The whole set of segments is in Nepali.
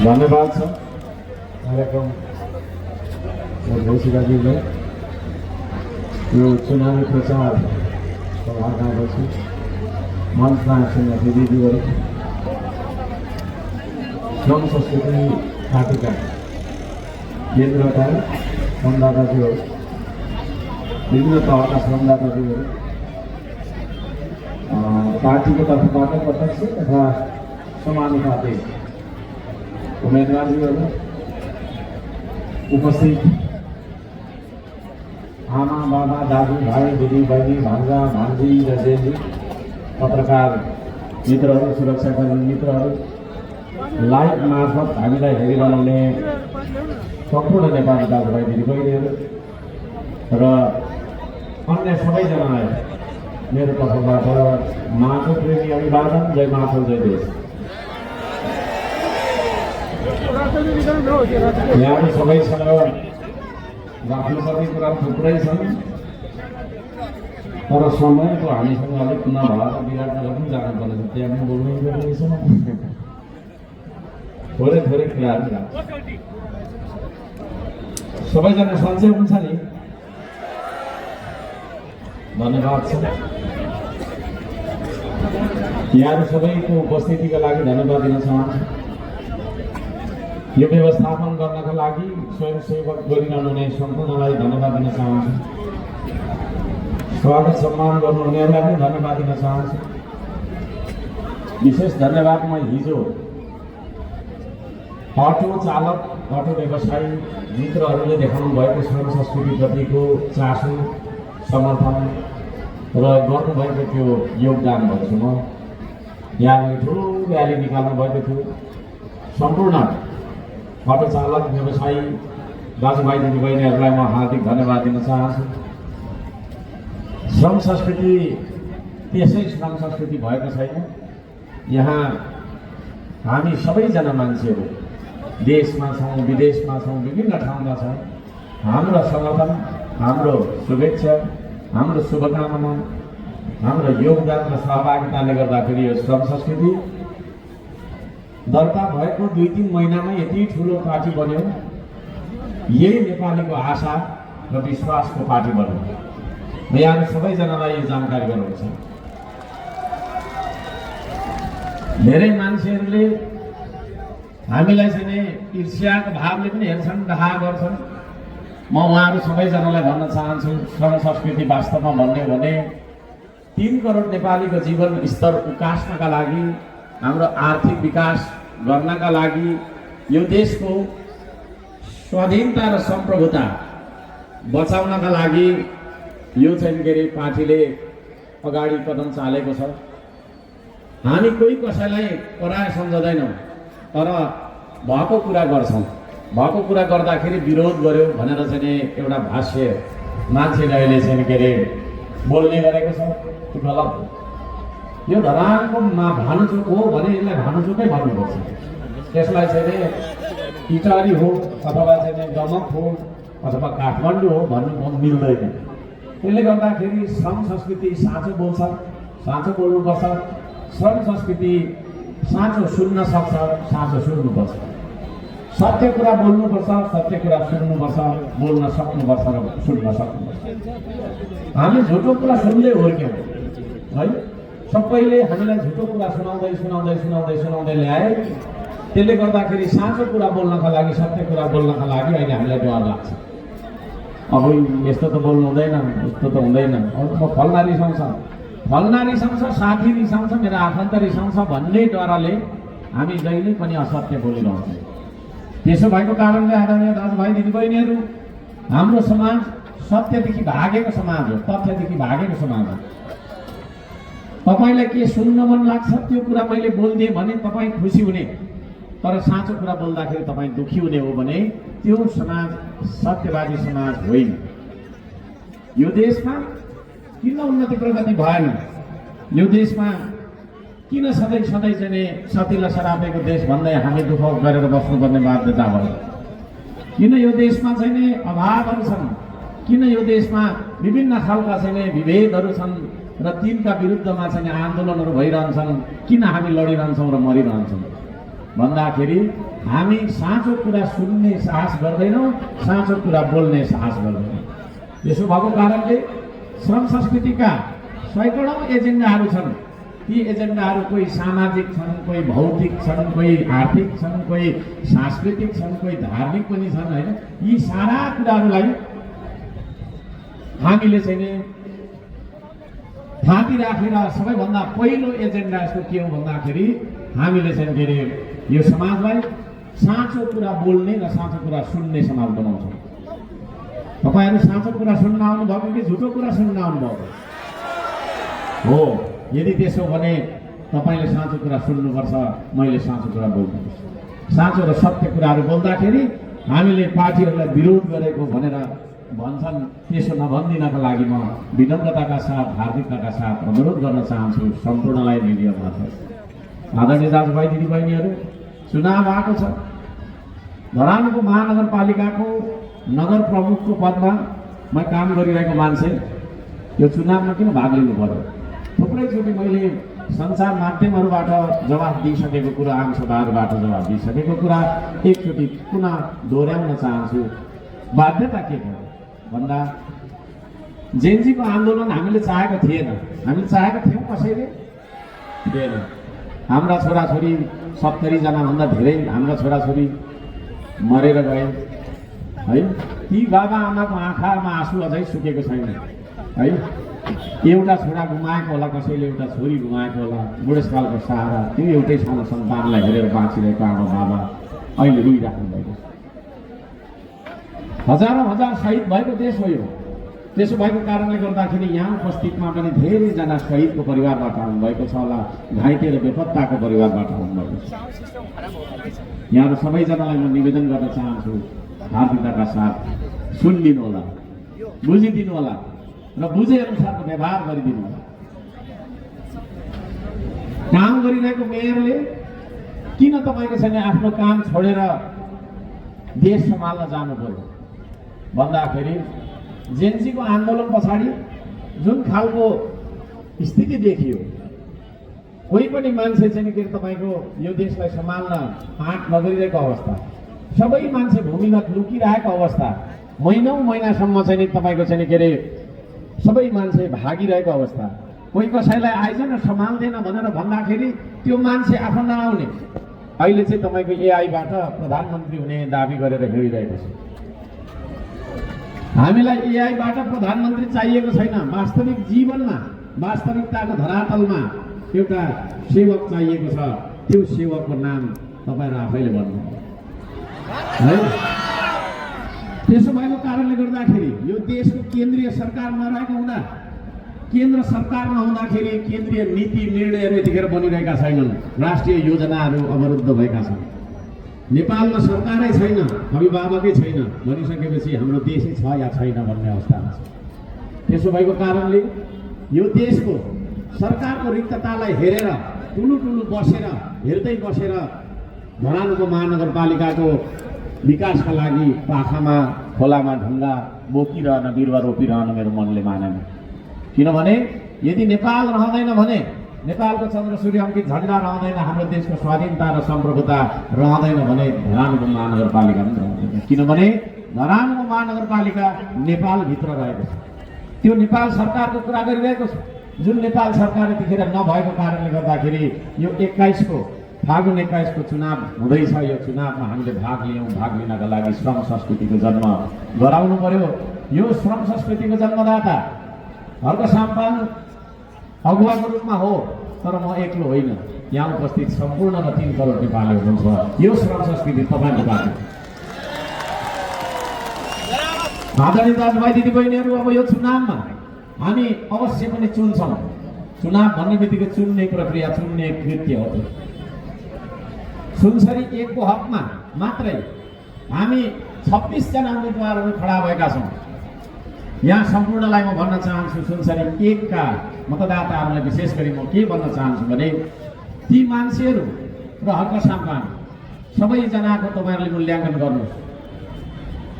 धन्यवाद छ कार्यक्रम घोषिकाजीलाई यो चुनावी प्रचार सभापछि मञ्चमा आएका दिदीहरू श्रम संस्कृति पार्टीका केन्द्रका श्रमदाताजीहरू विभिन्न तहका श्रमदाताजीहरू पार्टीको तर्फबाट प्रत्यक्ष तथा समानुपातिक उम्मेदवारजीहरू उपस्थित आमा बाबा दाजु भाइ दिदी बहिनी भान्जा भान्जी र जेजी पत्रकार मित्रहरू सुरक्षाकर्मी मित्रहरू लाइभ मार्फत हामीलाई हेरिरहने सम्पूर्ण नेपाली दाजुभाइ दिदीबहिनीहरू र अन्य सबैजनालाई मेरो तर्फबाट माछो प्रेमी अभिवादन। जय माछो जय देश। यहाँहरू सबैसँग राख्नुपर्ने कुरा थुप्रै छन् तर समयको हामीसँग अलिक नभएर विराटनगर पनि जानुपर्ने छ, त्यहाँ पनि बोल्नै पर्नेछ। थोरै थोरै कुराहरू राख्छ। सबैजना सन्चै हुन्छ नि? धन्यवाद छ। यहाँहरू सबैको उपस्थितिका लागि धन्यवाद दिन चाहन्छु। यो व्यवस्थापन गर्नका लागि स्वयंसेवक गरिरहनु हुने सम्पूर्णलाई धन्यवाद दिन चाहन्छु। स्वागत सम्मान गर्नुहुनेहरूलाई पनि धन्यवाद दिन चाहन्छु। विशेष धन्यवाद म हिजो अटो चालक अटो व्यवसायी मित्रहरूले देखाउनु भएको श्रम संस्कृतिप्रतिको चासो समर्थन र गर्नुभएको त्यो योगदान भन्छु म। यहाँले ठुलो र्याली निकाल्नु भएको थियो। सम्पूर्ण अटो चालक व्यवसायी दाजुभाइ दिदीबहिनीहरूलाई म हार्दिक धन्यवाद दिन चाहन्छु। श्रम संस्कृति त्यसै श्रम संस्कृति भएको छैन। यहाँ हामी सबैजना मान्छेहरू देशमा छौँ, विदेशमा छौँ, विभिन्न ठाउँमा छौँ। हाम्रो समर्थन, हाम्रो शुभेच्छा, हाम्रो शुभकामना, हाम्रो योगदान र सहभागिताले गर्दाखेरि यो श्रम संस्कृति दर्ता भएको 2-3 महिनामा यति ठुलो पार्टी बन्यो। यही नेपालीको आशा र विश्वासको पार्टी बन्यो। म यहाँ सबैजनालाई यो जानकारी गराउँछु। धेरै मान्छेहरूले हामीलाई चाहिँ ईर्ष्याको भावले पनि हेर्छन्, डाहा गर्छन्। म उहाँहरू सबैजनालाई भन्न चाहन्छु, श्रम संस्कृति वास्तवमा भन्ने हो भने 3 करोड नेपालीको जीवन स्तर उकास्नका लागि, हाम्रो आर्थिक विकास गर्नका लागि, यो देशको स्वाधीनता र सम्प्रभुता बचाउनका लागि यो चाहिँ के अरे पार्टीले अगाडि कदम चालेको छ। हामी कोही कसैलाई पराय सम्झदैनौँ, तर भएको कुरा गर्छौँ। भएको कुरा गर्दाखेरि विरोध गर्यो भनेर चाहिँ एउटा भाष्य मान्छेले अहिले चाहिँ के अरे बोल्ने गरेको छ, त्यो गलत हो। यो धरानको भानुचोक हो भने यसलाई भानुचोकै भन्नुपर्छ। त्यसलाई चाहिँ इटारी हो अथवा चाहिँ दमक हो अथवा काठमाडौँ हो भन्नु मिल्दैन। त्यसले गर्दाखेरि श्रम संस्कृति साँचो बोल्छ, साँचो बोल्नुपर्छ। श्रम संस्कृति साँचो सुन्न सक्छ, साँचो सुन्नुपर्छ। सत्य कुरा बोल्नुपर्छ, सत्य कुरा सुन्नुपर्छ, बोल्न सक्नुपर्छ र सुन्न सक्नुपर्छ। हामी झुटो कुरा सुन्दै हुर्क्यौँ है। सबैले हामीलाई झुटो कुरा सुनाउँदै सुनाउँदै सुनाउँदै सुनाउँदै ल्याए। त्यसले गर्दाखेरि साँचो कुरा बोल्नका लागि, सत्य कुरा बोल्नका लागि अहिले हामीलाई डर लाग्छ। अब यस्तो त बोल्नु हुँदैन, यस्तो त हुँदैन, अब फल्ना रिसाउँछ, फल्ना रिसाउँछ, साथी रिसाउँछ, मेरो आफन्त रिसाउँछ भन्ने डरले हामी जहिले पनि असत्य बोलिरहन्छौँ। त्यसो भएको कारणले आदरणीय दाजुभाइ दिदीबहिनीहरू, हाम्रो समाज सत्यदेखि भागेको समाज हो, तथ्यदेखि भागेको समाज हो। तपाईँलाई के सुन्न मन लाग्छ त्यो कुरा मैले बोलिदिएँ भने तपाईँ खुसी हुने, तर साँचो कुरा बोल्दाखेरि तपाईँ दुखी हुने हो भने त्यो समाज सत्यवादी समाज होइन। यो देशमा किन उन्नति प्रगति भएन? यो देशमा किन सधैँ सधैँ चाहिँ सतिला सरापेको देश भन्दै हामी दुःख गरेर बस्नुपर्ने बाध्यता भयो? किन यो देशमा चाहिँ अभावहरू छन्? किन यो देशमा विभिन्न खालका चाहिँ विभेदहरू छन् र तिनका विरुद्धमा चाहिँ आन्दोलनहरू भइरहन्छन्? किन हामी लडिरहन्छौँ र मरिरहन्छौँ भन्दाखेरि हामी साँचो कुरा सुन्ने साहस गर्दैनौँ, साँचो कुरा बोल्ने साहस गर्दैनौँ। यसो भएको कारणले श्रम संस्कृतिका सैकडौँ एजेन्डाहरू छन्। ती एजेन्डाहरू कोही सामाजिक छन्, कोही भौतिक छन्, कोही आर्थिक छन्, कोही सांस्कृतिक छन्, कोही धार्मिक पनि छन् होइन। यी सारा कुराहरूलाई हामीले चाहिँ नि थाती राखेर सबैभन्दा पहिलो एजेन्डा यसको के हो भन्दाखेरि हामीले चाहिँ के अरे यो समाजलाई साँचो कुरा बोल्ने र साँचो कुरा सुन्ने समाज बनाउँछौँ। तपाईँहरू साँचो कुरा सुन्न आउनुभएको कि झुटो कुरा सुन्न आउनुभएको हो? यदि त्यसो भने तपाईँले साँचो कुरा सुन्नुपर्छ, मैले साँचो कुरा बोल्नुपर्छ। साँचो र सत्य कुराहरू बोल्दाखेरि हामीले पार्टीहरूलाई विरोध गरेको भनेर भन्छन्, त्यसो नभनिदिनका लागि म विनम्रताका साथ हार्दिकताका साथ अनुरोध गर्न चाहन्छु सम्पूर्णलाई मिडिया मार्फत। आदरणीय दाजुभाइ दिदीबहिनीहरू, चुनाव आएको छ। धरानको महानगरपालिकाको नगर प्रमुखको पदमा म काम गरिरहेको मान्छे यो चुनावमा किन भाग लिनु पर्यो? थुप्रैचोटि मैले सञ्चार माध्यमहरूबाट जवाफ दिइसकेको कुरा, आमसभाहरूबाट जवाफ दिइसकेको कुरा एकचोटि पुनः दोहोऱ्याउन चाहन्छु। बाध्यता के भयो भन्दा जेनजीको आन्दोलन हामीले चाहेको थिएन। हामीले चाहेको थियौँ कसैले थिएन। हाम्रा छोराछोरी 70 जनाभन्दा धेरै हाम्रा छोराछोरी मरेर गए है। ती बाबा आमाको आँखामा आँसु अझै सुकेको छैन है। एउटा छोरा गुमाएको होला कसैले, एउटा छोरी गुमाएको होला। बुढेसकालको सहारा त्यो एउटै सानो सन्तानलाई हेरेर बाँचिरहेको आमा बाबा अहिले रुइराख्नु भएको छ। हजारौँ हजार शहीद भएको देश हो यो। त्यसो भएको कारणले गर्दाखेरि यहाँ उपस्थितमा पनि धेरैजना शहीदको परिवारबाट आउनुभएको छ होला, घाइते र बेपत्ताको परिवारबाट आउनुभएको छ। यहाँ सबैजनालाई म निवेदन गर्न चाहन्छु हार्दिकताका साथ सुनिदिनु होला, बुझिदिनु होला र बुझे अनुसारको व्यवहार गरिदिनु होला। काम गरिरहेको मेयरले किन तपाईँको छैन आफ्नो काम छोडेर देश सम्हाल्न जानु पर्यो भन्दाखेरि जेनजीको आन्दोलन पछाडि जुन खालको स्थिति देखियो, कोही पनि मान्छे चाहिँ के तपाईँको यो देशलाई सम्हाल्न आँट नगरिरहेको अवस्था, सबै मान्छे भूमिगत लुकिरहेको अवस्था, महिनौँ महिनासम्म चाहिँ तपाईँको चाहिँ के अरे सबै मान्छे भागिरहेको अवस्था, कोही कसैलाई आइजन सम्हाल्दैन भनेर भन्दाखेरि त्यो मान्छे आफू नआउने अहिले चाहिँ तपाईँको एआईबाट प्रधानमन्त्री हुने दाबी गरेर हिँडिरहेको छ। हामीलाई एआईबाट प्रधानमन्त्री चाहिएको छैन। वास्तविक जीवनमा, वास्तविकताको धरातलमा एउटा सेवक चाहिएको छ। त्यो सेवकको नाम तपाईँहरू आफैले भन्नु है। त्यसो भएको कारणले गर्दाखेरि यो देशको केन्द्रीय सरकार नरहेको हुँदा, केन्द्र सरकार नहुँदाखेरि केन्द्रीय नीति निर्णयहरू यतिखेर बनिरहेका छैनन्। राष्ट्रिय योजनाहरू अवरुद्ध भएका छन्। नेपालमा सरकारै छैन, अभिभावकै छैन भनिसकेपछि हाम्रो देशै छ या छैन भन्ने अवस्थामा छ। त्यसो भएको कारणले यो देशको सरकारको रिक्ततालाई हेरेर टुलु बसेर हेर्दै बसेर धरानको महानगरपालिकाको विकासका लागि पाखामा खोलामा ढुङ्गा बोकिरहन, बिरुवा रोपिरहन मेरो मनले मानेन। किनभने यदि नेपाल रहँदैन भने, नेपालको चन्द्र सूर्य अङ्कित झन्डा रहँदैन, हाम्रो देशको स्वाधीनता र सम्प्रभुता रहँदैन भने धरानको महानगरपालिका पनि रहँदैन। किनभने धरानको महानगरपालिका नेपालभित्र रहेको छ। त्यो नेपाल सरकारको कुरा गरिरहेको छ। जुन नेपाल सरकार यतिखेर नभएको कारणले गर्दाखेरि यो 21को फागुन 21को चुनाव हुँदैछ। यो चुनावमा हामीले भाग लियौँ। भाग लिनका लागि श्रम संस्कृतिको जन्म गराउनु पर्यो। यो श्रम संस्कृतिको जन्मदाता हर्क साम्पाङ अगुवाको रूपमा हो, तर म एक्लो होइन। यहाँ उपस्थित सम्पूर्ण 3 करोड नेपाली हुनुहुन्छ। यो श्रम संस्कृति तपाईँको पार्टी। आदरणीय दाजुभाइ दिदीबहिनीहरू, अब यो चुनावमा हामी अवश्य पनि चुन्छौँ। चुनाव भन्ने बित्तिकै चुन्ने प्रक्रिया, चुन्ने कृत्य हो। सुनसरी 1 को हकमा मात्रै हामी 26 जना उम्मेदवारहरू खडा भएका छौँ। यहाँ सम्पूर्णलाई म भन्न चाहन्छु, सुनसरी 1 का मतदाताहरूलाई विशेष गरी म के भन्न चाहन्छु भने ती मान्छेहरू र हर्क साम्पाङ सबैजनाको तपाईँहरूले मूल्याङ्कन गर्नुहोस्।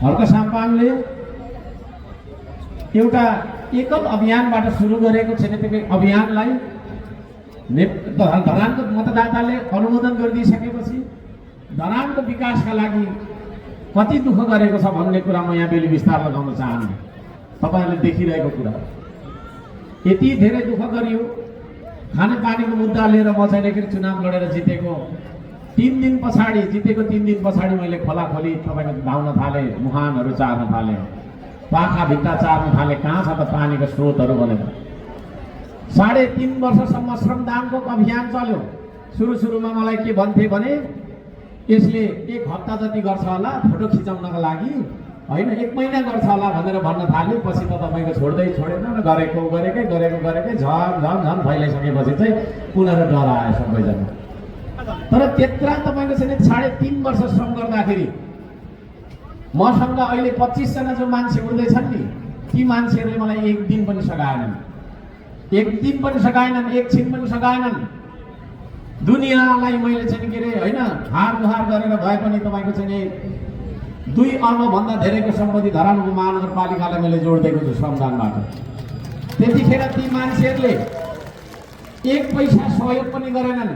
हर्क साम्पाङले एउटा एकल अभियानबाट सुरु गरेको छिमेकी अभियानलाई धरानको मतदाताले अनुमोदन गरिदिइसकेपछि धरानको विकासका लागि कति दुःख गरेको छ भन्ने कुरा म यहाँ बेली विस्तार लगाउन चाहन्छु। तपाईँहरूले देखिरहेको कुरा यति धेरै दुःख गरियो। खानेपानीको मुद्दा लिएर म चाहिँ एकचोटि चुनाव लडेर जितेको 3 दिन पछाडि जितेको 3 दिन पछाडि मैले खोलाखोली तपाईँको धाउन थालेँ, मुहानहरू चार्न थालेँ, पाखा भित्ता चार्न थालेँ, कहाँ छ त पानीको स्रोतहरू भनेर। 3.5 वर्षसम्म श्रमदानको अभियान चल्यो। सुरुमा मलाई के भन्थे भने यसले 1 हप्ता जति गर्छ होला फोटो खिचाउनको लागि, होइन 1 महिना गर्छ होला भनेर भन्न थाल्यो। पछि त तपाईँको छोडेन न, गरेकै झन फैलाइसकेपछि चाहिँ पुनः डर आयो सबैजना। तर त्यत्रा तपाईँको चाहिँ 3.5 वर्ष श्रम गर्दाखेरि मसँग अहिले 25 जना जो मान्छे उठ्दैछन् नि, ती मान्छेहरूले मलाई एक दिन पनि सघाएनन्, एकछिन पनि सघाएनन्। दुनियाँलाई मैले चाहिँ के अरे होइन हार गुहार गरेर भए पनि तपाईँको चाहिँ 2 अर्बभन्दा धेरैको सम्पत्ति धरानको महानगरपालिकालाई मैले जोडिदिएको छु श्रमदानबाट। त्यतिखेर ती मान्छेहरूले 1 पैसा सहयोग पनि गरेनन्,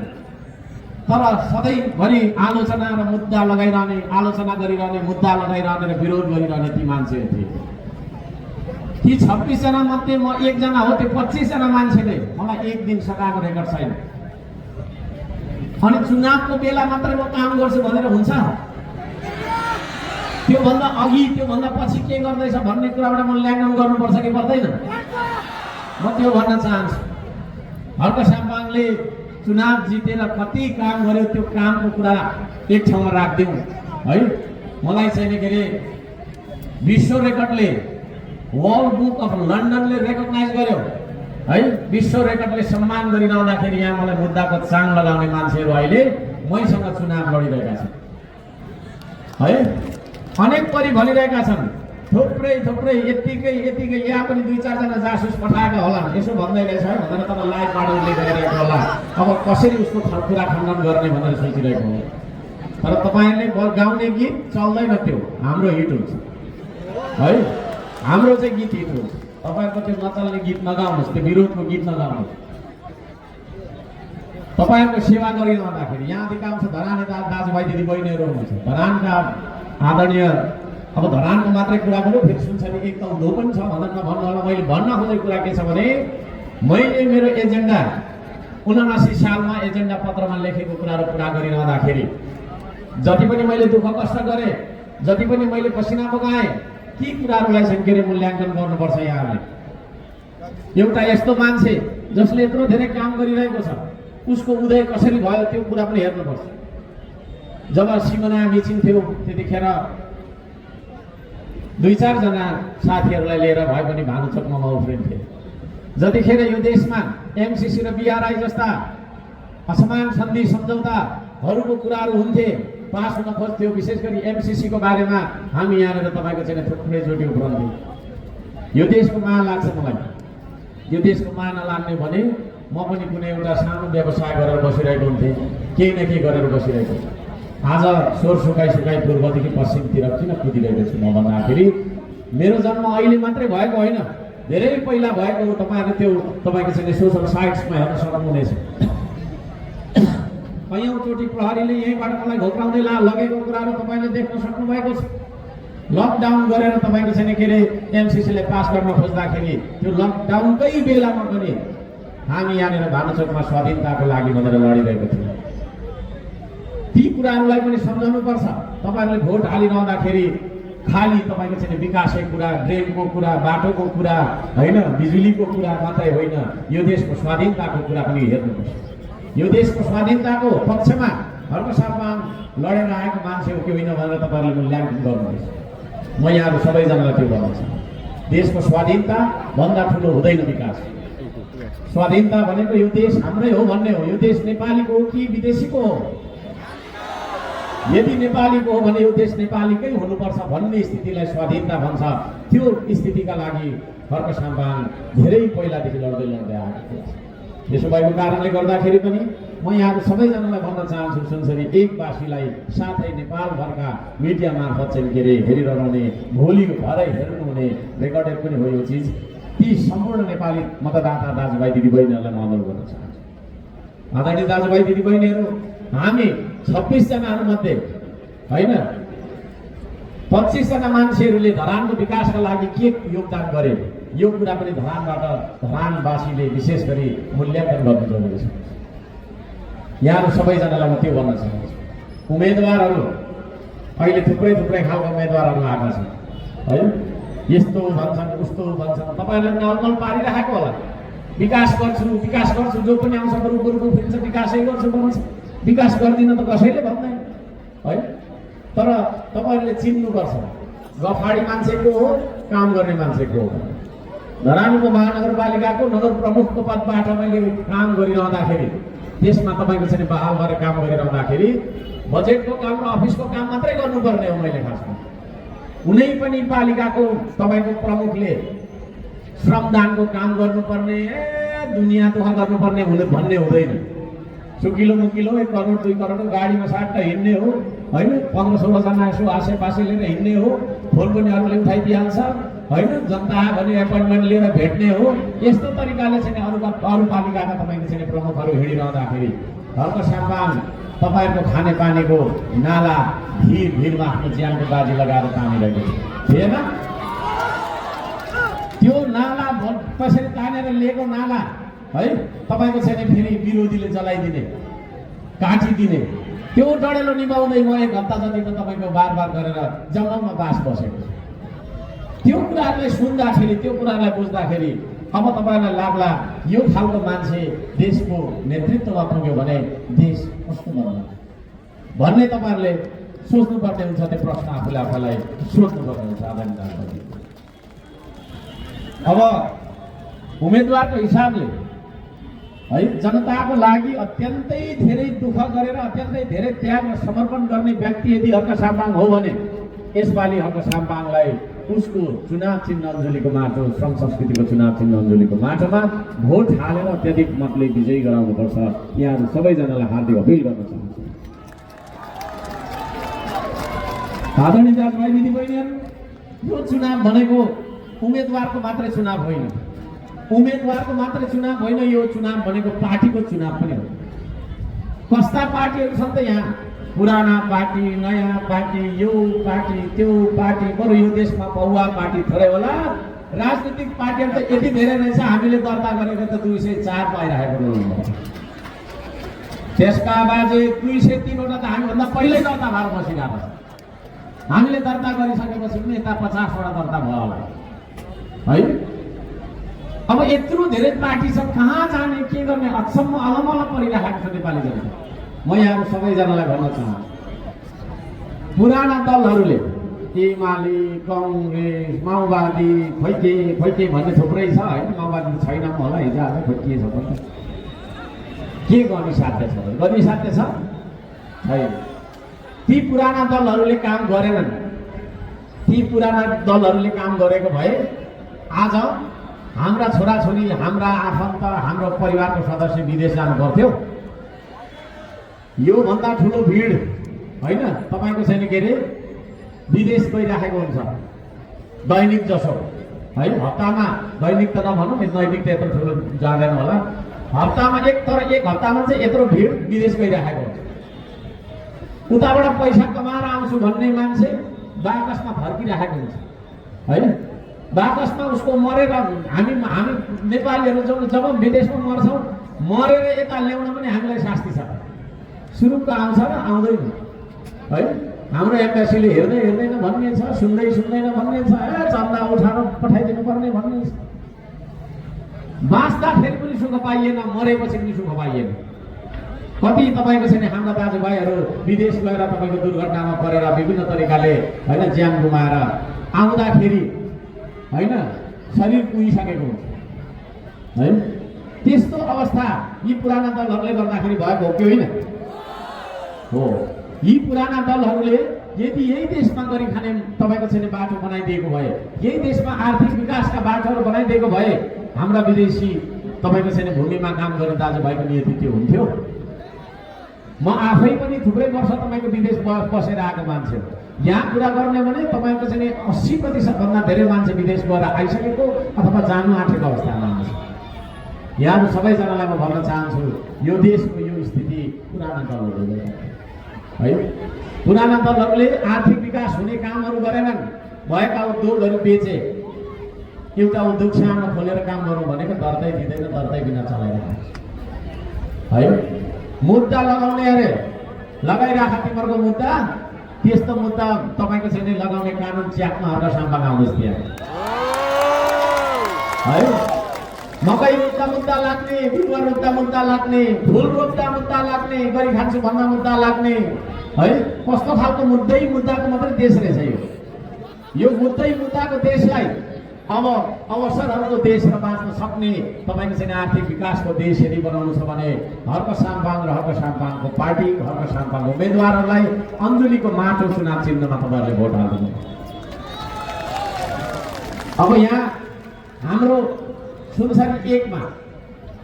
तर सधैँभरि आलोचना र मुद्दा लगाइरहने, आलोचना गरिरहने, मुद्दा लगाइरहने र विरोध गरिरहने ती मान्छेहरू थिए। ती 26 जना मध्ये म 1 जना हो। त्यो 25 जना मान्छेले मलाई एक दिन सघाएको रेकर्ड छैन। अनि चुनावको बेला मात्रै म काम गर्छु भनेर हुन्छ? त्योभन्दा अघि त्योभन्दा पछि के गर्दैछ भन्ने कुराबाट मूल्याङ्कन गर्नुपर्छ कि पर्दैन? म त्यो भन्न चाहन्छु। हर्क साम्पाङले चुनाव जितेर कति काम गर्यो त्यो कामको कुरा एक ठाउँमा राखिदिउँ है। मलाई चाहिँ के अरे विश्व रेकर्डले, वर्ल्ड बुक अफ लन्डनले रेकग्नाइज गर्यो है, विश्व रेकर्डले सम्मान गरिरहँदाखेरि यहाँ मलाई मुद्दाको चाङ लगाउने मान्छेहरू अहिले मैसँग चुनाव लडिरहेका छन् है। अनेक परि भनिरहेका छन्, थुप्रै यतिकै यहाँ पनि 2-4 जना जासुस पठाएका होला, यसो भन्दै रहेछ है भनेर तपाईँ लाइभबाट उल्लेख गरिरहेको होला। अब कसरी उसको कुरा खण्डन गर्ने भनेर सोचिरहेको हो। तर तपाईँहरूले गाउने गीत चल्दैन, त्यो हाम्रो हिट हुन्छ है। हाम्रो चाहिँ गीत हिट हुन्छ। तपाईँहरूको त्यो नचल्ने गीत नगाउनुहोस्, त्यो विरोधको गीत नगाउनुहोस्। तपाईँहरूको सेवा गरिरहँदाखेरि यहाँ अधिकांश धरानी दाजुभाइ दिदीबहिनीहरू हुनुहुन्छ, धरानका आदरणीय। अब धरानको मात्रै कुरा गरौँ, फेरि सुन्छ नि एक त उधो पनि छ भनेर नभन्नु होला। मैले भन्न खोजेको कुरा के छ भने मैले मेरो एजेन्डा 79 सालमा एजेन्डा पत्रमा लेखेको कुराहरू पुरा गरिरहँदाखेरि जति पनि मैले दुःख कष्ट गरेँ, जति पनि मैले पसिना बगाएँ, ती कुराहरूलाई चाहिँ के अरे मूल्याङ्कन गर्नुपर्छ। यहाँले एउटा यस्तो मान्छे जसले यत्रो धेरै काम गरिरहेको छ, उसको उदय कसरी भयो त्यो कुरा पनि हेर्नुपर्छ। जब सिमना मिचिङ थियो त्यतिखेर 2-4 जना साथीहरूलाई लिएर भए पनि भानुचोकमा म उफ्रिन्थे। जतिखेर यो देशमा एमसिसी र बिआरआई जस्ता असमान सन्धि सम्झौताहरूको कुराहरू हुन्थे, पास हुन खोज्थ्यो, विशेष गरी एमसिसीको बारेमा हामी यहाँनिर तपाईँको चाहिँ थुप्रैचोटि उफ्रन्थ्यौँ। यो देशको माया लाग्छ मलाई। यो देशको माया नलाग्ने भने म पनि कुनै एउटा सानो व्यवसाय गरेर बसिरहेको हुन्थेँ, केही न केही गरेर बसिरहेको। आज स्वर सुकाइ पूर्वदेखि पश्चिमतिर किन कुदिरहेको छु म भन्दाखेरि मेरो जन्म अहिले मात्रै भएको होइन, धेरै पहिला भएको हो। तपाईँहरू त्यो तपाईँको चाहिँ सोसल साइट्समा हेर्न सक्नुहुनेछ। कैयौँचोटि प्रहरीले यहीँबाट मलाई घोक्राउँदै लगेको कुराहरू तपाईँले देख्न सक्नुभएको छ। लकडाउन गरेर तपाईँको चाहिँ के अरे एमसिसीले पास गर्न खोज्दाखेरि त्यो लकडाउनकै बेलामा पनि हामी यहाँनिर भानुचोकमा स्वाधीनताको लागि भनेर लडिरहेको थियौँ। ती कुराहरूलाई पनि सम्झाउनुपर्छ। तपाईँहरूले भोट हालिरहँदाखेरि खालि तपाईँको चाहिँ विकासको कुरा, ड्रेनको कुरा, बाटोको कुरा होइन, बिजुलीको कुरा मात्रै होइन, यो देशको स्वाधीनताको कुरा पनि हेर्नुपर्छ। यो देशको स्वाधीनताको पक्षमा हर्क साम्पाङ लडेर आएको मान्छे हो कि होइन भनेर तपाईँहरूले मूल्याङ्कन गर्नुपर्छ। म यहाँहरू सबैजनालाई त्यो भन्न चाहन्छु। देशको स्वाधीनता भन्दा ठुलो हुँदैन विकास। स्वाधीनता भनेको यो देश हाम्रै हो भन्ने हो। यो देश नेपालीको हो कि विदेशीको हो? यदि नेपालीको हो भने यो देश नेपालीकै हुनुपर्छ भन्ने स्थितिलाई स्वाधीनता भन्छ। त्यो स्थितिका लागि हर्क साम्पाङ धेरै पहिलादेखि लड्दै आएको थियो। त्यसो भएको कारणले गर्दाखेरि पनि म यहाँहरू सबैजनालाई भन्न चाहन्छु, सुनसरी एकवासीलाई साथै नेपालभरका मिडिया मार्फत चाहिँ के अरे हेरिरहने, भोलि भरै हेर्नुहुने रेकर्डेड पनि हो यो चिज। ती सम्पूर्ण नेपाली मतदाता दाजुभाइ दिदीबहिनीहरूलाई म अनुरोध गर्न चाहन्छु। आदरणीय दाजुभाइ दिदीबहिनीहरू, हामी 26 जनाहरू मध्ये होइन 25 जना मान्छेहरूले धरानको विकासका लागि के योगदान गरे यो कुरा पनि धरानवासीले विशेष गरी मूल्याङ्कन गर्नु जरुरी छ। यहाँहरू सबैजनालाई म त्यो भन्न चाहन्छु। उम्मेदवारहरू अहिले थुप्रै खालका उम्मेदवारहरू आएका छन् है, यस्तो भन्छन् उस्तो भन्छन्, तपाईँहरूले नर्मल पारिराखेको होला। विकास गर्छु जो पनि आउँछ बरु फिर्छ विकासै गर्छु भन्छ, विकास गर्दिन त कसैले भन्दैन है। तर तपाईँहरूले चिन्नुपर्छ गफाडी मान्छेको हो, काम गर्ने मान्छेको हो। धरानको महानगरपालिकाको नगर प्रमुखको पदबाट मैले काम गरिरहँदाखेरि त्यसमा तपाईँको चाहिँ बहाल गरेर काम गरिरहँदाखेरि बजेटको काम र अफिसको काम मात्रै गर्नुपर्ने हो। मैले खासमा कुनै पनि पालिकाको तपाईँको प्रमुखले श्रमदानको काम गर्नुपर्ने दुनियाँ दुःख गर्नुपर्ने भन्ने हुँदैन। सुकिलो मुकिलो 1 करोड 2 करोड गाडीमा साट्ट हिँड्ने हो होइन, 15-16 जना यसो आसेपासे लिएर हिँड्ने हो, फोन पनि अरूले उठाइदिइहाल्छ होइन, जनता भने एपोइन्टमेन्ट लिएर भेट्ने हो। यस्तो तरिकाले चाहिँ अरू पालिकाका तपाईँको चाहिँ प्रमुखहरू हिँडिरहँदाखेरि घरको सामान तपाईँहरूको खानेपानीको नाला भिडमा आफ्नो ज्यानको बाजी लगाएर तानिरहेको थिएन। त्यो नाला कसरी तानेर लिएको नाला है तपाईँको चाहिँ फेरि विरोधीले जलाइदिने काटिदिने त्यो डडेलो निभाउँदै म 1 हप्ता जति त तपाईँको बार गरेर जङ्गलमा बास बसेको छु। त्यो कुराहरूलाई सुन्दाखेरि त्यो कुरालाई बुझ्दाखेरि अब तपाईँलाई लाग्ला यो खालको मान्छे देशको नेतृत्वमा पुग्यो भने देश कस्तो बन्ला भन्ने तपाईँहरूले सोच्नुपर्ने हुन्छ। त्यो प्रश्न आफूलाई सोध्नुपर्ने हुन्छ। अब उम्मेदवारको हिसाबले है जनताको लागि अत्यन्तै धेरै दुःख गरेर अत्यन्तै धेरै त्याग र समर्पण गर्ने व्यक्ति यदि हर्क साम्पाङ हो भने यसपालि हर्क साम्पाङलाई उसको चुनाव चिन्ह अञ्जुलीको माटो, श्रम संस्कृतिको चुनाव चिन्ह अञ्जुलीको माटोमा भोट हालेर अत्यधिक मतले विजयी गराउनुपर्छ। यहाँहरू सबैजनालाई हार्दिक अपिल गर्न चाहन्छु। आदरणीय दाजुभाइ दिदीबहिनीहरू, यो चुनाव भनेको उम्मेदवारको मात्रै चुनाव होइन, यो चुनाव भनेको पार्टीको चुनाव पनि हो। कस्ता पार्टीहरू छन् त यहाँ, पुराना पार्टी, नयाँ पार्टी, यो पार्टी त्यो पार्टी, बरु यो देशमा पौवा पार्टी थोरै होला। राजनीतिक पार्टीहरू त यति धेरै रहेछ, हामीले दर्ता गरेको त 204 पाइरहेको हो। त्यसका बाजे 203वटा त हामीभन्दा पहिल्यै दर्ता भएर बसिरहेको छ। हामीले दर्ता गरिसकेपछि पनि यता 50वटा दर्ता भयो होला है। अब यत्रो धेरै पार्टी छ, कहाँ जाने के गर्ने अचम्म अलमल परिरहेको छ नेपाली जनता। म यहाँहरू सबैजनालाई भन्न चाहन्छु, पुराना दलहरूले एमाले, कङ्ग्रेस, माओवादी खोइ के भन्ने थुप्रै छ होइन। माओवादी छैन होला, हिजो आज खोइ के छ भने के गर्नु साध्य छ, छैन। ती पुराना दलहरूले काम गरेनन्। ती पुराना दलहरूले काम गरेको भए आज हाम्रा छोराछोरी, हाम्रा आफन्त, हाम्रो परिवारको सदस्य विदेश जानु पर्थ्यो। यो भन्दा ठुलो भिड होइन तपाईँको छैन के अरे विदेश गइराखेको हुन्छ दैनिक जसो है। हप्तामा दैनिक त नभनौँ, दैनिक त यत्रो ठुलो जाँदैन होला, हप्तामा एक हप्तामा चाहिँ यत्रो भिड विदेश गइराखेको हुन्छ। उताबाट पैसा कमाएर आउँछु भन्ने मान्छे बाकसमा फर्किराखेको हुन्छ होइन। बाकसमा उसको मरेर हामी नेपालीहरू जब विदेशमा मर्छौँ, मरेर यता ल्याउन पनि हामीलाई शास्ति छ। सुरुको आउँछ र आउँदैन है। हाम्रो एम्बेसीले हेर्दैन भन्ने छ, सुन्दैन भन्ने छ, चन्दा उठाएर पठाइदिनु पर्ने भन्ने छ। बाँच्दाखेरि पनि सुख पाइएन, मरेपछि पनि सुख पाइएन। कति तपाईँको छैन हाम्रा दाजुभाइहरू विदेश गएर तपाईँको दुर्घटनामा परेर विभिन्न तरिकाले होइन ज्यान गुमाएर आउँदाखेरि होइन शरीर पुगिसकेको हुन्छ है। त्यस्तो अवस्था यी पुराना दलहरूले गर्दाखेरि भएको हो कि होइन हो। यी पुराना दलहरूले यदि यही देशमा गरी खाने तपाईँको छैन बाटो बनाइदिएको भए, यही देशमा आर्थिक विकासका बाटोहरू बनाइदिएको भए हाम्रा विदेशी तपाईँको छैन भूमिमा काम गर्ने दाजुभाइको नियति त्यो हुन्थ्यो। म आफै पनि थुप्रै वर्ष तपाईँको विदेश बसेर आएको मान्छे हो। यहाँ कुरा गर्ने भने तपाईँको चाहिँ 80% भन्दा धेरै मान्छे विदेश गएर आइसकेको अथवा जानु आँटेको अवस्थामा हुन्छ। यहाँहरू सबैजनालाई म भन्न चाहन्छु, यो देशको यो स्थिति पुराना दलहरूले है। पुराना दलहरूले आर्थिक विकास हुने कामहरू गरेनन्, भएका उद्योगहरू बेचे। एउटा उद्योग सानो खोलेर काम गरौँ भनेको दर्तै दिँदैन, दर्तै बिना चलाइरहेको है। मुद्दा लगाउने अरे लगाइराख तिमीहरूको मुद्दा, त्यस्तो मुद्दा तपाईँको चाहिँ लगाउने कानुन च्याकमा हर्क साम्पाङ आउँदैछ त्यहाँ है। मकै रोप्दा मुद्दा लाग्ने, बिरुवा रोप्दा मुद्दा लाग्ने, फुल रोप्दा मुद्दा लाग्ने, गरी खान्छु भन्दा मुद्दा लाग्ने है। कस्तो खालको मुद्दाको मात्रै देश रहेछ यो मुद्दाको देशलाई अब अवसरहरूको देश र बाँच्न सक्ने तपाईँको चाहिँ आर्थिक विकासको देश यदि बनाउनु छ भने हर्क साम्पाङ र हर्क साम्पाङको पार्टी, हर्क साम्पाङको उम्मेदवारहरूलाई अञ्जुलीको माटो चुनाव चिन्हमा तपाईँहरूले भोट हाल्नु। अब यहाँ हाम्रो सुनसरी 1 मा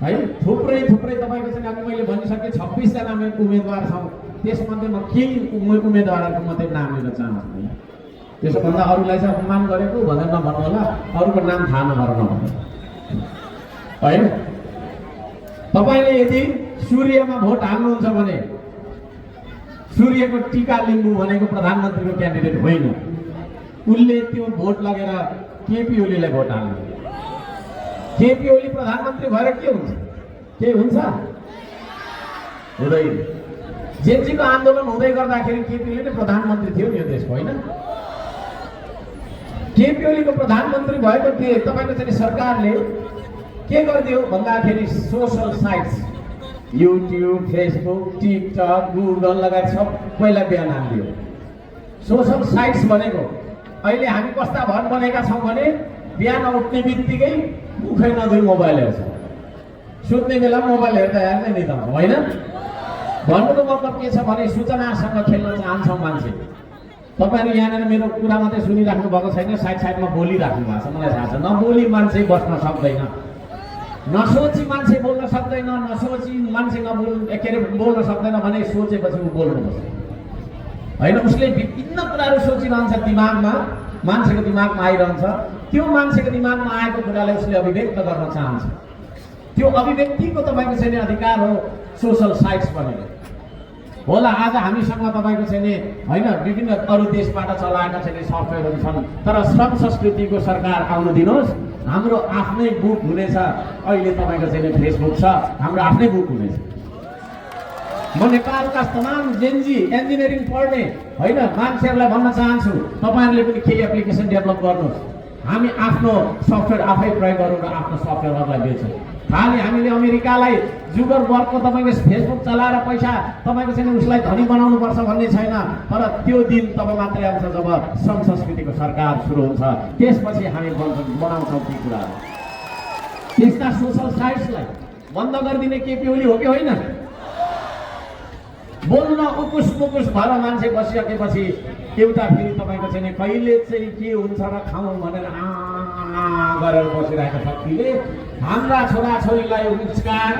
है थुप्रै तपाईँको चाहिँ अघि मैले भनिसकेँ 26 जना उम्मेदवार छौँ। त्यसमध्ये म केही उम्मेदवारहरूको मात्रै नाम लिन चाहन्छु। त्यसो भन्दा अरूलाई चाहिँ अपमान गरेको भनेर नभन्नु होला, अरूको नाम थाहा नगर्नु है। तपाईँले यदि सूर्यमा भोट हाल्नुहुन्छ भने सूर्यको टीका लिम्बू भनेको प्रधानमन्त्रीको क्यान्डिडेट होइन, उसले त्यो भोट लगेर केपी ओलीलाई भोट हाल्नु। केपी ओली प्रधानमन्त्री भएर के हुन्छ? के हुन्छ? हुँदैन। जेनजीको आन्दोलन हुँदै गर्दाखेरि केपी ओली नै प्रधानमन्त्री थियो यो देशको, होइन? केपी ओलीको प्रधानमन्त्री भएको थिए तपाईँको चाहिँ सरकारले के गरिदियो भन्दाखेरि social sites YouTube, Facebook, TikTok, Google लगायत सबैलाई बिहान हालिदियो। सोसल साइट्स भनेको अहिले हामी कस्ता भन बनेका छौँ भने बिहान उठ्ने बित्तिकै मुखै नधुई मोबाइल हेर्छ, सुत्ने बेला मोबाइल हेर्दा हेर्दै नि त होइन। भन्नुको मतलब के छ भने सूचनासँग खेल्न चाहन्छौँ मान्छे। तपाईँहरू यहाँनिर मेरो कुरा मात्रै सुनिराख्नु भएको छैन, साइडमा बोलिराख्नु भएको छ, मलाई थाहा छ। नबोली मान्छे बस्न सक्दैन, नसोची मान्छे बोल्न सक्दैन, नसोची मान्छे के अरे बोल्न सक्दैन भने सोचेपछि ऊ बोल्नुपर्छ होइन। उसले विभिन्न कुराहरू सोचिरहन्छ, दिमागमा मान्छेको दिमागमा आइरहन्छ। त्यो मान्छेको दिमागमा आएको कुरालाई उसले अभिव्यक्त गर्न चाहन्छ। त्यो अभिव्यक्तिको तपाईँको चाहिँ अधिकार हो सोसल साइट्स भनेर। होला आज हामीसँग तपाईँको चाहिँ होइन विभिन्न अरू देशबाट चलाएका चाहिँ सफ्टवेयरहरू छन्, तर श्रम संस्कृतिको सरकार आउनु दिनुहोस्। हाम्रो आफ्नै बुक हुनेछ। अहिले तपाईँको चाहिँ फेसबुक छ, हाम्रो आफ्नै बुक हुनेछ। म नेपालका तमाम जेनजी इन्जिनियरिङ पढ्ने होइन मान्छेहरूलाई भन्न चाहन्छु, तपाईँहरूले पनि केही एप्लिकेसन डेभलप गर्नुहोस्। हामी आफ्नो सफ्टवेयर आफै प्रयोग गरौँ र आफ्नो सफ्टवेयरहरूलाई बेचौँ। खालि हामीले अमेरिकालाई जुगरबर्गको तपाईँको फेसबुक चलाएर पैसा तपाईँको चाहिँ उसलाई धनी बनाउनुपर्छ भन्ने छैन। तर त्यो दिन तब मात्रै आउँछ जब श्रम संस्कृतिको सरकार सुरु हुन्छ, त्यसपछि हामी बनाउँछौँ ती कुराहरू। त्यस्ता सोसल साइट्सलाई बन्द गरिदिने केपी ओली हो कि होइन? बोल्न उकुस मुकुस भएर मान्छे बसिसकेपछि एउटा फेरि तपाईँको चाहिँ कहिले चाहिँ के हुन्छ र खाउँ भनेर गरेर बसिरहेको शक्तिले हाम्रा छोराछोरीलाई उच्काएर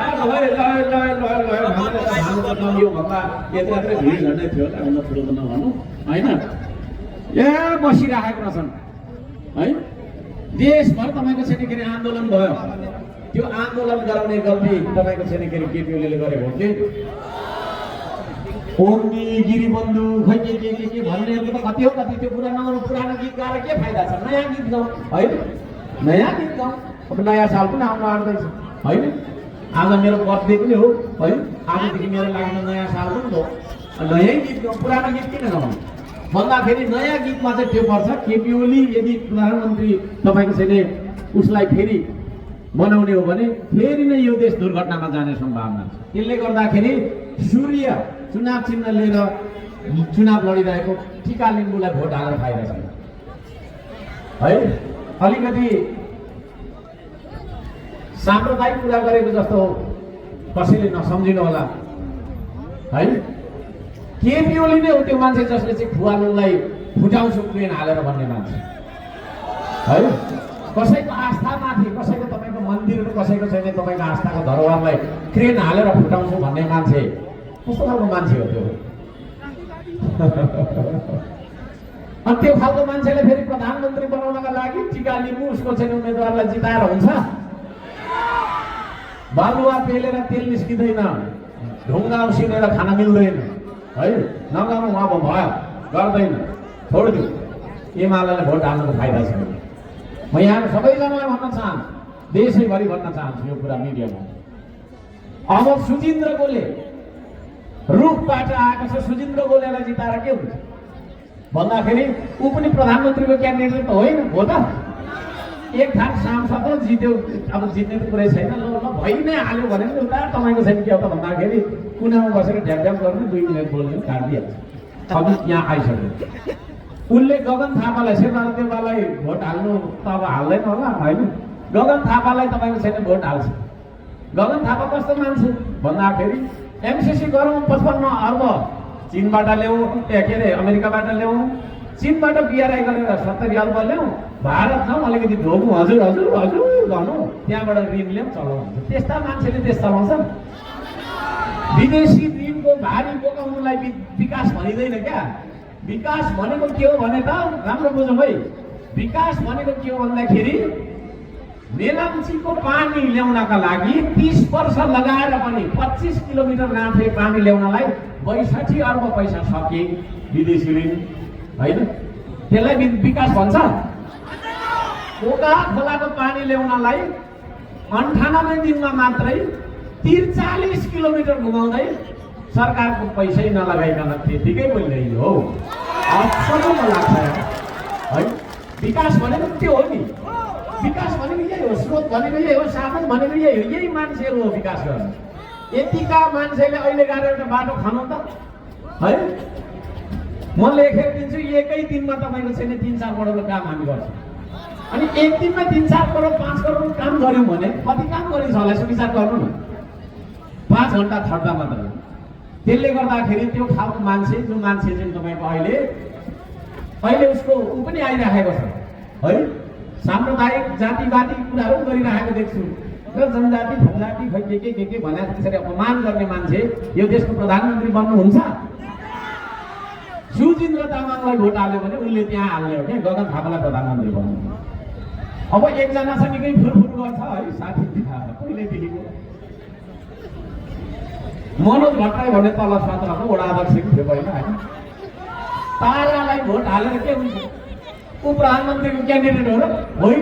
नलियो भन्दा यत्रो भिड झन्डै थियो होला, हुन ठुलो नभनौँ होइन। बसिराखेका छन् है। देशभर तपाईँको चाहिँ के अरे आन्दोलन भयो। त्यो आन्दोलन गराउने गल्ती तपाईँको चाहिँ के अरे केपी ओलीले गरेको हो कि ओम्नी गिरिबन्धु खै के भन्नेहरूको त कति हो कति। त्यो पुरानो गीत गाएर के फाइदा छ? नयाँ गीत गाउँ है, नयाँ गीत गाउँ। अब नयाँ साल पनि आउनु आँट्दैछ होइन। आज मेरो बर्थडे पनि हो है, आजदेखि मेरो लागि नयाँ साल पनि हो। नयाँ गीत गाउँ, पुरानो गीत किन गाउँ भन्दाखेरि नयाँ गीतमा चाहिँ त्यो पर्छ। केपी ओली यदि प्रधानमन्त्री तपाईँको चाहिँ उसलाई फेरि बनाउने हो भने फेरि नै यो देश दुर्घटनामा जाने सम्भावना छ। त्यसले गर्दाखेरि सूर्य चुनाव चिन्ह लिएर चुनाव लडिरहेको टीका लिम्बूलाई भोट हालेर फाइदा छैन है। अलिकति साम्प्रदायिक कुरा गरेको जस्तो कसैले नसम्झिनु होला है। केपी ओली नै हो त्यो मान्छे जसले चाहिँ खुवानुलाई फुटाउँछु क्रेन हालेर भन्ने मान्छे है। कसैको आस्थामाथि, कसैको तपाईँको मन्दिरहरू, कसैको चाहिँ तपाईँको आस्थाको धरोहरलाई क्रेन हालेर फुटाउँछु भन्ने मान्छे कस्तो खालको मान्छे हो त्यो? अनि त्यो खालको मान्छेले फेरि प्रधानमन्त्री बनाउनका लागि टीका लिम्बू उसको चाहिँ उम्मेदवारलाई जिताएर हुन्छ? बालुवा पेलेर तेल निस्किँदैन, ढुङ्गा उसिनेर खान मिल्दैन है नगर्नु अब भयो गर्दैन छोडिदिउँ एमालेलाई भोट हाल्नुको फाइदा छैन म यहाँ सबैजनालाई भन्न चाहन्छु देशैभरि भन्न चाहन्छु यो कुरा मिडियामा अब सुजिन्द्र गोले रुखबाट आएको छ सुजिन्द्र गोलेलाई जिताएर के हुन्छ भन्दाखेरि ऊ पनि प्रधानमन्त्रीको क्यान्डिडेट त होइन हो त एक ठाउँ सांसद हो जित्यो अब जित्ने त कुरै छैन ल भइ नै हाल्यो भने पनि उता तपाईँको छैन के हो त भन्दाखेरि कुनामा बसेर ढ्याप ढ्याप गर्नु 2 मिनट बोल्नु काटिदिइहाल्छ अब यहाँ आइसक्यो उनले गगन थापालाई शेरबहादुरलाई भोट हाल्नु त अब हाल्दैन होला होइन गगन थापालाई तपाईँको छैन भोट हाल्छ गगन थापा कस्तो मान्छे भन्दाखेरि एमसिसी गरौँ 55 अर्ब चीनबाट ल्याउँ के अरे अमेरिकाबाट ल्याउँ चीनबाट बिआरआई गरेर 70 अर्ब ल्याउँ भारत जाउँ अलिकति ढोगौँ हजुर हजुर हजुर भनौँ त्यहाँबाट ऋण ल्याउँ चलाउँ त्यस्ता मान्छेले देश चलाउँछ विदेशी ऋणको भारी बोकाउनुलाई विकास भनिँदैन क्या विकास भनेको के हो भने त राम्रो बुझौँ है विकास भनेको के हो भन्दाखेरि मेलम्चीको पानी ल्याउनका लागि 30 वर्ष लगाएर पनि 25 किलोमिटर नाथे पानी ल्याउनलाई 62 अर्ब पैसा सके विदेशी ऋण होइन त्यसलाई विकास भन्छ कोका खोलाको पानी ल्याउनलाई 98 दिनमा मात्रै 43 किलोमिटर घुमाउँदै सरकारको पैसै नलगाइकन त्यतिकै बोलिरहेको हो अचम्म लाग्छ है विकास भनेको त्यो हो नि विकास भनेको यही हो स्रोत भनेको यही हो साधन भनेको यही हो यही मान्छेहरू हो विकास गर्ने यतिका मान्छेले अहिले गएर एउटा बाटो खानु त है म लेखेर दिन्छु एकै दिनमा तपाईँको छैन 3-4 करोडको काम हामी गर्छौँ अनि एक दिनमा 3-4 करोड 5 करोड काम गऱ्यौँ भने कति काम गरिन्छ होला सुविचार गर्नु न 5 घन्टा खट्दा मात्र त्यसले गर्दाखेरि त्यो खालको मान्छे जो मान्छे चाहिँ तपाईँको अहिले उसको ऊ पनि आइराखेको छ है साम्प्रदायिक जातिवादी कुराहरू गरिरहेको देख्छु र जनजाति जनजाति खै के भने त्यसरी अपमान गर्ने मान्छे यो देशको प्रधानमन्त्री बन्नुहुन्छ सुजिन्द्र तामाङलाई भोट हाल्यो भने उनले त्यहाँ हाल्ने हो क्या गगन थापालाई प्रधानमन्त्री बनाउनु अब एकजना छ निकै फुरफुर गर्छ है साथी पहिल्यैदेखिको मनोज भट्टराई भन्ने तल सत्रको वडा अध्यक्ष थियो पहिला होइन तारालाई भोट हालेर के हुन्छ ऊ प्रधानमन्त्रीको क्यान्डिडेट हो र होइन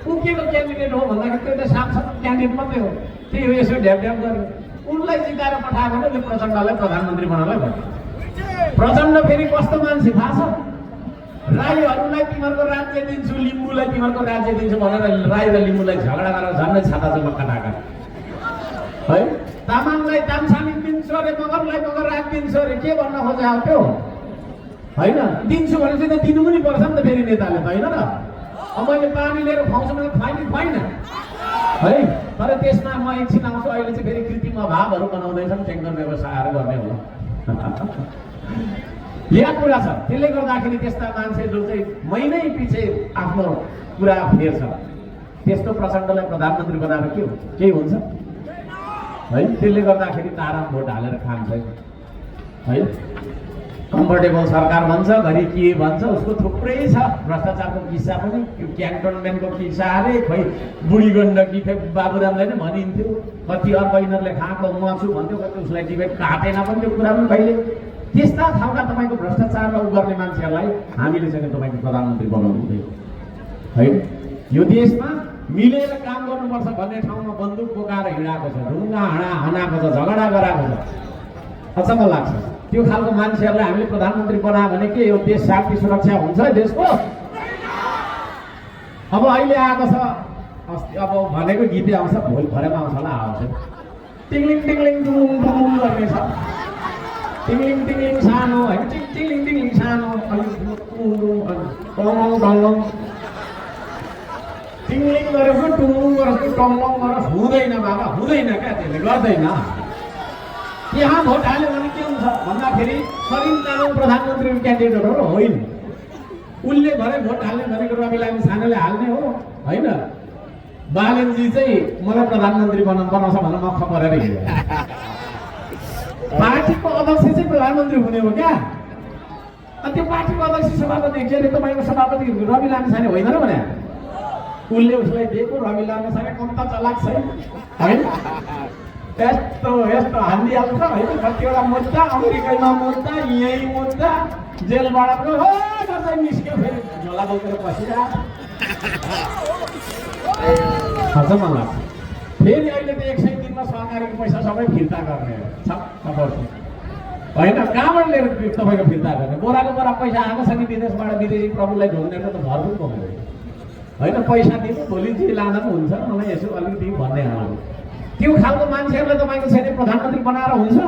ऊ के को क्यान्डिडेट हो भन्दाखेरि त्यो त सांसद क्यान्डिडेट मात्रै हो त्यही हो यसो ढ्याप ढ्याप गरेर उनलाई जिताएर पठायो भने उसले प्रचण्डलाई प्रधानमन्त्री बनाउनलाई भन्यो प्रचण्ड फेरि कस्तो मान्छे थाहा छ राईहरूलाई तिमीहरूको राज्य दिन्छु लिम्बूलाई तिमीहरूको राज्य दिन्छु भनेर राई र लिम्बूलाई झगडा गरेर झन्डै छाता चाहिँ मक्का ढाका है तामाङलाई तामसामी दिन्छु अरे मगरलाई मगर राज दिन्छु अरे के भन्न खोज्यो त्यो होइन दिन्छु भने चाहिँ दिनु पनि पर्छ नि त फेरि नेताले त होइन र अब मैले पानी लिएर खुवाउँछु भने खुवाइन है तर त्यसमा म एकछिन आउँछु अहिले चाहिँ फेरि कृत्रिम अभावहरू बनाउँदैछन् ट्याङ्कर व्यवसायहरू गर्ने होला यहाँ कुरा छ त्यसले गर्दाखेरि त्यस्ता मान्छे जो चाहिँ महिनै पछि आफ्नो कुरा फेर्छ त्यस्तो प्रचण्डलाई प्रधानमन्त्री बनाएर के हुन्छ केही हुन्छ है त्यसले गर्दाखेरि तारा भोट हालेर खान्छ है कम्फर्टेबल सरकार भन्छ घरि के भन्छ उसको थुप्रै छ भ्रष्टाचारको किस्सा पनि क्यान्टोनमेन्टको किस्सा अरे खोइ बुढी गण्डकी खै बाबुरामलाई नै भनिन्थ्यो कति अर्बैनरले खाएको म छु भन्थ्यो कति उसलाई टिकट काटेन पनि त्यो कुरा पनि कहिले त्यस्ता खालका तपाईँको भ्रष्टाचार उ गर्ने मान्छेहरूलाई हामीले चाहिँ तपाईँको प्रधानमन्त्री बनाउनु हुँदैन है यो देशमा मिलेर काम गर्नुपर्छ भन्ने ठाउँमा बन्दुक बोकाएर हिँडाएको छ ढुङ्गा हनाएको छ झगडा गराएको छ अचम्म लाग्छ त्यो खालको मान्छेहरूलाई हामीले प्रधानमन्त्री बनायो भने के यो देश शान्ति सुरक्षा हुन्छ देशको अब अहिले आएको छ अस्ति अब भनेको गीतै आउँछ भोलि भरेमा आउँछ होला आउँछ टिङ्लिङ टिङ्लिङ डुङ डुङ गर्ने छ टिङ्लिङ टिङ्लिङ सानो होइन टिङ्लिङ टिङ्लिङ सानो टङ टङ टिङ्लिङ गरेको टुङ गरेको टङ गरेर हुँदैन बाबा हुँदैन क्या त्यसले गर्दैन यहाँ भोट हाल्यो भने के हुन्छ भन्दाखेरि सरिन तामाङ प्रधानमन्त्रीको क्यान्डिडेट हो र होइन उनले भरे भोट हाल्ने भनेको रवि लामी छानेले हाल्ने हो होइन बालेनजी चाहिँ मलाई प्रधानमन्त्री बनाउँछ भनेर मख परेर हिँड्यो पार्टीको अध्यक्ष चाहिँ प्रधानमन्त्री हुने हो क्या अनि त्यो पार्टीको अध्यक्ष सभापति के अरे तपाईँको सभापति रवि लामी छाने होइन र भने उसले उसलाई दिएको रवि लामी छाने कम त चलाक छैन है यस्तो यस्तो हालिहाल्छ होइन। कतिवटा मुद्दा अमेरिकैमा मुद्दा, यहीँ मुद्दा, जेलबाट पनि हो गर्दै निस्क्यो, फेरि झोला बोकेर बसिरहेको अचम्म लाग्छ। फेरि अहिले त 100 दिनमा सरकारको पैसा सबै फिर्ता गर्ने छक्क पर्छ होइन। कहाँबाट लिएर तपाईँको फिर्ता गर्ने? बोराको बोरा पैसा आएको छ नि विदेशबाट, विदेशी प्रभुलाई ढोग्नेर त भरपुर कमाउने होइन। पैसा दिनु भोलि जे लाँदा पनि हुन्छ, मलाई यसो अलिकति भन्ने हाल्नु। त्यो खालको मान्छेहरूलाई तपाईँको छैन प्रधानमन्त्री बनाएर हुन्छ?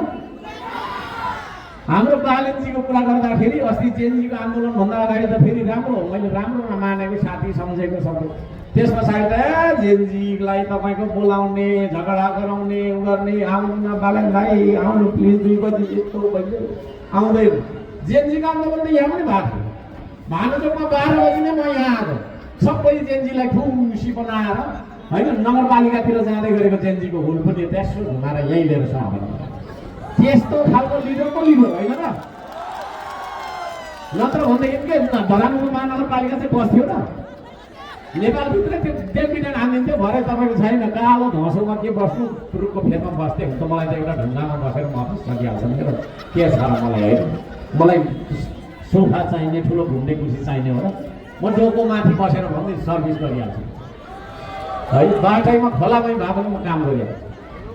हाम्रो बालनजीको कुरा गर्दाखेरि अस्ति चेन्जीको आन्दोलनभन्दा अगाडि त फेरि राम्रो हो, मैले राम्रो मानेको साथी सम्झेको सबै। त्यस पछाडि त जेनजीलाई तपाईँको बोलाउने, झगडा गराउने, उ गर्ने, आउनु न बालन भाइ आउनु प्लिज 2 बजी यस्तो भइयो, आउँदैन। जेनजीको आन्दोलन त यहाँ पनि भएको थियो। भानुचोकमा 12 बजी नै म यहाँ आएको, सबै जेनजीलाई खुसी बनाएर होइन। नगरपालिकातिर जाँदै गरेको जेनजीको हुल पनि त्यसो घुमाएर यहीँ लिएर सामान। त्यस्तो खालको लिडर पो लिडर होइन र? नत्र भन्दाखेरि के धरानको महानगरपालिका चाहिँ बस्थ्यो र? नेपालभित्र त्यो डेपुटेन्ट हानिदिन्थ्यो, भरे तपाईँको छैन कालो घाँसोमा के बस्नु, रुखको फेदमा बस्थ्यो भने त मलाई त एउटा ढुङ्गामा बसेर म पनि सकिहाल्छ नि र। के छ र मलाई होइन, मलाई सोफा चाहिने, ठुलो घुम्ने कुर्सी चाहिने हो र? म डोको माथि बसेर भन्दै सर्भिस गरिहाल्छु है। बाटैमा खोलामै भए पनि म काम गरिहाल्छु।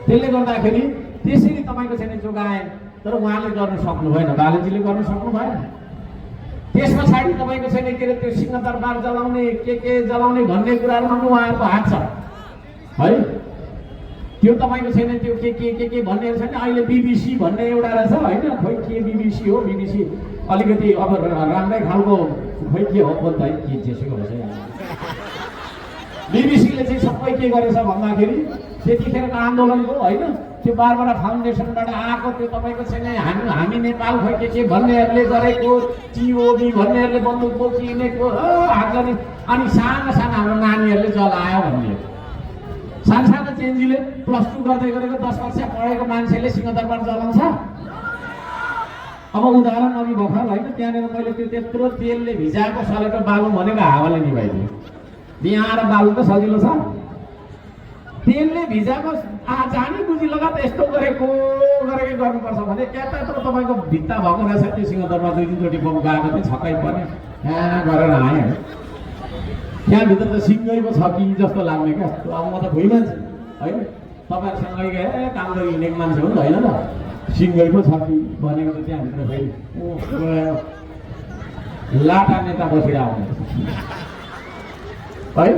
त्यसले गर्दाखेरि त्यसरी तपाईँको छैन जोगाएँ, तर उहाँले गर्नु सक्नु भएन, बालनजीले गर्नु सक्नु भएन। त्यस पछाडि तपाईँको छैन के अरे त्यो सिंहदरबार जलाउने, के जलाउने भन्ने कुराहरूमा पनि उहाँहरूको हात छ है। त्यो तपाईँको छैन त्यो के भन्नेहरू छैन। अहिले बिबिसी भन्ने एउटा रहेछ होइन, खोइ के बिबिसी हो, बिबिसी अलिकति अब राम्रै खालको खोइ के हो बोल्दा है, के जेसुकै होस् है। बिबिसीले चाहिँ सबै के गरेछ भन्दाखेरि त्यतिखेरको आन्दोलनको होइन, त्यो बारबारा फाउन्डेसनबाट आएको त्यो तपाईँको छैन हामी नेपाल खोइ के भन्नेहरूले गरेको, टिओबी भन्नेहरूले बन्दुक बोकिनेको हातले, अनि साना साना हाम्रो नानीहरूले जलायो भन्ने। सानो चेन्जीले +2 गर्दै गरेको 10 कक्षा पढेको मान्छेले सिंहदरबार जलाउँछ? अब उदाहरण अघि भर्खर होइन, त्यहाँनिर मैले त्यो त्यत्रो तेलले भिजाएको सलेटो बालु भनेको हावाले निभाइदियो। यहाँ आएर बालु त सजिलो छ, तेलले भिजाएको जानी बुझी लगात यस्तो गरेको गर्नुपर्छ भने यतातिर तपाईँको भित्ता भएको रहेछ। त्यो सिंहदरबार 2-3चोटि बम गएको थियो, छक्कै पर्ने यहाँ गरेर आएँ है। त्यहाँभित्र त सिङ्गैको छ कि जस्तो लाग्ने क्या। अब म त भुइँ मान्छे होइन, तपाईँहरूसँगै गए काम गरी हिँडेको मान्छे हो नि होइन र? सिङ्गैको छ कि भनेको त त्यहाँभित्र फेरि लाटा नेता बसेर आउने है।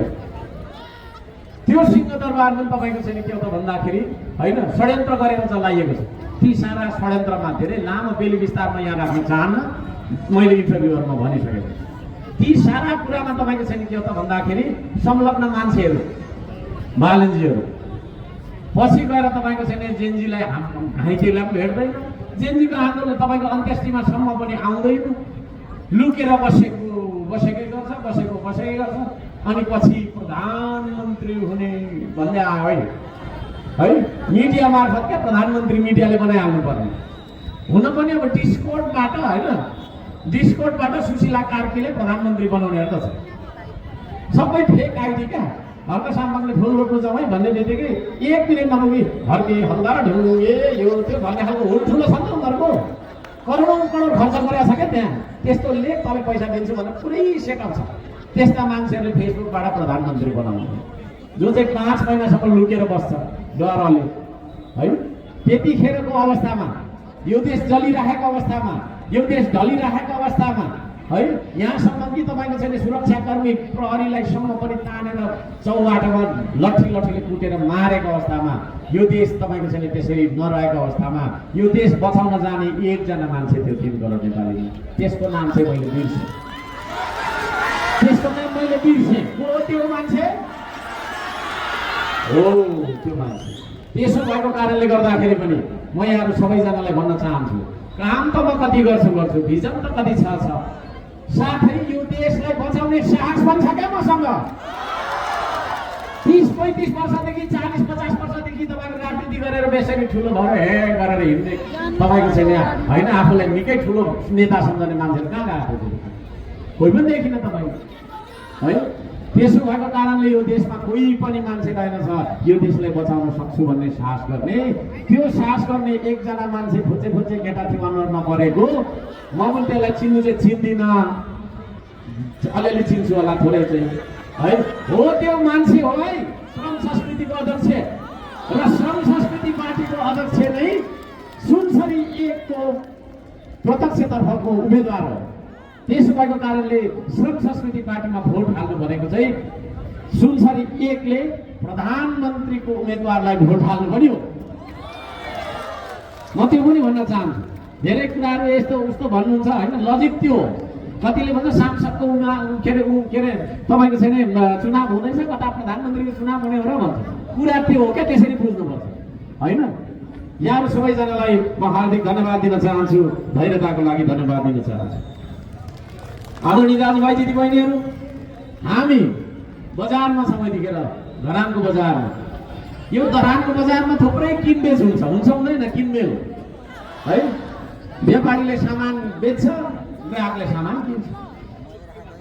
त्यो सिंहदरबार पनि तपाईँको छैन के हो त भन्दाखेरि होइन, षड्यन्त्र गरेर चलाइएको छ। ती सारा षड्यन्त्रमा धेरै लामो बेली विस्तारमा यहाँ राख्न चाहन्न, मैले इन्टरभ्यूहरूमा भनिसकेको। ती सारा कुरामा तपाईँको छैन के हो त भन्दाखेरि संलग्न मान्छेहरू बालनजीहरू पछि गएर तपाईँको छैन जेनजीलाई घाइतेलाई पनि भेट्दैन, जेनजीको आन्दोलन तपाईँको अन्त्येष्टिमासम्म पनि आउँदैन, लुकेर बसेकै गर्छ। अनि पछि प्रधानमन्त्री हुने भन्ने आयो है। मिडिया मार्फत क्या प्रधानमन्त्री मिडियाले बनाइहाल्नु पर्ने हुन पनि अब डिस्कोर्डबाट होइन, डिस्कोर्डबाट सुशीला कार्कीले प्रधानमन्त्री बनाउने त छ। सबै फेक आइडी क्या। हल्का साम्बाङले फुल रोप्नु जाउँ है भन्ने बित्तिकै 1 मिनट नपुगी हर्के हल्दा ढुङ्गे यो त्यो भन्ने खालको हुल ठुलो छ नि त उनीहरूको, करोडौँ करोड खर्च गरेको छ क्या त्यहाँ। त्यस्तो लेख तपाईँ पैसा दिन्छु भनेर पुरै सेटअप छ। त्यस्ता मान्छेहरूले फेसबुकबाट प्रधानमन्त्री बनाउने, जो चाहिँ 5 महिनासम्म लुकेर बस्छ डरले है। त्यतिखेरको अवस्थामा, यो देश जलिरहेको अवस्थामा, यो देश ढलिरहेको अवस्थामा है, यहाँसम्म कि तपाईँको छैन सुरक्षाकर्मी प्रहरीलाईसम्म पनि तानेर चौबाटोमा लट्ठीले कुटेर मारेको अवस्थामा, यो देश तपाईँको छैन त्यसरी नरहेको अवस्थामा यो देश बचाउन जाने एकजना मान्छे थियो 3 करोड नेपाली। त्यसको नाम चाहिँ मैले बिर्सेँ, त्यसको नाम मैले बिर्सेँ। को त्यो मान्छे हो? त्यो मान्छे। त्यसो भएको कारणले गर्दाखेरि पनि म यहाँहरू सबैजनालाई भन्न चाहन्छु, काम त म कति गर्छु, भिजन त कति छ, साथै यो देशलाई बचाउने साहस पनि छ क्या मसँग। 30-35 वर्षदेखि 40-50 वर्षदेखि तपाईँको राजनीति गरेर बेसरी ठुलो भएर गरेर हिँड्ने तपाईँको छैन होइन, आफूलाई निकै ठुलो नेता सम्झने मान्छेहरू कहाँ गएको थियो? कोही पनि देखिन तपाईँ है। त्यसो भएको कारणले यो देशमा कोही पनि मान्छे रहेनछ यो देशलाई बचाउन सक्छु भन्ने साहस गर्ने। त्यो साहस गर्ने एकजना मान्छे फुच्चे फुच्चे केटा थियो अनुहार नपरेको, म पनि त्यसलाई चिन्नु चाहिँ चिन्दिनँ, अलिअलि चिन्छु होला थोरै चाहिँ है। हो त्यो मान्छे हो है श्रम संस्कृतिको अध्यक्ष र श्रम संस्कृति पार्टीको अध्यक्ष नै सुनसरी एकको प्रत्यक्षतर्फको उम्मेदवार हो। त्यसो भएको कारणले श्रम संस्कृति पार्टीमा भोट हाल्नु भनेको चाहिँ सुनसरी एकले प्रधानमन्त्रीको उम्मेदवारलाई भोट हाल्नु पनि हो। म त्यो पनि भन्न चाहन्छु। धेरै कुराहरू यस्तो उस्तो भन्नुहुन्छ होइन, लजिक त्यो हो। कतिले भन्छ सांसदको के अरे तपाईँको चाहिँ चुनाव हुँदैछ, कता प्रधानमन्त्रीको चुनाव हुने हो र भन्छ। कुरा त्यो हो क्या, त्यसरी बुझ्नुपर्छ होइन। यहाँहरू सबैजनालाई म हार्दिक धन्यवाद दिन चाहन्छु, धैर्यताको लागि धन्यवाद दिन चाहन्छु। आदरणीय दाजुभाइ दिदीबहिनीहरू, हामी बजारमा छौँ यतिखेर, धरानको बजारमा। यो धरानको बजारमा थुप्रै किनबेच हुन्छ हुँदैन किनबेल है। व्यापारीले सामान बेच्छ, ग्राहकले सामान किन्छ।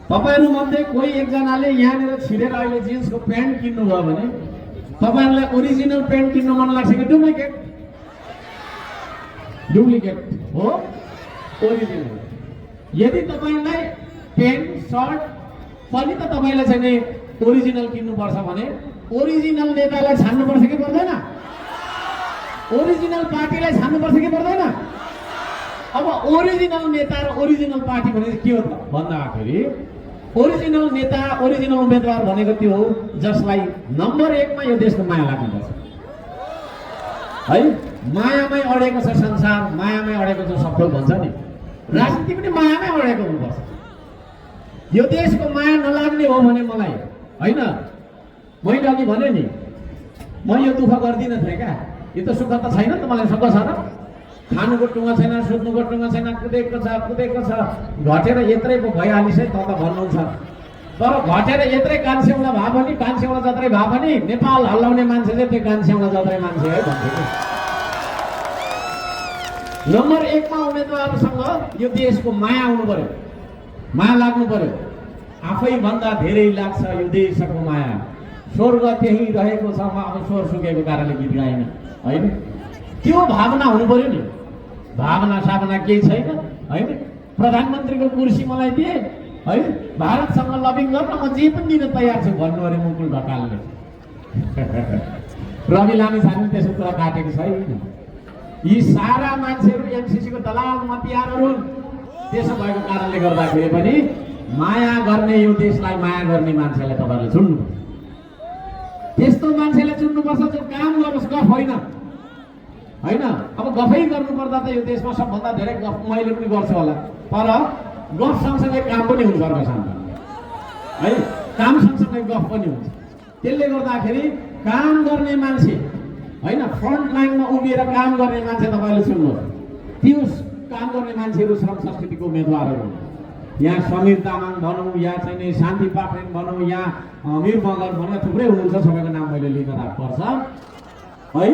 तपाईँहरू मध्ये कोही एकजनाले यहाँनिर छिरेर अहिले जिन्सको प्यान्ट किन्नुभयो भने तपाईँहरूलाई ओरिजिनल प्यान्ट किन्न मन लाग्छ कि डुप्लिकेट? डुप्लिकेट हो, ओरिजिनल। यदि तपाईँलाई पेन्ट सर्ट पनि त तपाईँले चाहिँ नि ओरिजिनल किन्नुपर्छ भने ओरिजिनल नेतालाई छान्नुपर्छ कि पर्दैन? ओरिजिनल पार्टीलाई छान्नुपर्छ कि पर्दैन? अब ओरिजिनल नेता र ओरिजिनल पार्टी भनेको के हो त भन्दाखेरि ओरिजिनल नेता ओरिजिनल उम्मेदवार भनेको त्यो हो जसलाई नम्बर 1 मा यो देशको माया लाग्नुपर्छ है। मायामै अडेको छ संसार, मायामै अडेको छ सबै भन्छ नि। राजनीति पनि मायामै अडेको हुनुपर्छ। यो देशको माया नलाग्ने हो भने मलाई होइन, मैले अघि भने नि म यो दुःख गर्दिनँ थिएँ क्या। यो त सुख त छैन त मलाई, सुख छ र? खानुको टुङ्गा छैन, सुत्नुको टुङ्गा छैन, कुदेको छ घटेर यत्रै पो भइहालिस् है त भन्नुहुन्छ। तर घटेर यत्रै कान्छेउला भए पनि, कान्छेउला जत्रै भए पनि नेपाल हल्लाउने मान्छे चाहिँ त्यो कान्छेउला जत्रै मान्छे है भन्थे। नम्बर 1 मा उम्मेदवारसँग यो देशको माया आउनु पर्यो, माया लाग्नु पर्यो। आफैभन्दा धेरै लाग्छ यो देशको माया। स्वर्ग त्यही रहेको छ, म अब स्वर सुकेको कारणले गीत गाइन होइन। त्यो भावना हुनु पर्यो नि। भावना सावना केही छैन होइन। प्रधानमन्त्रीको कुर्सी मलाई दिए है, भारतसँग लबिङ गर्न म जे पनि दिन तयार छु भन्नु अरे मुकुल ढकालले। रवि लामिछानेले त्यसो कुरा काटेको छैन। यी सारा मान्छेहरू एमसीसीको दलाल मतियारहरू हुन्। त्यसो भएको कारणले गर्दाखेरि पनि माया गर्ने, यो देशलाई माया गर्ने मान्छेलाई तपाईँहरूले चुन्नुपर्छ। त्यस्तो मान्छेले चुन्नुपर्छ जो काम गरोस्, गफ होइन होइन। अब गफै गर्नुपर्दा त यो देशमा सबभन्दा धेरै गफ मैले पनि गर्छु होला, तर गफ सँगसँगै काम पनि हुन्छ अर्कासँग है। काम सँगसँगै गफ पनि हुन्छ। त्यसले गर्दाखेरि काम गर्ने मान्छे होइन, फ्रन्ट लाइनमा उभिएर काम गर्ने मान्छे तपाईँले सुन्नुहोस्। त्यो काम गर्ने मान्छेहरू श्रम संस्कृतिको उम्मेदवारहरू हुन्। यहाँ समीर तामाङ भनौँ, या चाहिँ शान्ति पाखरेन भनौँ, यहाँ अमिर मगर भनौँ, थुप्रै हुनुहुन्छ, सबैको नाम मैले लिन राख्नुपर्छ है।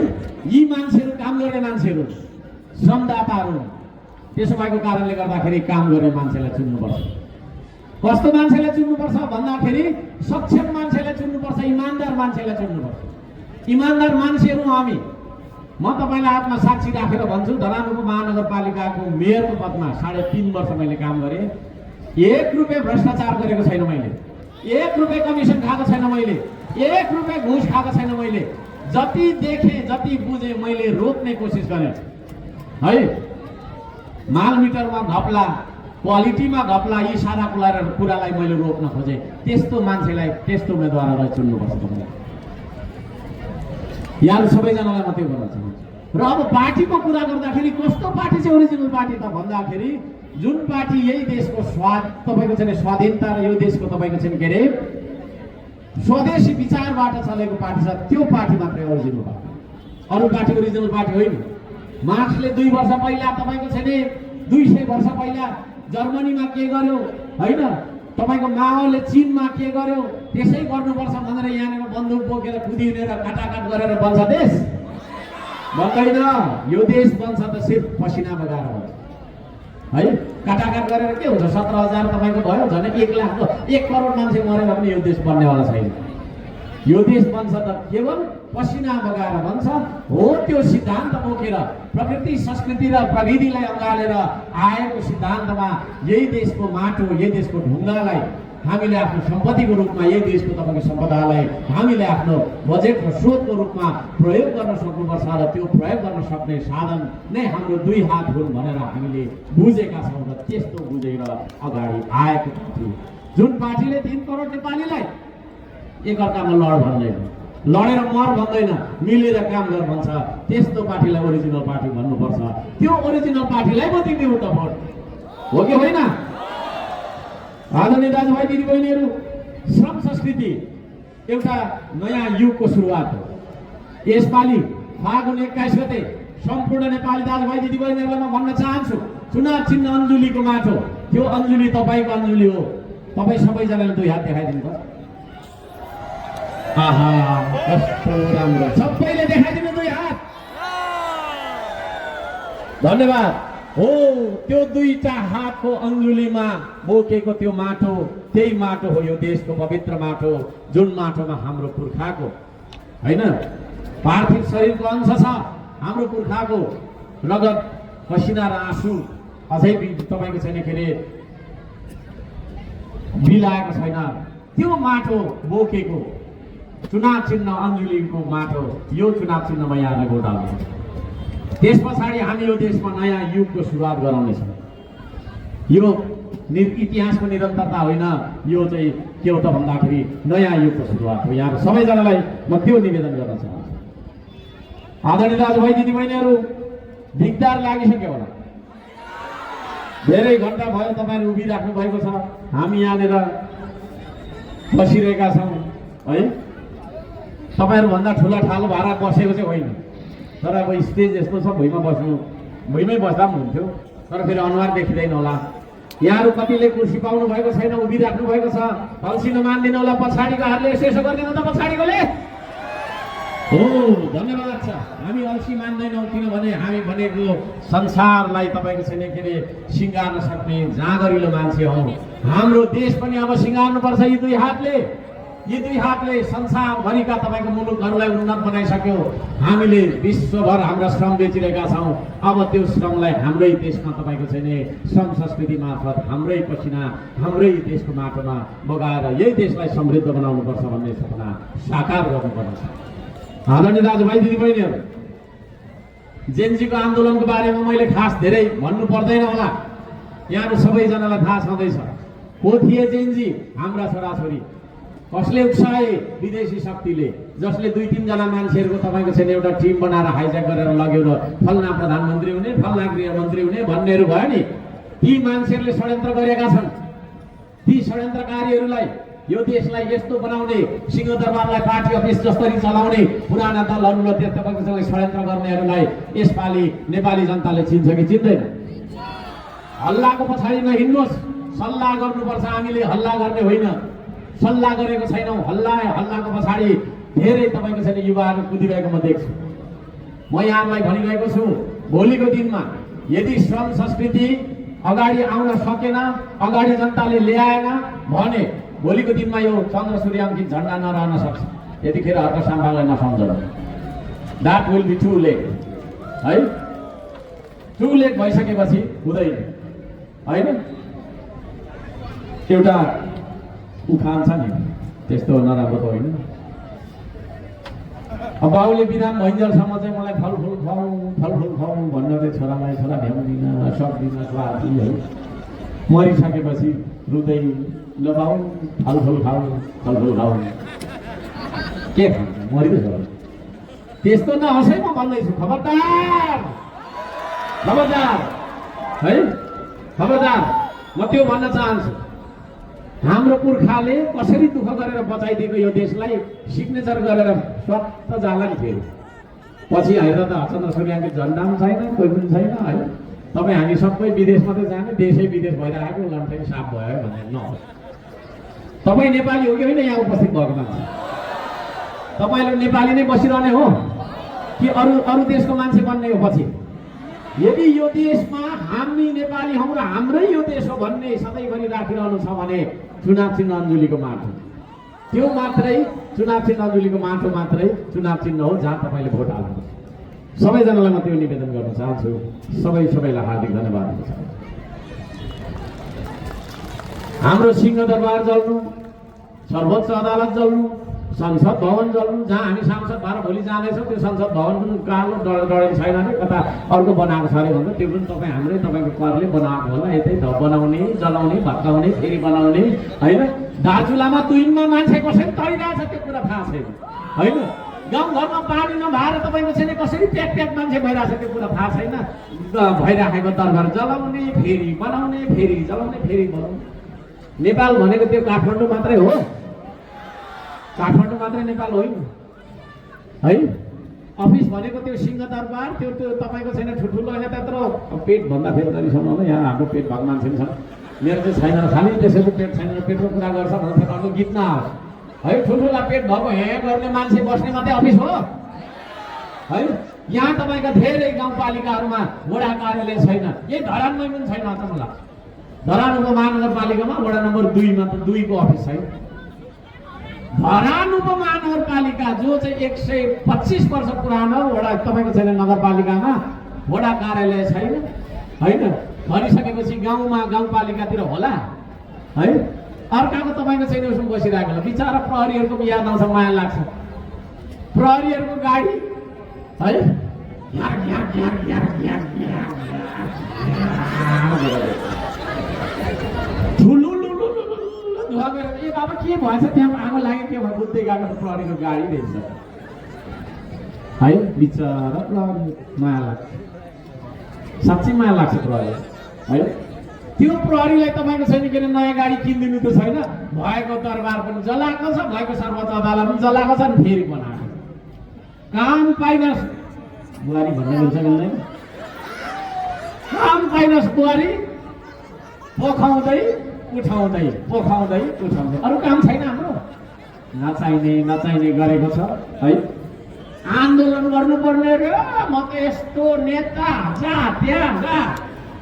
यी मान्छेहरू काम गर्ने मान्छेहरू, श्रमदाताहरू। त्यसो भएको कारणले गर्दाखेरि काम गर्ने मान्छेलाई चुन्नुपर्छ। कस्तो मान्छेलाई चुन्नुपर्छ भन्दाखेरि सक्षम मान्छेलाई चुन्नुपर्छ, इमान्दार मान्छेलाई चुन्नुपर्छ। इमान्दार मान्छेहरू हामी। म तपाईँलाई हातमा साक्षी राखेर भन्छु, धरानको महानगरपालिकाको मेयरको पदमा 3.5 वर्ष मैले काम गरेँ। 1 रुपियाँ भ्रष्टाचार गरेको छैन मैले, 1 रुपियाँ कमिसन खाएको छैन मैले, 1 रुपियाँ घुस खाएको छैन मैले। जति देखेँ जति बुझेँ मैले रोक्ने कोसिस गरेँ है। माल मिटरमा घपला, क्वालिटीमा घपला, यी सारा कुरालाई मैले रोक्न खोजेँ। त्यस्तो मान्छेलाई, त्यस्तो उम्मेदवारहरूलाई चुन्नुपर्छ तपाईँलाई। यहाँ सबैजनालाई म त्यो भन्न चाहन्छु। र अब पार्टीको कुरा गर्दाखेरि कस्तो पार्टी चाहिँ ओरिजिनल पार्टी त भन्दाखेरि जुन पार्टी यही देशको स्वाद तपाईँको चाहिँ स्वाधीनता र यो देशको तपाईँको चाहिँ के अरे स्वदेशी विचारबाट चलेको पार्टी छ, त्यो पार्टी मात्रै ओरिजिनल पार्टी। अरू पार्टी ओरिजिनल पार्टी होइन। मार्क्सले 2 वर्ष पहिला तपाईँको चाहिँ 200 वर्ष पहिला जर्मनीमा के गर्यो होइन, तपाईँको माओले चीनमा के गर्यो, त्यसै गर्नुपर्छ भनेर यहाँनिर बन्दुक बोकेर कुदिनेर काटाकाट गरेर बन्छ देश? बन्दैन। यो देश बन्छ त सिर्फ पसिना बगाएर बन्छ। है। काटाकाट गरेर के हुन्छ 17,000 तपाईँको भयो झन् 1 लाख 1 करोड मान्छे मरेर पनि यो देश बन्नेवाला छैन। यो देश बन्छ त केवल पसिना बगाएर बन्छ। हो त्यो सिद्धान्त बोकेर प्रकृति संस्कृति र प्रविधिलाई अँगालेर आएको सिद्धान्तमा यही देशको माटो यही देशको ढुङ्गालाई हामीले आफ्नो सम्पत्तिको रूपमा यही देशको तपाईँको सम्पदालाई हामीले आफ्नो बजेट र स्रोतको रूपमा प्रयोग गर्न सक्नुपर्छ र त्यो प्रयोग गर्न सक्ने साधन नै हाम्रो 2 हात हुन् भनेर हामीले बुझेका छौँ र त्यस्तो बुझेर अगाडि आएको थियो। जुन पार्टीले 3 करोड नेपालीलाई एकअर्कामा लड भन्दैन, लडेर मर भन्दैन, मिलेर काम गर भन्छ, त्यस्तो पार्टीलाई ओरिजिनल पार्टी भन्नुपर्छ। त्यो ओरिजिनल पार्टीलाई म दिने त भोट हो कि होइन? आदरणीय दाजुभाइ दिदीबहिनीहरू, श्रम संस्कृति एउटा नयाँ युगको सुरुवात हो। यसपालि फागुन 21 गते सम्पूर्ण नेपाली दाजुभाइ दिदीबहिनीहरूलाई म भन्न चाहन्छु, चुनाव चिन्ह अञ्जुलीको माटो, त्यो अञ्जुली तपाईँको अञ्जुली हो। तपाईँ सबैजनाले 2 हात देखाइदिनु पर्छ। आहा कस्तो राम्रो, सबैले देखाइदिनु 2 हात। धन्यवाद। हो त्यो 2टा हातको अञ्जुलीमा बोकेको त्यो माटो, त्यही माटो हो यो देशको पवित्र माटो, जुन माटोमा हाम्रो पुर्खाको हैन पार्थिव शरीरको अंश छ, हाम्रो पुर्खाको रगत पसिना र आँसु अझै तपाईँको छैन के अरे मिलाएको छैन। त्यो माटो बोकेको चुनाव चिन्ह अञ्जुलीको माटो, यो चुनाव चिन्हमा यहाँलाई भोट हाल्नु। त्यस पछाडि हामी यो देशमा नयाँ युगको सुरुवात गराउनेछौँ। यो इतिहासको निरन्तरता होइन, यो चाहिँ के हो त भन्दाखेरि नयाँ युगको सुरुवात हो। यहाँ सबैजनालाई म त्यो निवेदन गर्न चाहन्छु। आदरणीय दाजुभाइ दिदीबहिनीहरू, दिगदार लागिसक्यो होला, धेरै घन्टा भयो तपाईँहरू उभिराख्नु भएको छ, हामी यहाँनिर बसिरहेका छौँ है। तपाईँहरूभन्दा ठुला ठालो भाडा बसेको चाहिँ होइन, तर अब स्टेज यस्तो छ, भुइँमा बस्नु, भुइँमै बस्दा पनि हुन्थ्यो, तर फेरि अनुहार देखिँदैन होला। यहाँहरू कतिले कुर्सी पाउनु भएको छैन, उभिराख्नु भएको छ, अल्छी नमान्दिनु होला। पछाडिकोहरूले यसो गरिदिनु त, पछाडिकोले हो। धन्यवाद छ। हामी अल्छी मान्दैनौँ, किनभने हामी भनेको संसारलाई तपाईँको छैन के अरे सिँगार्न सक्ने जाँगरिलो मान्छे हौँ। हाम्रो देश पनि अब सिँगार्नुपर्छ। यी 2 हातले, यी 2 हातले संसारभरिका तपाईँको मुलुकहरूलाई उन्नत बनाइसक्यो। हामीले विश्वभर हाम्रा श्रम बेचिरहेका छौँ। अब त्यो श्रमलाई हाम्रै देशमा तपाईँको छैन श्रम संस्कृति मार्फत हाम्रै पसिना हाम्रै देशको माटोमा बगाएर यही देशलाई समृद्ध बनाउनुपर्छ भन्ने सपना साकार गर्नुपर्छ। आदरणीय दाजुभाइ दिदीबहिनीहरू, जेनजीको आन्दोलनको बारेमा मैले खास धेरै भन्नु पर्दैन होला, यहाँहरू सबैजनालाई थाहा छँदैछ। को थिए जेनजी? हाम्रा छोराछोरी। कसले उक्साए? विदेशी शक्तिले, जसले 2-3 जना मान्छेहरूको तपाईँको छैन एउटा टिम बनाएर हाइज्याक गरेर लग्यो र फल्ना प्रधानमन्त्री हुने, फल्ना गृहमन्त्री हुने भन्नेहरू भयो नि। ती मान्छेहरूले षड्यन्त्र गरेका छन्। ती षड्यन्त्रकारीहरूलाई यो देशलाई यस्तो बनाउने, सिंहदरबारलाई पार्टी अफिस जसरी चलाउने पुराना दलहरू र तपाईँको षड्यन्त्र गर्नेहरूलाई यसपालि नेपाली जनताले चिन्छ कि चिन्दैन? हल्लाको पछाडि नहिँड्नुहोस्, सल्लाह गर्नुपर्छ। हामीले हल्ला गर्ने होइन, सल्लाह गरेको छैनौँ। हल्लाको पछाडि धेरै तपाईँको छैन युवाहरू कुदिरहेको म देख्छु। म यहाँलाई भनिरहेको छु, भोलिको दिनमा यदि श्रम संस्कृति अगाडि आउन सकेन, अगाडि जनताले ल्याएन भने भोलिको दिनमा यो चन्द्र सूर्याङ्कित झन्डा नरहन सक्छ। यतिखेर हर्क साम्बालाई नसम्झनु, that will be too late है। टु लेट भइसकेपछि हुँदैन होइन। एउटा उखान छ नि, त्यस्तो नराम्रो त होइन। अब बाउले बिराम भइन्जेलसम्म चाहिँ मलाई फलफुल खुवाउँ भन्नु छोरालाई, छोरा भ्याउँदिन सक्दिनँ स्वार्थी है। मरिसकेपछि रुँदै ल बाउ फलफुल खाऊ के खान्छ, मरिँदैछ। त्यस्तो नहोस् है, म भन्दैछु। खबरदार है, खबरदार। म त्यो भन्न चाहन्छु, हाम्रो पुर्खाले कसरी दुःख गरेर बचाइदिएको यो देशलाई सिग्नेचर गरेर स्वतः जाला नि फेरि। पछि हेरेर त चन्द्र सूर्याङ्कित झन्डा पनि छैन, कोही पनि छैन है। तपाईँ हामी सबै विदेश मात्रै जाने, देशै विदेश भइरहेको लन्ठै साफ भयो भनेर नहोस्। तपाईँ नेपाली हो कि होइन? यहाँ उपस्थित भएको मान्छे तपाईँले नेपाली नै बसिरहने हो कि अरू देशको मान्छे बन्ने हो? पछि यदि यो देशमा हामी नेपाली हौँ र हाम्रै यो देश हो भन्ने सधैँभरि राखिरहनु छ भने चुनाव चिन्ह अन्जुलीको माटो, त्यो मात्रै चुनाव चिन्ह अन्जुलीको माटो मात्रै चुनाव चिन्ह हो जहाँ तपाईँले भोट हाल्नु। सबैजनालाई म त्यो निवेदन गर्न चाहन्छु। सबैलाई हार्दिक धन्यवाद दिन चाहन्छु। हाम्रो सिंहदरबार जल्नु, सर्वोच्च अदालत जल्नु, संसद भवन जल्नु, जहाँ हामी सांसद भएर भोलि जाँदैछौँ त्यो संसद भवन पनि कालो डडेन छैन अरे, कता अर्को बनाएको छ अरे भन्दा त्यो पनि तपाईँ हाम्रै तपाईँको करले बनाएको होला। यतै बनाउने, जलाउने, भत्काउने, फेरि बनाउने होइन। दार्चुलामा तुइनमा मान्छे कसरी तरिरहेछ त्यो कुरा थाहा छैन होइन। गाउँघरमा पानी नभएर तपाईँको छैन कसरी प्याक मान्छे भइरहेछ त्यो कुरा थाहा छैन। भइराखेको दरबार जलाउने, फेरि बनाउने, फेरि जलाउने, फेरि बनाउने। नेपाल भनेको त्यो काठमाडौँ मात्रै हो? काठमाडौँ मात्रै नेपाल होइन है। अफिस भनेको त्यो सिंहदरबार, त्यो तपाईँको छैन ठुल्ठुलो होइन त्यत्रो पेट भन्दा फेरि नरिसाउनु न। यहाँ हाम्रो पेट भएको मान्छे पनि छ, मेरो चाहिँ छैन। खालि त्यसैको पेट छैन, पेटको कुरा गर्छ भने फेरि अर्को गीत नआओस् है। ठुल्ठुला पेट भएको हे गर्ने मान्छे बस्ने मात्रै अफिस हो है। यहाँ तपाईँका धेरै गाउँपालिकाहरूमा वडा कार्यालय छैन। यही धरानमै पनि छैन त मलाई। धरान उपमहानगरपालिकामा वडा नम्बर 2मा त 2को अफिस छैन। धरान उपमहानगरपालिका जो चाहिँ 125 वर्ष पुरानो वडा तपाईँको छैन नगरपालिकामा वडा कार्यालय छैन होइन। भनिसकेपछि गाउँपालिकातिर होला है। अर्काको तपाईँको छैन उसमा बसिरहेको होला। बिचरा प्रहरीहरूको पनि याद आउँछ, माया लाग्छ। प्रहरीहरूको गाडी है ए बाबा के भएछ त्यहाँ आगो लाग्यो के भयो बुझ्दै गएको प्रहरीको गाडी रहेछ है। बिचरा प्रहरी माया लाग्छ, साँच्चै माया लाग्छ प्रहरी है। त्यो प्रहरीलाई तपाईँको छैन किन नयाँ गाडी किनिदिनु त छैन। भएको दरबार पनि जलाएको छ, भएको सर्वोच्च अदालत पनि जलाएको छ, फेरि बनाएको काम पाइनस् बुहारी भन्ने मिल्छ मिल्दैन? काम पाइनस् बुहारी पोखाउँदै उठाउँदै अरू काम छैन हाम्रो। नचाहिने गरेको छ है। आन्दोलन गर्नुपर्ने रे म त यस्तो नेता जा त्यहाँ जा।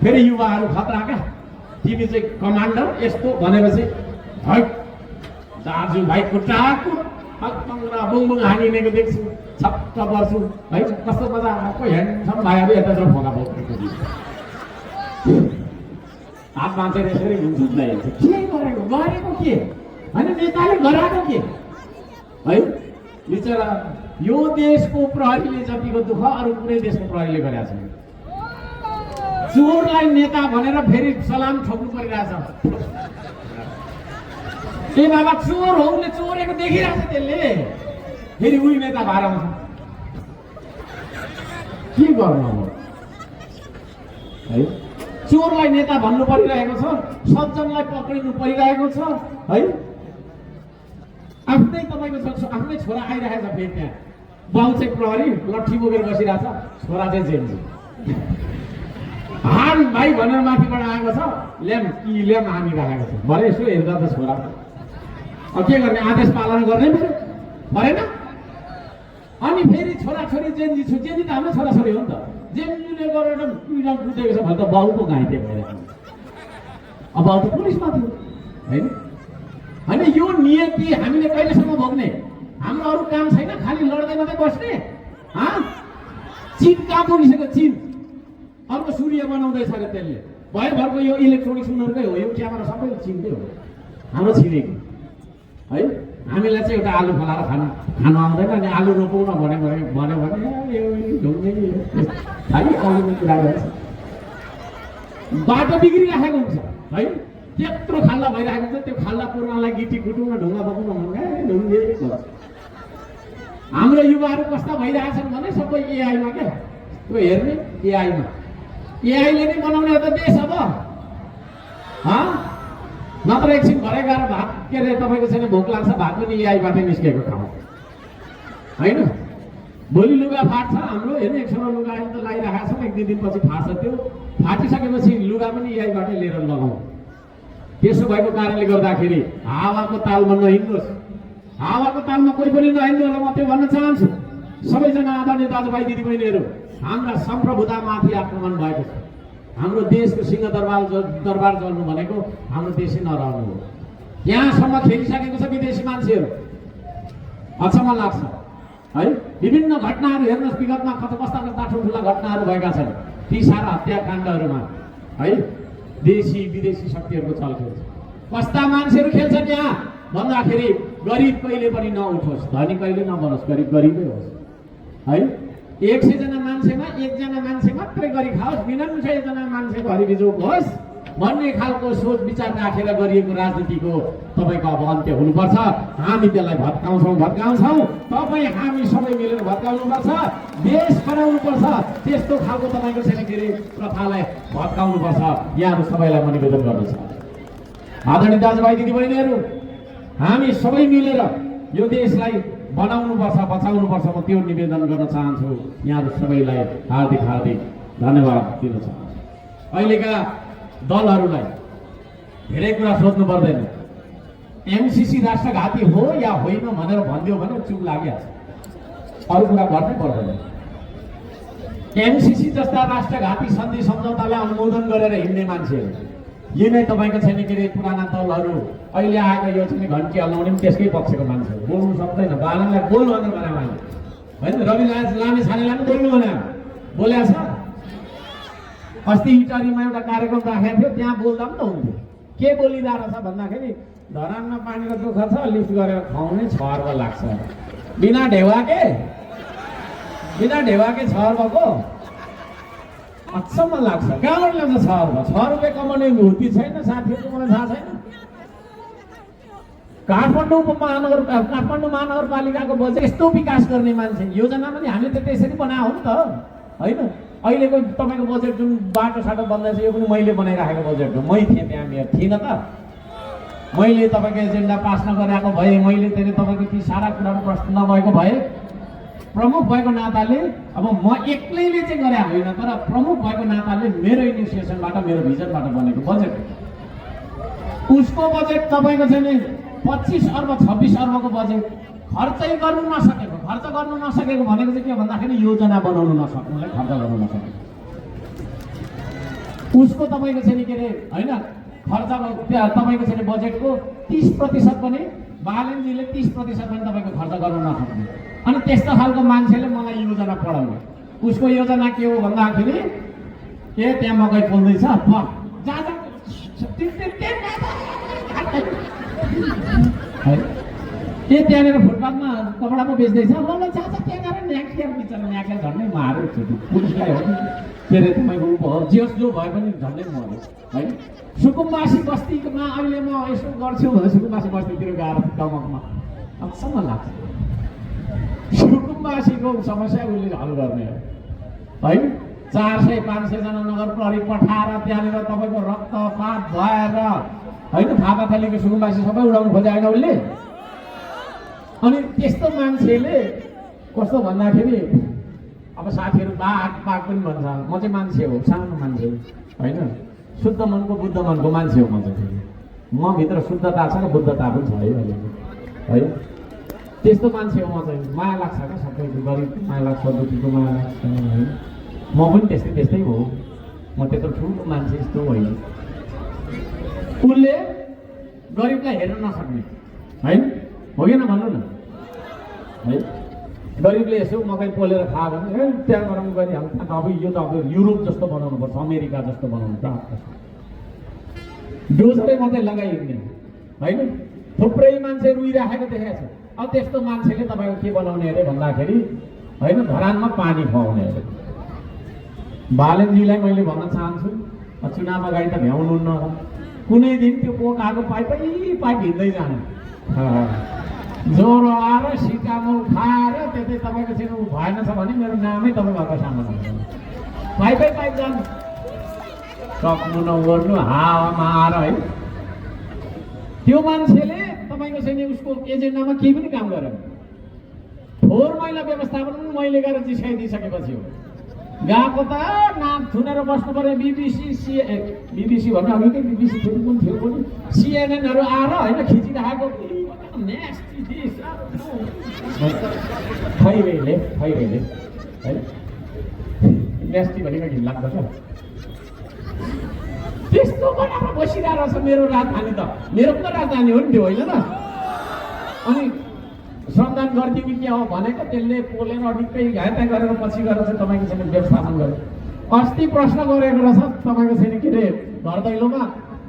फेरि युवाहरू खतरा क्या, तिमी चाहिँ कमान्डर यस्तो भनेपछि है दाजुभाइ खुट्टाको हकमङ्गरा बुङबुङ हानिनेको देख्छु, छक्क पर्छु है। कस्तो मजाको ह्यान्डसम भाइहरू यतातिर फोका बोकेको हात मान्छे यसरी झुक्दै हिँड्छ। के गरेको के होइन, नेताले गराएको के है। बिचरा यो देशको प्रहरीले जतिको दुःख अरू कुनै देशको प्रहरीले गरेका छैन। चोरलाई नेता भनेर फेरि सलाम ठोक्नु परिरहेछ। ए बाबा चोर हो, उसले चोरेको देखिरहेछ, त्यसले फेरि उही नेता भएर आउँछ। के गर्नु अब है। चोरलाई नेता भन्नु परिरहेको छ, सज्जनलाई पक्रिनु परिरहेको छ है। आफ्नै तपाईँको आफ्नै छोरा आइरहेछ फेरि त्यहाँ। बाउ चाहिँ प्रहरी लट्ठी बोकेर बसिरहेछ, छोरा चाहिँ जेन्जी। हान भाइ भनेर माथिबाट आएको छ, ल्याम हानिरहेको छ। भरे यसो हेर्दा त छोरा अब के गर्ने, आदेश पालन गर्ने परेन। अनि फेरि छोराछोरी जेन्जी छु, जेन्जी त हाम्रो छोराछोरी हो नि त। जेन्जीले गरेर कुदेको छ भने त बाउ पो घाइते भइरहेको। अब बाउ त पुलिसमा थियो होइन। यो नियति हामीले कहिलेसम्म भोग्ने? हाम्रो अरू काम छैन, खालि लड्दै मात्रै बस्ने। चीन कहाँ पुगिसक्यो? चीन अर्को सूर्य बनाउँदैछ अरे त्यसले। भरको यो इलेक्ट्रोनिक्स उनीहरूकै हो, यो क्यामेरा सबै चिनकै हो, हाम्रो छिनेको है। हामीलाई चाहिँ एउटा आलु फलाएर खानु आउँदैन। अनि आलु रोपौँ न भन्यो भने खालि आलुको कुरा गर्छ। बाटो बिग्रिराखेको हुन्छ है। त्यत्रो खाल्ला भइरहेको हुन्छ, त्यो खाल्ला पुर्नलाई गिटी कुटौँ न ढुङ्गा बोकौँ न भने ढुङ्गे गर्छ। हाम्रो युवाहरू कस्ता भइरहेछन् भने सबै एआईमा क्या, त्यो हेर्ने एआईले नै बनाउने हो त देश अब। नत्र एकछिन भरे गएर भात के अरे तपाईँको छैन भोक लाग्छ, भात पनि एआईबाटै निस्केको खाउँ होइन। भोलि लुगा फाट्छ हाम्रो, हेर्नु एकसँग लुगा त लगाइरहेको छ, 1-2 दिनपछि फाट्छ। त्यो फाटिसकेपछि लुगा पनि एआईबाटै लिएर लगाउँ। त्यसो भएको कारणले गर्दाखेरि हावाको तालमा नहिँड्नुहोस्। हावाको तालमा कोही पनि नहिँड्नु होला, म त्यो भन्न चाहन्छु। सबैजना आदरणीय दाजुभाइ दिदीबहिनीहरू, हाम्रा सम्प्रभुतामाथि आक्रमण भएको छ। हाम्रो देशको दरबार जल्नु भनेको हाम्रो देशै नरहनु हो। यहाँसम्म खेलिसकेको छ विदेशी मान्छेहरू। अचम्म लाग्छ है। विभिन्न घटनाहरू हेर्नुहोस्, विगतमा कस्ता ठुल्ठुला घटनाहरू भएका छन् ती सारा हत्याकाण्डहरूमा है। देशी विदेशी शक्तिहरूको चलखेल छ। कस्ता मान्छेहरू खेल्छन् यहाँ भन्दाखेरि गरिब कहिले पनि नउठोस्, धनी कहिले नबनोस्, गरिबै होस् है। 100 जना मान्छेमा 1 जना मान्छे मात्रै गरी खाओस्, 99 जना मान्छे गरिबिजोग होस् भन्ने खालको सोच विचार राखेर गरिएको राजनीतिको तपाईँको अब अन्त्य हुनुपर्छ। हामी त्यसलाई भत्काउँछौँ। तपाईँ हामी सबै मिलेर भत्काउनुपर्छ, देश बनाउनुपर्छ। त्यस्तो खालको तपाईँको छैन के अरे प्रथालाई भत्काउनुपर्छ। यहाँहरू सबैलाई म निवेदन गर्दछु। आदरणीय दाजुभाइ दिदीबहिनीहरू, हामी सबै मिलेर यो देशलाई बनाउनुपर्छ, बचाउनुपर्छ। म त्यो निवेदन गर्न चाहन्छु। यहाँहरू सबैलाई हार्दिक धन्यवाद दिन चाहन्छु। अहिलेका दलहरूलाई धेरै कुरा सोध्नु पर्दैन। एमसीसी राष्ट्रघाती हो या होइन भनेर भनिदियो भने चुप लागिहाल्छ, अरू कुरा गर्नै पर्दैन। एमसीसी जस्ता राष्ट्रघाती सन्धि सम्झौतालाई अनुमोदन गरेर हिँड्ने मान्छेहरू, यी नै तपाईँको छैन के अरे पुराना दलहरू। अहिले आएको यो चाहिँ घन्टी हल्लाउने पनि त्यसकै पक्षको मान्छेहरू। बोल्नु सक्दैन, बालनलाई बोल्नु भनेर भने होइन। रवि लामे छानेलाई पनि बोल्नु भने बोलेको छ। अस्ति इटरीमा एउटा कार्यक्रम राखेको थियो, त्यहाँ बोल्दा पनि त हुन्थ्यो। के बोलिरहेको रहेछ भन्दाखेरि धरानमा पानीको दुःख छ, लिफ्ट गरेर खुवाउने 6 अर्ब लाग्छ। बिना ढेवाके 6 अर्बको अचम्म लाग्छ। कहाँबाट ल्याउँछ 6 अर्ब? 6 रुपियाँ कमाउने हुर्ती छैन साथीहरूको, मलाई थाहा छैन। काठमाडौँ महानगरपालिकाको बजेट यस्तो विकास गर्ने मान्छे योजना पनि हामीले त त्यसरी बनाएको हो नि त होइन। अहिलेको तपाईँको बजेट जुन बाटो बन्दैछ यो पनि मैले बनाइराखेको बजेट हो। मै थिएँ त्यहाँ, मेरो थिइनँ त। मैले तपाईँको एजेन्डा पास नगरेको भए, मैले त्यहाँ तपाईँको ती सारा कुराहरू प्रश्न नभएको भए, प्रमुख भएको नाताले अब म एक्लैले चाहिँ गरे होइन, तर प्रमुख भएको नाताले मेरो इनिसिएसनबाट मेरो भिजनबाट बनेको बजेट। उसको बजेट तपाईँको चाहिँ नि 25 अर्ब 26 अर्बको बजेट खर्च गर्नु नसकेको भनेको चाहिँ के भन्दाखेरि योजना बनाउनु नसक्नुलाई खर्च गर्नु नसकेको। उसको तपाईँको चाहिँ के अरे होइन खर्च तपाईँको चाहिँ बजेटको 30% पनि बालनजीले 30% पनि तपाईँको खर्च गर्नु नसक्ने। अनि त्यस्तो खालको मान्छेले मलाई योजना पढाउने। उसको योजना के हो भन्दाखेरि के त्यहाँ मकै फुल्दैछ त्यहाँनिर फुटपाथमा कपडा पो बेच्दैछ, मलाई चाचा त्यहाँ गएर न्याखेर झन्डै मार्यो। पुलिसलाई हो के अरे तपाईँको जो भए पनि झन्डै मऱ्यो है। सुकुम्बासी बस्तीमा अहिले म यसो गर्छु भने सुकुम्बासी बस्तीतिर गएर दमकमा अचम्म लाग्छ। सुकुम्बासीको समस्या उसले हल गर्ने हो है। 400-500 जना नगर प्रहरी पठाएर त्यहाँनिर तपाईँको रक्तपात भएर होइन फापाथलीको सुकुम्बासी सबै उडाउनु खोजे होइन उसले। अनि त्यस्तो मान्छेले कस्तो भन्दाखेरि अब साथीहरू बाघ पनि भन्छ। म चाहिँ मान्छे हो, सानो मान्छे होइन, शुद्ध मनको बुद्ध मनको मान्छे हो म चाहिँ। म भित्र शुद्धता छ र बुद्धता पनि छ है अहिले है। त्यस्तो मान्छे हो म चाहिँ। माया लाग्छ क्या सबैको, गरिब माया लाग्छ, दुःखीको माया लाग्छ होइन। म पनि त्यस्तै हो। म त्यत्रो ठुलो मान्छे यस्तो होइन। उसले गरिबलाई हेर्न नसक्ने होइन, हो कि न भन्नु न है। गरिबले यसो मकै पोलेर खायो भने त्यहाँ गराउनु गरिहाल्छ। अब यो त अब युरोप जस्तो बनाउनु पर्छ, अमेरिका जस्तो बनाउनु पर्छ। डोजरै मात्रै लगाइहिँड्ने होइन। थुप्रै मान्छे रुइराखेको देखेको छ। अब त्यस्तो मान्छेले तपाईँको के बनाउने अरे भन्दाखेरि होइन धरानमा पानी खुवाउने अरे। बालनजीलाई मैले भन्न चाहन्छु, चुनाव अगाडि त भ्याउनुहुन्न, कुनै दिन त्यो पोकाको पाइप हिँड्दै जाने। ज्वरो आएर सिकामो खाएर त्यतै तपाईँको चाहिँ भएन छ भने मेरो नामै तपाईँ भएको सामना पाइप जानु सक्नु नगर्नु हावामा आएर है। त्यो मान्छेले तपाईँको चाहिँ उसको एजेन्डामा केही पनि काम गरेन। फोहोर मैला व्यवस्थापन पनि मैले गएर जिस्काइदिइसकेपछि हो। गएको त नाक थुनेर बस्नु पर्यो। बिबिसी भन्नु अघि के बिबिसी थुनु पनि थियो पनि सिएनएनहरू आएर होइन खिचिराखेको खैरेले है। न्यास्टी भनेको घिन लाग्छ क्या त्यस्तो बनाएर बसिरहेको छ मेरो राजधानी त मेरो पो राजधानी हो नि त्यो होइन त अनि श्रमदान गरिदियो कि के हो भनेको त्यसले पोलेर अडिक्कै घाटा गरेर पछि गएर चाहिँ तपाईँको चाहिँ व्यवस्थापन गर्यो अस्ति प्रश्न गरेको रहेछ तपाईँको चाहिँ के अरे घर दैलोमा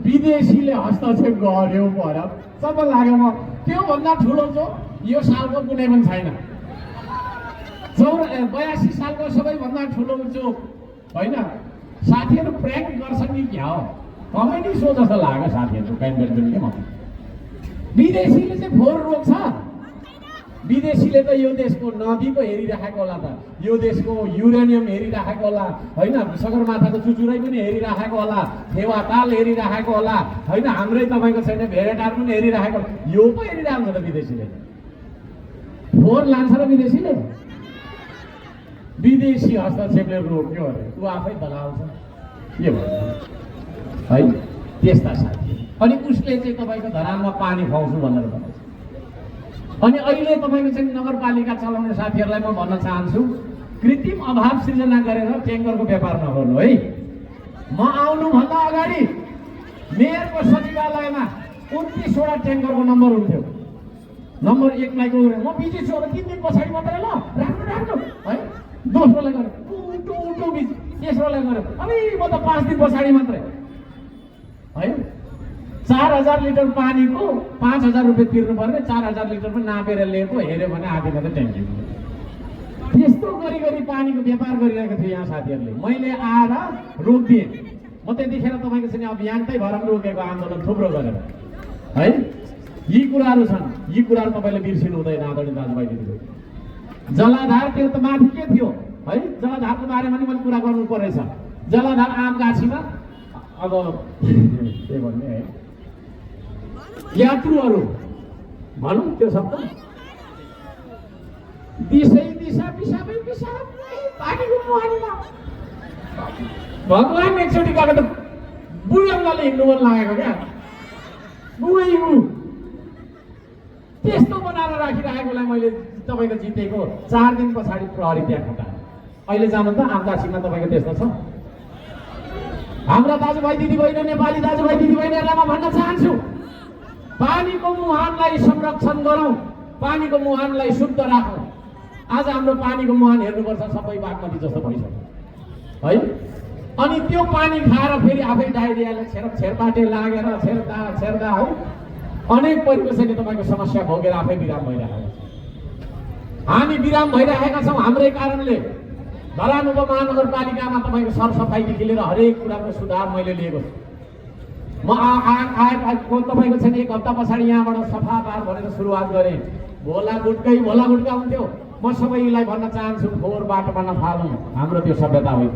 विदेशीले हस्तक्षेप गर्यो भएर सब लाग्यो म त्योभन्दा ठुलो चोक यो सालको कुनै पनि छैन 82 सालको सबैभन्दा ठुलो चोक होइन साथीहरू प्र्याङ्क गर्छन् कि क्या हो कमेडी सो जस्तो लाग्यो साथीहरू क्यान्डिडेट पनि के म विदेशीले चाहिँ फोहोर रोक्छ विदेशीले त यो देशको नदी पो हेरिराखेको होला त यो देशको युरेनियम हेरिराखेको होला होइन सगरमाथाको चुचुरै पनि हेरिराखेको होला फेवाताल हेरिराखेको होला होइन हाम्रै तपाईँको छैन भेडाटार पनि हेरिराखेको यो पो हेरिरहेको छ त विदेशीले फोहोर लान्छ र विदेशीले विदेशी हस्तक्षेपले रोक्यो अरे ऊ आफै दलाल छ के भन्छ है त्यस्ता साथी अनि उसले चाहिँ तपाईँको धरानमा पानी खुवाउँछु भनेर भनेको अनि अहिले तपाईँको चाहिँ नगरपालिका चलाउने साथीहरूलाई म भन्न चाहन्छु कृत्रिम अभाव सृजना गरेर ट्याङ्करको व्यापार नगर्नु है म आउनुभन्दा अगाडि मेयरको सचिवालयमा 29वटा ट्याङ्करको नम्बर हुन्थ्यो नम्बर 1 लाई गयो म बिजी छु अब 3 दिन पछाडि मात्रै ल राम्रो है दोस्रोलाई गरे टु बिजी तेस्रोलाई गरे अनि म त 5 दिन पछाडि मात्रै है 4000 लिटर पानीको 5000 रुपियाँ तिर्नु पर्ने 4000 लिटर पनि नापेर लिएको हेऱ्यो भने आधी मात्रै ट्याङ्की त्यस्तो गरी पानीको व्यापार गरिरहेको थियो यहाँ साथीहरूले मैले आएर रोकिदिएँ म त्यतिखेर तपाईँको चाहिँ अभियानकै भएर रोकेको आन्दोलन थुप्रो गरेर है यी कुराहरू छन् यी कुराहरू तपाईँले बिर्सिनु हुँदैन आदरणीय दाजुभाइ दिदीबहिनी जलाधार त्यो त माथि के थियो है जलाधारको बारेमा पनि मैले कुरा गर्नु परेछ जलाधार आम गाछीमा अब के भन्ने है यात्रुहरू भनौँ त्यो शब्द दिशा पिसाब पानीको मुहानमा भगवान् एकचोटि गएको त बुढाले हिँड्नु मन लागेको क्या त्यस्तो बनाएर राखिराखेकोलाई मैले तपाईँको जितेको 4 दिन पछाडि प्रहरी त्यहाँ खटाए अहिले जानु त आमगाछीमा तपाईँको त्यस्तो छ हाम्रा दाजुभाइ दिदीबहिनी नेपाली दाजुभाइ दिदीबहिनीहरूलाई म भन्न चाहन्छु पानीको मुहानलाई संरक्षण गरौँ पानीको मुहानलाई शुद्ध राखौँ आज हाम्रो पानीको मुहान हेर्नुपर्छ सबै बागमती जस्तो भइसक्यो है अनि त्यो पानी खाएर फेरि आफै डायरियाले छेरपाटे लागेर छेर्दा है अनेक परिवेशले तपाईँको समस्या भोगेर आफै विराम भइरहेको छ हामी विराम भइरहेका छौँ हाम्रै कारणले धरान उपमहानगरपालिकामा तपाईँको सरसफाइदेखि लिएर हरेक कुराको सुधार मैले लिएको छु म आएको तपाईँको चाहिँ 1 हप्ता पछाडि यहाँबाट सफा पार भनेर सुरुवात गरेँ भोला गुटकै हुन्थ्यो म सबैलाई भन्न चाहन्छु फोहोर बाटोमा नफालौँ हाम्रो त्यो सभ्यता होइन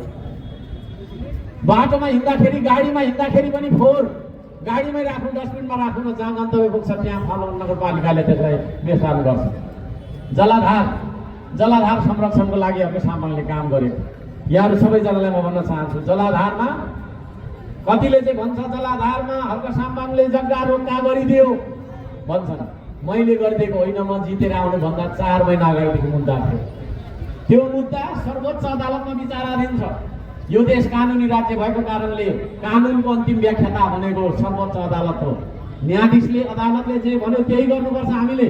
बाटोमा हिँड्दाखेरि गाडीमा हिँड्दाखेरि पनि फोहोर गाडीमै राख्नु डस्टबिनमा राख्नु न जहाँ गन्तव्य पुग्छ त्यहाँ फालौँ नगरपालिकाले त्यसलाई बेसार गर्छ जलाधार संरक्षणको लागि अब सामानले काम गरेको यहाँहरू सबैजनालाई म भन्न चाहन्छु जलाधारमा कतिले चाहिँ भन्छ जलाधारमा हल्का साम्बाङले जग्गा रोक्का गरिदियो भन्छन् मैले गरिदिएको होइन म जितेर आउनुभन्दा 4 महिना अगाडिदेखि मुद्दा थियो त्यो मुद्दा सर्वोच्च अदालतमा विचाराधीन छ यो देश कानुनी राज्य भएको कारणले कानुनको अन्तिम व्याख्याता भनेको सर्वोच्च अदालत हो न्यायाधीशले अदालतले जे भन्यो त्यही गर्नुपर्छ हामीले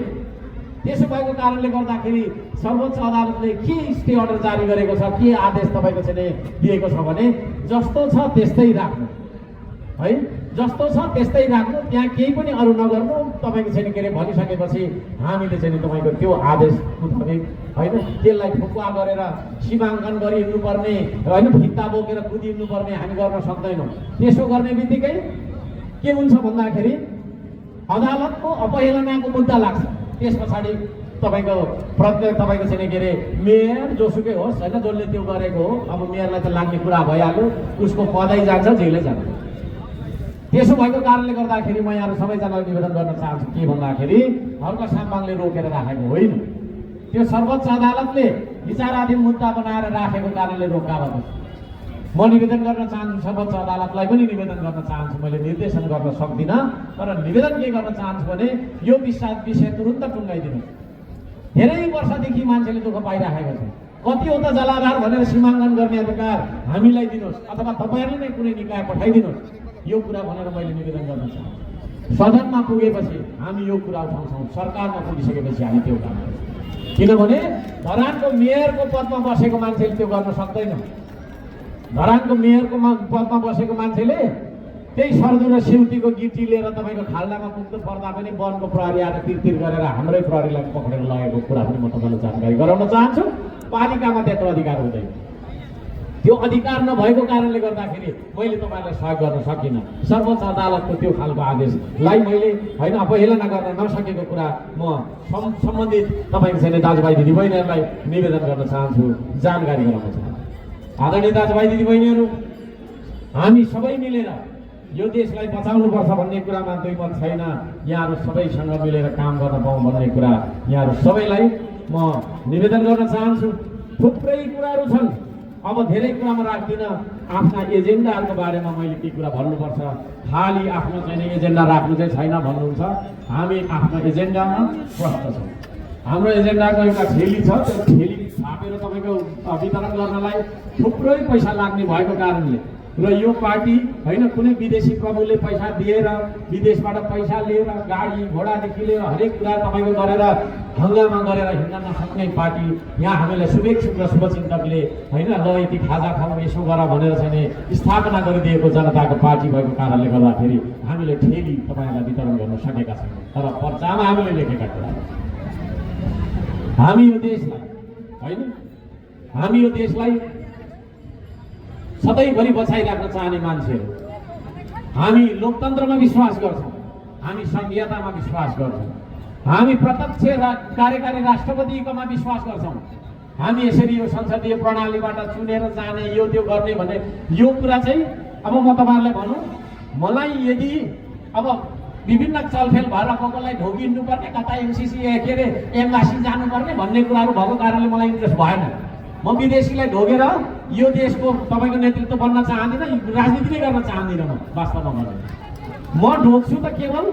त्यसो भएको कारणले गर्दाखेरि सर्वोच्च अदालतले के स्टे अर्डर जारी गरेको छ के आदेश तपाईँको चाहिँ दिएको छ भने जस्तो छ त्यस्तै राख्नु है जस्तो छ त्यस्तै राख्नु त्यहाँ केही पनि अरू नगर्नु तपाईँको चाहिँ के अरे भनिसकेपछि हामीले चाहिँ तपाईँको त्यो आदेश मुताबिक होइन त्यसलाई फुकुवा गरेर सीमाङ्कन गरी हिँड्नुपर्ने होइन फित्ता बोकेर कुदिनुपर्ने हामी गर्न सक्दैनौँ त्यसो गर्ने बित्तिकै के हुन्छ भन्दाखेरि अदालतको अपहेलनाको मुद्दा लाग्छ त्यस पछाडि तपाईँको प्रत्येक तपाईँको चाहिँ के अरे मेयर जोसुकै होस् होइन जसले त्यो गरेको हो अब मेयरलाई त लाग्ने कुरा भइहाल्यो उसको पदै जान्छ जेलै जान्छ त्यसो भएको कारणले गर्दाखेरि म यहाँ सबैजनालाई निवेदन गर्न चाहन्छु के भन्दाखेरि हल्का साम्बाङले रोकेर राखेको होइन त्यो सर्वोच्च अदालतले विचाराधीन मुद्दा बनाएर राखेको कारणले रोकाएको म निवेदन गर्न चाहन्छु सर्वोच्च अदालतलाई पनि निवेदन गर्न चाहन्छु मैले निर्देशन गर्न सक्दिनँ तर निवेदन के गर्न चाहन्छु भने यो विषय तुरुन्त टुङ्गाइदिनु धेरै वर्षदेखि मान्छेले दुःख पाइराखेको छ कतिवटा जलाधार भनेर सीमाङ्कन गर्ने अधिकार हामीलाई दिनुहोस् अथवा तपाईँहरूले नै कुनै निकाय पठाइदिनुहोस्। यो कुरा भनेर मैले निवेदन गर्न चाहन्छु। सदनमा पुगेपछि हामी यो कुरा उठाउँछौँ, सरकारमा पुगिसकेपछि हामी त्यो काम गर्छौँ। किनभने धरानको मेयरको पदमा बसेको मान्छेले त्यो गर्न सक्दैन। धरानको मेयरको पदमा बसेको मान्छेले त्यही सर्दु र सिउतीको गिटी लिएर तपाईँको खाल्डामा पुग्नु पर्दा पनि वनको प्रहरी आएर तिरतिर गरेर हाम्रै प्रहरीलाई पक्रेर लगेको कुरा पनि म तपाईँलाई जानकारी गराउन चाहन्छु। पालिकामा त्यत्रो अधिकार हुँदैन। त्यो अधिकार नभएको कारणले गर्दाखेरि मैले तपाईँलाई सहयोग गर्न सकिनँ। सर्वोच्च अदालतको त्यो खालको आदेशलाई मैले होइन अवहेलना गर्न नसकेको कुरा म सम्बन्धित तपाईँको छैन दाजुभाइ दिदीबहिनीहरूलाई निवेदन गर्न चाहन्छु, जानकारी गराउन चाहन्छु। आदरणीय दाजुभाइ दिदीबहिनीहरू, हामी सबै मिलेर यो देशलाई बचाउनुपर्छ भन्ने कुरामा दुई मत छैन। यहाँहरू सबैसँग मिलेर काम गर्न पाऊँ भन्ने कुरा यहाँहरू सबैलाई म निवेदन गर्न चाहन्छु। थुप्रै कुराहरू छन्, अब धेरै कुरामा राख्दिनँ। आफ्ना एजेन्डाहरूको बारेमा मैले के कुरा भन्नुपर्छ, खालि आफ्नो चाहिँ एजेन्डा राख्नु चाहिँ छैन भन्नुहुन्छ। हामी आफ्नो एजेन्डामा स्पष्ट छौँ। हाम्रो एजेन्डाको एउटा थैली छ, त्यो थैली छापेर तपाईँको वितरण गर्नलाई थुप्रै पैसा लाग्ने भएको कारणले र यो पार्टी होइन कुनै विदेशी प्रभुले पैसा दिएर विदेशबाट पैसा लिएर गाडी घोडादेखि लिएर हरेक कुरा तपाईँको गरेर हङ्गामा गरेर हिँड्न नसक्ने पार्टी यहाँ हामीलाई शुभेच्छुक र शुभचिन्तकले होइन ल यति खाजा खाउँ यसो गर भनेर चाहिँ स्थापना गरिदिएको जनताको पार्टी भएको कारणले गर्दाखेरि हामीले ठेली तपाईँहरूलाई वितरण गर्न सकेका छैनौँ। तर पर्चामा हामीले लेखेका कुरा हामी यो देशलाई होइन हामी यो देशलाई सधैँभरि बचाइराख्न चाहने मान्छेहरू, हामी लोकतन्त्रमा विश्वास गर्छौँ, हामी संघीयतामा विश्वास गर्छौँ, हामी प्रत्यक्ष कार्यकारी राष्ट्रपतिकोमा विश्वास गर्छौँ। हामी यसरी यो संसदीय प्रणालीबाट चुनेर जाने यो त्यो गर्ने भन्ने यो कुरा चाहिँ अब म तपाईँहरूलाई भनौँ, मलाई यदि अब विभिन्न चलखेल भएर कसलाई ढोकिनुपर्ने कता एमसिसी के अरे एम्बासी जानुपर्ने भन्ने कुराहरू भएको कारणले मलाई इन्ट्रेस्ट भएन। म विदेशीलाई ढोकेर यो देशको तपाईँको नेतृत्व बन्न चाहदिनँ, राजनीति नै गर्न चाहदिनँ। म वास्तवमा भन्नु म ढोक्छु त केवल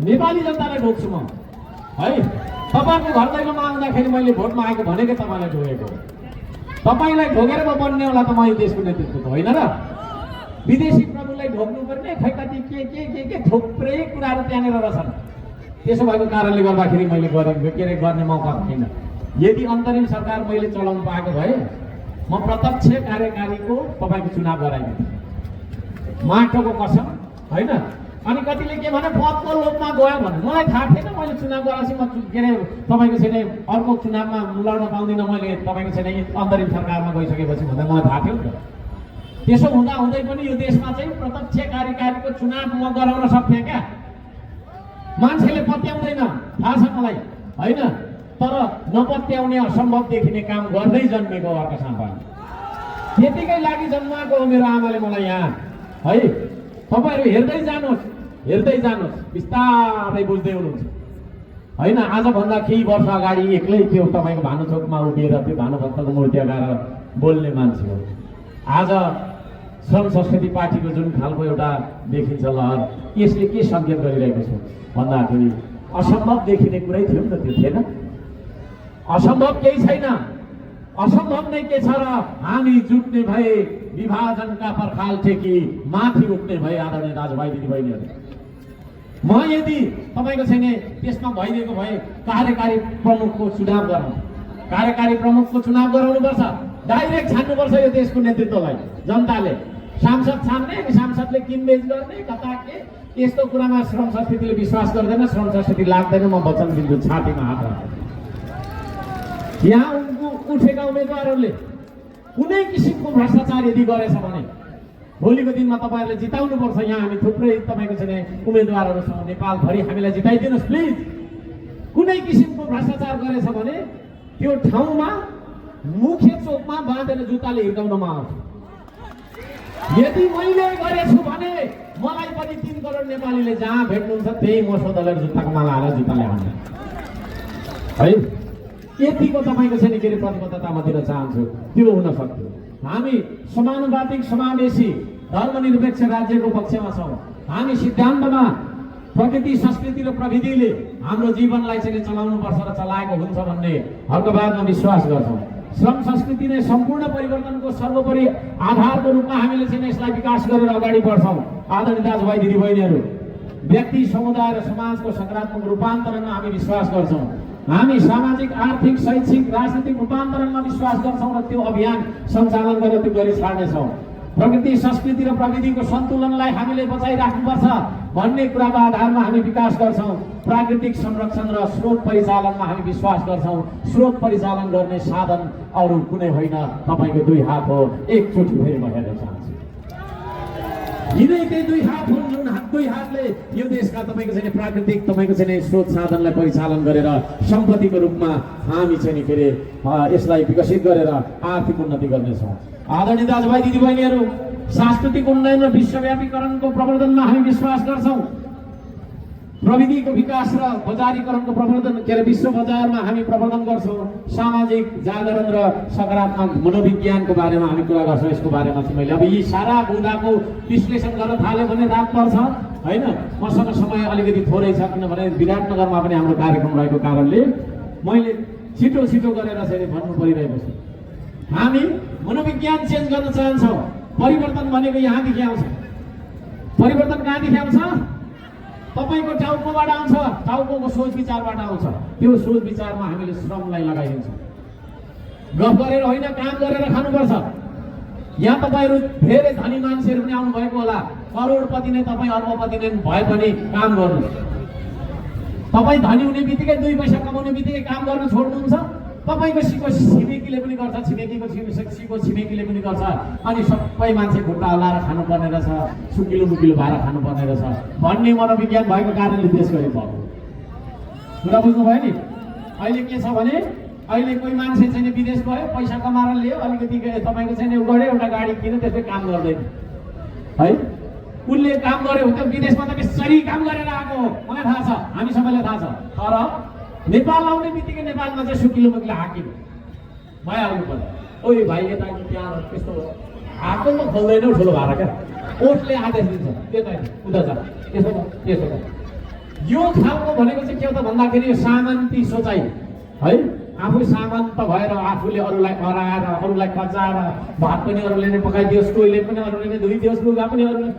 नेपाली जनतालाई ढोक्छु म है। तपाईँको घर दैलोमा आउँदाखेरि मैले भोट मागेको भनेकै तपाईँलाई ढोकेको, तपाईँलाई ढोकेर म बन्नेवाला त म यो देशको नेतृत्व त होइन र। विदेशी प्रभुलाई ढोक्नुपर्ने खै कति के थुप्रै कुराहरू त्यहाँनिर रहेछन्। त्यसो भएको कारणले गर्दाखेरि मैले गर्ने मौका थिएन। यदि अन्तरिम सरकार मैले चलाउनु पाएको भए म प्रत्यक्ष कार्यकारीको तपाईँको चुनाव गराइदिन्थेँ, माटोको कसम होइन। अनि कतिले के भने पदको लोभमा गयो भने मलाई थाहा थिएन। मैले चुनाव गराएपछि म के अरे तपाईँको चाहिँ अर्को चुनावमा लड्न पाउँदिनँ मैले तपाईँको चाहिँ अन्तरिम सरकारमा गइसकेपछि भन्दा मलाई थाहा थियो नि त। त्यसो हुँदै पनि यो देशमा चाहिँ प्रत्यक्ष कार्यकारीको चुनाव म गराउन सक्थेँ क्या। मान्छेले पत्याउँदैन थाहा छ मलाई होइन, तर नपत्याउने असम्भव देखिने काम गर्दै जन्मेको अर्का साँपा त्यतिकै लागि जन्माएको हो मेरो आमाले मलाई यहाँ है। तपाईँहरू हेर्दै जानुहोस् बिस्तारै बुझ्दै हुनुहुन्छ होइन। आजभन्दा केही वर्ष अगाडि एक्लै त्यो तपाईँको भानुचोकमा उभिएर त्यो भानुभक्तको मूर्ति अगाएर बोल्ने मान्छे हो। आज श्रम संस्कृति पार्टीको जुन खालको एउटा देखिन्छ लहर, यसले के सङ्केत गरिरहेको छ भन्दाखेरि असम्भव देखिने कुरै थियो नि त, त्यो थिएन। असम्भव केही छैन, असम्भव नै के छ र हामी जुट्ने भए विभाजनका पर्खाल टेकी माथि उठ्ने भए। आदरणीय दाजुभाइ दिदीबहिनीहरू, म यदि तपाईँको छैन त्यसमा भइदिएको भए कार्यकारी प्रमुखको चुनाव गराउनुपर्छ, डाइरेक्ट छान्नुपर्छ यो देशको नेतृत्वलाई जनताले। सांसद छान्ने, सांसदले किनबेच गर्ने कता के यस्तो कुरामा श्रम संस्कृतिले विश्वास गर्दैन, श्रम संस्कृति लाग्दैन। म वचन दिन्छु छातीमा हात राख्छु। यहाँ उठेका उम्मेदवारहरूले कुनै किसिमको भ्रष्टाचार यदि गरेछ भने भोलिको दिनमा तपाईँहरूले जिताउनुपर्छ। यहाँ हामी थुप्रै तपाईँको चाहिँ उम्मेदवारहरू छौँ, नेपालभरि हामीलाई जिताइदिनुहोस् प्लिज। कुनै किसिमको भ्रष्टाचार गरेछ भने त्यो ठाउँमा मुख्य चोकमा बाँधेर जुत्ताले हिर्काउनमा आउँछ। यदि मैले गरेछु भने मलाई पनि 3 करोड नेपालीले जहाँ भेट्नुहुन्छ त्यही म सोधलेर जुत्ताको माला हालेर जुत्ताले हाल्ने है। यतिको तपाईँको चाहिँ के अरे प्रतिबद्धता म दिन चाहन्छु। त्यो हुन सक्थ्यो। हामी समानुपातिक समावेशी धर्मनिरपेक्ष राज्यको पक्षमा छौँ। हामी सिद्धान्तमा प्रकृति संस्कृति र प्रविधिले हाम्रो जीवनलाई चाहिँ चलाउनुपर्छ र चलाएको हुन्छ भन्ने हकबादमा विश्वास गर्छौँ। श्रम संस्कृति नै सम्पूर्ण परिवर्तनको सर्वोपरि आधारको रूपमा हामीले चाहिँ यसलाई विकास गरेर अगाडि बढ्छौँ। आदरणीय दाजुभाइ दिदीबहिनीहरू, व्यक्ति समुदाय र समाजको सकारात्मक रूपान्तरणमा हामी विश्वास गर्छौँ। हामी सामाजिक आर्थिक शैक्षिक राजनीतिक रूपान्तरणमा विश्वास गर्छौँ र त्यो अभियान सञ्चालन गरेर त्यो गरी छाड्नेछौँ। प्रकृति संस्कृति र प्रविधिको सन्तुलनलाई हामीले बचाइराख्नुपर्छ भन्ने कुराको आधारमा हामी विकास गर्छौँ। प्राकृतिक संरक्षण र स्रोत परिचालनमा हामी विश्वास गर्छौँ। स्रोत परिचालन गर्ने साधन अरू कुनै होइन, तपाईँको दुई हात हो। एकचोटि फेरि म हेर्न चाहन्छु, यिनै दुई हात हुन् जुन दुई हातले यो देशका तपाईँको चाहिँ प्राकृतिक तपाईँको चाहिँ स्रोत साधनलाई परिचालन गरेर सम्पत्तिको रूपमा हामी चाहिँ के अरे यसलाई विकसित गरेर आर्थिक उन्नति गर्नेछौँ। आदरणीय दाजुभाइ दिदीबहिनीहरू, सांस्कृतिक उन्नयन र विश्वव्यापीकरणको प्रवर्धनमा हामी विश्वास गर्छौँ। प्रविधिको विकास र बजारीकरणको प्रवर्धन के अरे विश्व बजारमा हामी प्रवर्धन गर्छौँ। सामाजिक जागरण र सकारात्मक मनोविज्ञानको बारेमा हामी कुरा गर्छौँ। यसको बारेमा चाहिँ मैले अब यी सारा बुँदाको विश्लेषण गर्न थाल्यो भने रात पर्छ होइन। मसँग समय अलिकति थोरै छ, किनभने विराटनगरमा पनि हाम्रो कार्यक्रम रहेको कारणले मैले छिटो छिटो गरेर चाहिँ भन्नु परिरहेको छ। हामी मनोविज्ञान चेन्ज गर्न चाहन्छौँ। परिवर्तन भनेको यहाँदेखि आउँछ। परिवर्तन कहाँदेखि आउँछ? तपाईँको टाउकोबाट आउँछ, टाउको सोच विचारबाट आउँछ। त्यो सोच विचारमा हामीले श्रमलाई लगाइदिन्छौँ। गफ गरेर होइन, काम गरेर खानुपर्छ। यहाँ तपाईँहरू धेरै धनी मान्छेहरू पनि आउनुभएको होला, करोडपति नै तपाईँ अर्बपति नै भए पनि काम गर्नुहोस्। तपाईँ धनी हुने बित्तिकै दुई पैसा कमाउने बित्तिकै काम गर्न छोड्नुहुन्छ। तपाईँको सिको छिमेकीले पनि गर्छ, छिमेकीको सिको छिमेकीले पनि गर्छ, अनि सबै मान्छे खुट्टा हल्लाएर खानुपर्ने रहेछ, सुकिलो मुकिलो भएर खानुपर्ने रहेछ भन्ने मनोविज्ञान भएको कारणले देश गरी पर्यो। कुरा बुझ्नुभयो नि? अहिले के छ भने अहिले कोही मान्छे चाहिँ विदेश गयो, पैसा कमाएर ल्यायो, अलिकति तपाईँको चाहिँ गऱ्यो, एउटा गाडी किन्यो, त्यसले काम गर्दैन है। उसले काम गर्यो त्यो विदेशमा त कसरी काम गरेर आएको हो मलाई थाहा छ, हामी सबैलाई थाहा छ। तर नेपाल आउने बित्तिकै नेपालमा चाहिँ सुकिलो मुकिलो हाकिम भइहाल्नु पर्छ। ओइ भाइ यता त्यहाँ त्यस्तो हाको म खोल्दैनौ ठुलो भएर क्या, कोर्टले आदेश दिन्छ त्यता उता जा, त्यसो त्यसो यो खालको भनेको चाहिँ के हो त भन्दाखेरि यो सामन्ती सोचाइ है। आफू सामन्त भएर आफूले अरूलाई हराएर अरूलाई कचाएर भात पनि अरूले नै पकाइदियोस्, कोहीले पनि अरूले नै धोइदियोस्, लुगा पनि अरूले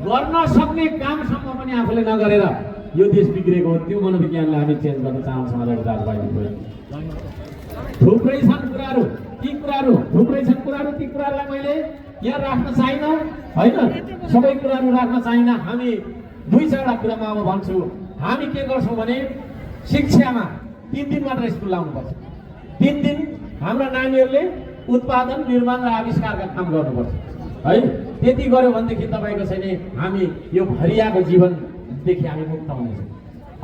गर्न सक्ने कामसम्म पनि आफूले नगरेर यो देश बिग्रेको हो। त्यो मनोविज्ञानलाई हामी चेन्ज गर्न चाहन्छौँ। आदरणीय दाजुभाइ, थुप्रै छन् कुराहरू, ती कुराहरू थुप्रै छन् कुराहरू, ती कुराहरूलाई मैले यहाँ राख्न चाहिनँ होइन, सबै कुराहरू राख्न चाहिनँ। हामी दुई चारवटा कुरामा अब भन्छु। हामी के गर्छौँ भने शिक्षामा 3 दिन मात्र स्कुल लाउनुपर्छ। 3 दिन हाम्रा नानीहरूले उत्पादन निर्माण र आविष्कारका काम गर्नुपर्छ है। त्यति गर्यो भनेदेखि तपाईँको चाहिँ हामी यो भरियाको जीवनदेखि हामी मुक्त हुनेछौँ।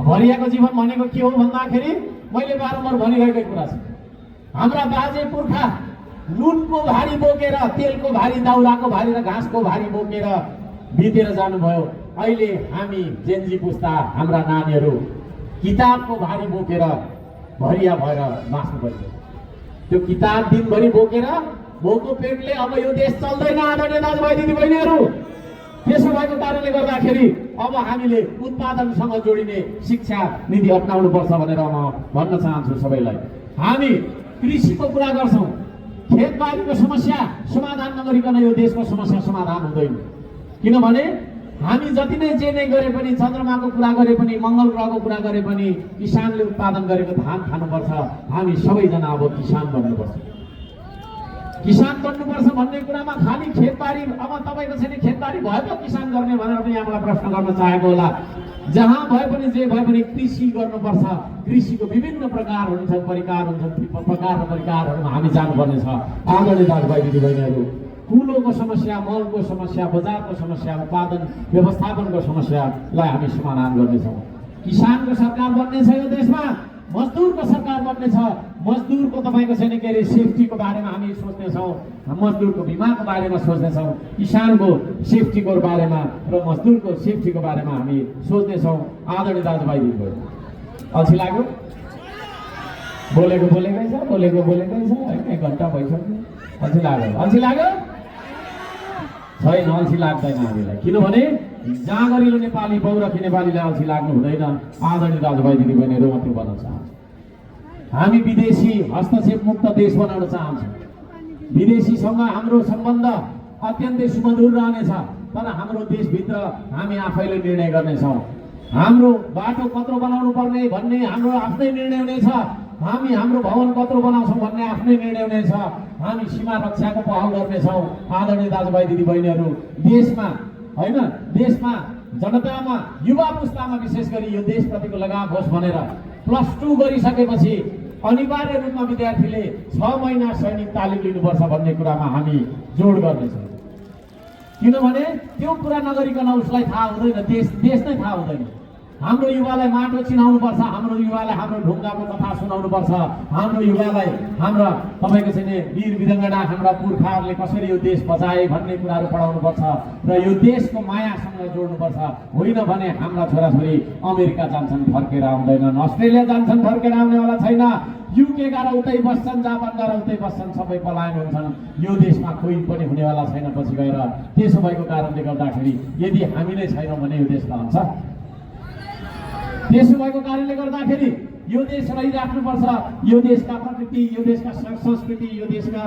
भरियाको जीवन भनेको के हो भन्दाखेरि मैले बारम्बार भनिरहेको कुरा छ। हाम्रा बाजे पुर्खा नुनको भारी बोकेर, तेलको भारी, दाउराको भारी र घाँसको भारी बोकेर बितेर जानुभयो। अहिले हामी जेन्जी पुस्ता हाम्रा नानीहरू किताबको भारी बोकेर भरिया भएर बाँच्नु पर्छ। त्यो किताब दिनभरि बोकेर भोको पेटले अब यो देश चल्दैन। आदरणीय दाजुभाइ दिदीबहिनीहरू, त्यसो भएको कारणले गर्दाखेरि अब हामीले उत्पादनसँग जोडिने शिक्षा नीति अपनाउनु पर्छ भनेर म भन्न चाहन्छु सबैलाई। हामी कृषिको कुरा गर्छौँ, खेतबारीको समस्या समाधान नगरिकन यो देशको समस्या समाधान हुँदैन। किनभने हामी जति नै जे नै गरे पनि, चन्द्रमाको कुरा गरे पनि, मङ्गल ग्रहको कुरा गरे पनि, किसानले उत्पादन गरेको धान खानुपर्छ। हामी सबैजना अब किसान बन्नुपर्छ। किसान बन्नुपर्छ भन्ने कुरामा खालि खेतबारी, अब तपाईँको चाहिँ खेतबारी भयो त किसान गर्ने भनेर पनि यहाँलाई प्रश्न गर्न चाहेको होला। जहाँ भए पनि जे भए पनि कृषि गर्नुपर्छ। कृषिको विभिन्न प्रकार हुन्छन्, परिकार हुन्छन्, प्रकार र परिकारहरूमा हामी जानुपर्ने छ। आदरणीय दाजुभाइ दिदीबहिनीहरू, कुलोको समस्या, मलको समस्या, बजारको समस्या, उत्पादन व्यवस्थापनको समस्यालाई हामी समाधान गर्नेछौँ। किसानको सरकार बन्नेछ यो देशमा, मजदुरको सरकार बन्नेछ। मजदुरको तपाईँको छैन के अरे सेफ्टीको बारेमा हामी सोच्नेछौँ, मजदुरको बिमाको बारेमा सोच्नेछौँ, किसानको सेफ्टीको बारेमा र मजदुरको सेफ्टीको बारेमा हामी सोच्नेछौँ। आदरणीय दाजुभाइ दिदीबहिनी, अल्छी लाग्यो? बोलेको बोलेकै छ, बोलेको बोलेकै छ, 1 घन्टा भइसक्यो। अल्छी लाग्यो? अल्छी लाग्यो छैन? अल्छी लाग्दैन हामीलाई, किनभने जाँगरिलो नेपाली, बहुरखी नेपालीलाई अल्छी लाग्नु हुँदैन। आदरणीय दाजुभाइ दिदीबहिनीहरू, म त्यो भन्न चाहन्छु। हामी विदेशी हस्तक्षेप मुक्त देश बनाउन चाहन्छौँ। विदेशीसँग हाम्रो सम्बन्ध अत्यन्तै सुमधुर रहनेछ, तर हाम्रो देशभित्र हामी आफैले निर्णय गर्नेछौँ। हाम्रो बाटो कत्रो बनाउनु पर्ने भन्ने हाम्रो आफ्नै निर्णय हुनेछ। हामी हाम्रो भवन कत्रो बनाउँछौँ भन्ने आफ्नै निर्णय हुनेछ। हामी सीमा रक्षाको पहल गर्नेछौँ। आदरणीय दाजुभाइ दिदीबहिनीहरू, देशमा होइन, देशमा जनतामा युवा पुस्तामा विशेष गरी यो देशप्रतिको लगाव होस् भनेर +2 गरिसकेपछि अनिवार्य रूपमा विद्यार्थीले 6 महिना सैनिक तालिम लिनुपर्छ भन्ने कुरामा हामी जोड गर्नेछौँ। किनभने त्यो कुरा नगरिकन उसलाई थाहा हुँदैन, देश नै थाहा हुँदैन। हाम्रो युवालाई माटो चिनाउनु पर्छ, हाम्रो युवालाई हाम्रो ढुङ्गाको कथा सुनाउनु पर्छ, हाम्रो युवालाई हाम्रा तपाईँको चाहिँ वीर वीरङ्गना हाम्रा पुर्खाहरूले कसरी यो देश बचाए भन्ने कुराहरू पढाउनु पर्छ र यो देशको मायासँग जोड्नुपर्छ। होइन भने हाम्रा छोराछोरी अमेरिका जान्छन् फर्केर आउँदैनन्, अस्ट्रेलिया जान्छन् फर्केर आउनेवाला छैन, युके गएर उतै बस्छन्, जापान गएर उतै बस्छन्, सबै पलायन हुन्छन्। यो देशमा कोही पनि हुनेवाला छैन पछि गएर। त्यसो भएको कारणले गर्दाखेरि यदि हामी नै छैनौँ भने यो देश रहन्छ। त्यसो भएको कारणले गर्दाखेरि यो देश रहिराख्नुपर्छ। यो देशका प्रकृति, यो देशका संस्कृति, यो देशका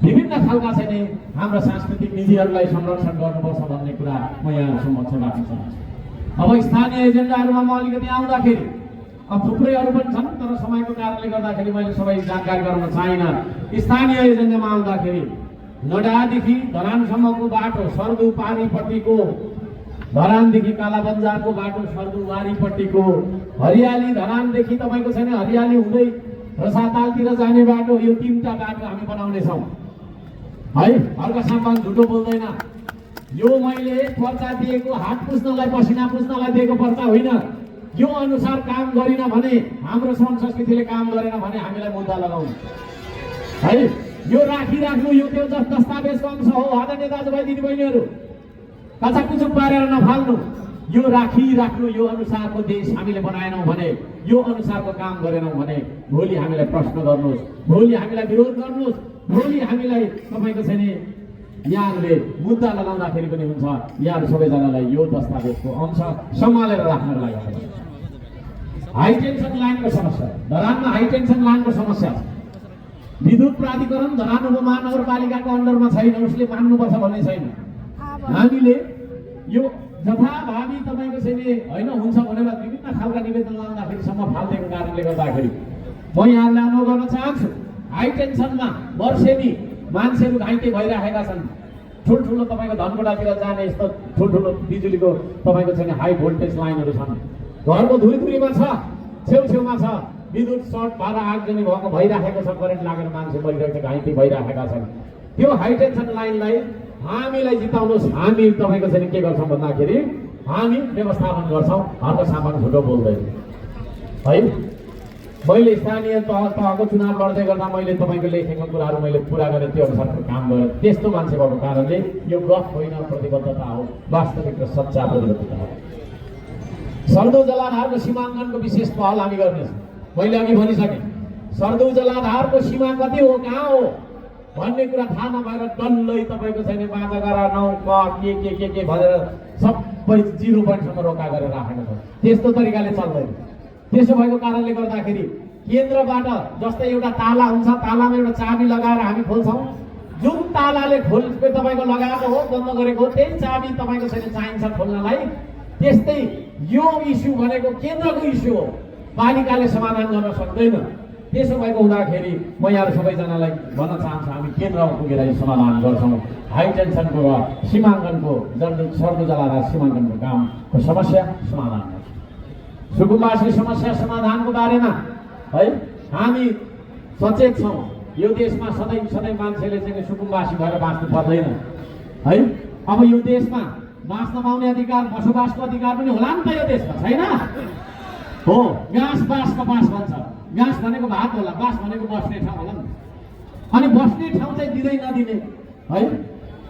विभिन्न खालका चाहिँ हाम्रा सांस्कृतिक निधिहरूलाई संरक्षण गर्नुपर्छ भन्ने कुरा म यहाँ समक्ष राख्न चाहन्छु। अब स्थानीय एजेन्डाहरूमा म अलिकति आउँदाखेरि अब थुप्रै अरू पनि छन्, तर समयको कारणले गर्दाखेरि मैले सबै जानकारी गराउन चाहिनँ। स्थानीय एजेन्डामा आउँदाखेरि नडादेखि धरानसम्मको बाटो, सर्दु पारीपट्टिको धरानदेखि कालाबन्जारको बाटो, सर्दु वारीपट्टिको हरियाली, धरानदेखि तपाईँको छैन हरियाली हुँदै रसातालतिर जाने बाटो, यो 3टा बाटो हामी बनाउनेछौँ है। हल्का सामान झुटो बोल्दैन। यो मैले पर्चा दिएको हात पुस्नलाई, पसिना पुस्नलाई दिएको पर्चा होइन। यो अनुसार काम गरिन भने, हाम्रो संस्कृतिले काम गरेन भने हामीलाई मुद्दा लगाउनु है। यो राखिराख्नु, यो त्यो दस्तावेजको अंश हो। आदरणीय दाजुभाइ दिदीबहिनीहरू, कचाकुचुक पारेर नफाल्नु। यो राखिराख्नु, यो अनुसारको देश हामीले बनाएनौँ भने, यो अनुसारको काम गरेनौँ भने भोलि हामीलाई प्रश्न गर्नुहोस्, भोलि हामीलाई विरोध गर्नुहोस्, भोलि हामीलाई तपाईँको चाहिँ नि यहाँहरूले मुद्दा लगाउँदाखेरि पनि हुन्छ। यहाँहरू सबैजनालाई यो दस्तावेजको अंश सम्हालेर राख्नको लागि हाई टेन्सन लाइनको समस्या, धरानमा हाई टेन्सन लाइनको समस्या छ। विद्युत प्राधिकरण धरान उपमहानगरपालिकाको अन्डरमा छैन, उसले मान्नुपर्छ भन्ने छैन। हामीले यो जथाभावी तपाईँको चाहिँ होइन हुन्छ भनेर विभिन्न खालका निवेदन लाउँदाखेरिसम्म फाल्दिएको कारणले गर्दाखेरि म यहाँलाई अनुरोध गर्न चाहन्छु। हाई टेन्सनमा वर्षेनी मान्छेहरू घाइते भइरहेका छन्। ठुल्ठुलो तपाईँको धनगुडातिर जाने यस्तो ठुल्ठुलो बिजुलीको तपाईँको चाहिँ हाई भोल्टेज लाइनहरू छन्। घरको धुरीधुरीमा छ, छेउछेउमा छ, विद्युत सर्ट भएर आगजनी भएको भइराखेको छ, करेन्ट लागेर मान्छे मरिरहेको छ, घाइते भइराखेका छन्। त्यो हाई टेन्सन लाइनलाई हामीलाई जिताउनुहोस्। हामी तपाईँको चाहिँ के गर्छौँ भन्दाखेरि हामी व्यवस्थापन गर्छौँ, हरको सामान झुटो बोल्दैन है। मैले स्थानीय तहको चुनाव लड्दै गर्दा मैले तपाईँको लेखेको कुराहरू मैले पुरा गरेँ, त्यो अनुसारको काम गरेँ। त्यस्तो मान्छे भएको कारणले यो गफ होइन, प्रतिबद्धता हो, वास्तविक र सच्चा प्रतिबद्धता हो। सर्दौ जलाधारको सीमाङ्कनको विशेष पहल हामी गर्नेछौँ। मैले अघि भनिसकेँ, सर्दौ जलाधारको सीमा कति हो, कहाँ हो भन्ने कुरा थाहा नभएर डल्लै तपाईँको छैन 5 11 9 के भनेर सबै 0 पोइन्टसम्म रोका गरेर राखेको छ। त्यस्तो तरिकाले चल्दैन। त्यसो भएको कारणले गर्दाखेरि केन्द्रबाट जस्तै एउटा ताला हुन्छ, तालामा एउटा चाबी लगाएर हामी खोल्छौँ। जुन तालाले तपाईँको लगाएको हो, बन्द गरेको हो, त्यही चाबी तपाईँको छैन चाहिन्छ खोल्नलाई। त्यस्तै यो इस्यु भनेको केन्द्रको इस्यु हो, पालिकाले समाधान गर्न सक्दैन। त्यसो भएको हुँदाखेरि म यहाँ सबैजनालाई भन्न चाहन्छु, हामी केन्द्रमा पुगेर यो समाधान गर्छौँ। हाई टेन्सनको र सीमाङ्कनको सर्दु जलाधार सीमाङ्कनको कामको समस्या समाधान गर्छौँ। सुकुम्बासी समस्या समाधानको बारेमा है हामी सचेत छौँ। यो देशमा सधैँ मान्छेले चाहिँ सुकुम्बासी भएर बाँच्नु पर्दैन है। अब यो देशमा बाँच्न पाउने अधिकार, बसोबासको अधिकार पनि होला नि त यो देशमा, छैन हो? गाँस बाँस कपास भन्छ। गाँस भनेको भात होला, बाँस भनेको बस्ने ठाउँ होला नि। अनि बस्ने ठाउँ चाहिँ दिँदै नदिने है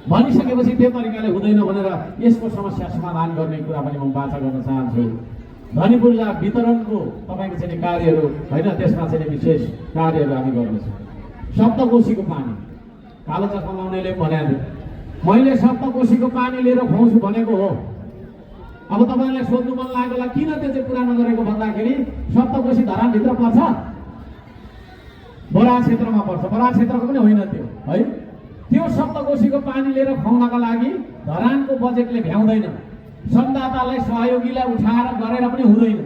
भनिसकेपछि त्यो तरिकाले हुँदैन भनेर यसको समस्या समाधान गर्ने कुरा पनि म वाचा गर्न चाहन्छु। धनी ऊर्जा वितरणको तपाईँको चाहिँ कार्यहरू होइन, त्यसमा चाहिँ विशेष कार्यहरू हामी गर्नेछौँ। सप्तकोशीको पानी कालो चस्मा लाउनेले भने मैले सप्तकोशीको पानी लिएर खुवाउँछु भनेको हो। अब तपाईँलाई सोध्नु मन लागेकोला किन त्यो चाहिँ पुरा नगरेको भन्दाखेरि सप्तकोशी धरानभित्र पर्छ, बराल क्षेत्रमा पर्छ। बराल क्षेत्रको पनि होइन त्यो है। त्यो सप्तकोशीको पानी लिएर खुवाउनका लागि धरानको बजेटले भ्याउँदैन, संदातालाई सहयोगीलाई उठाएर गरेर पनि हुँदैन,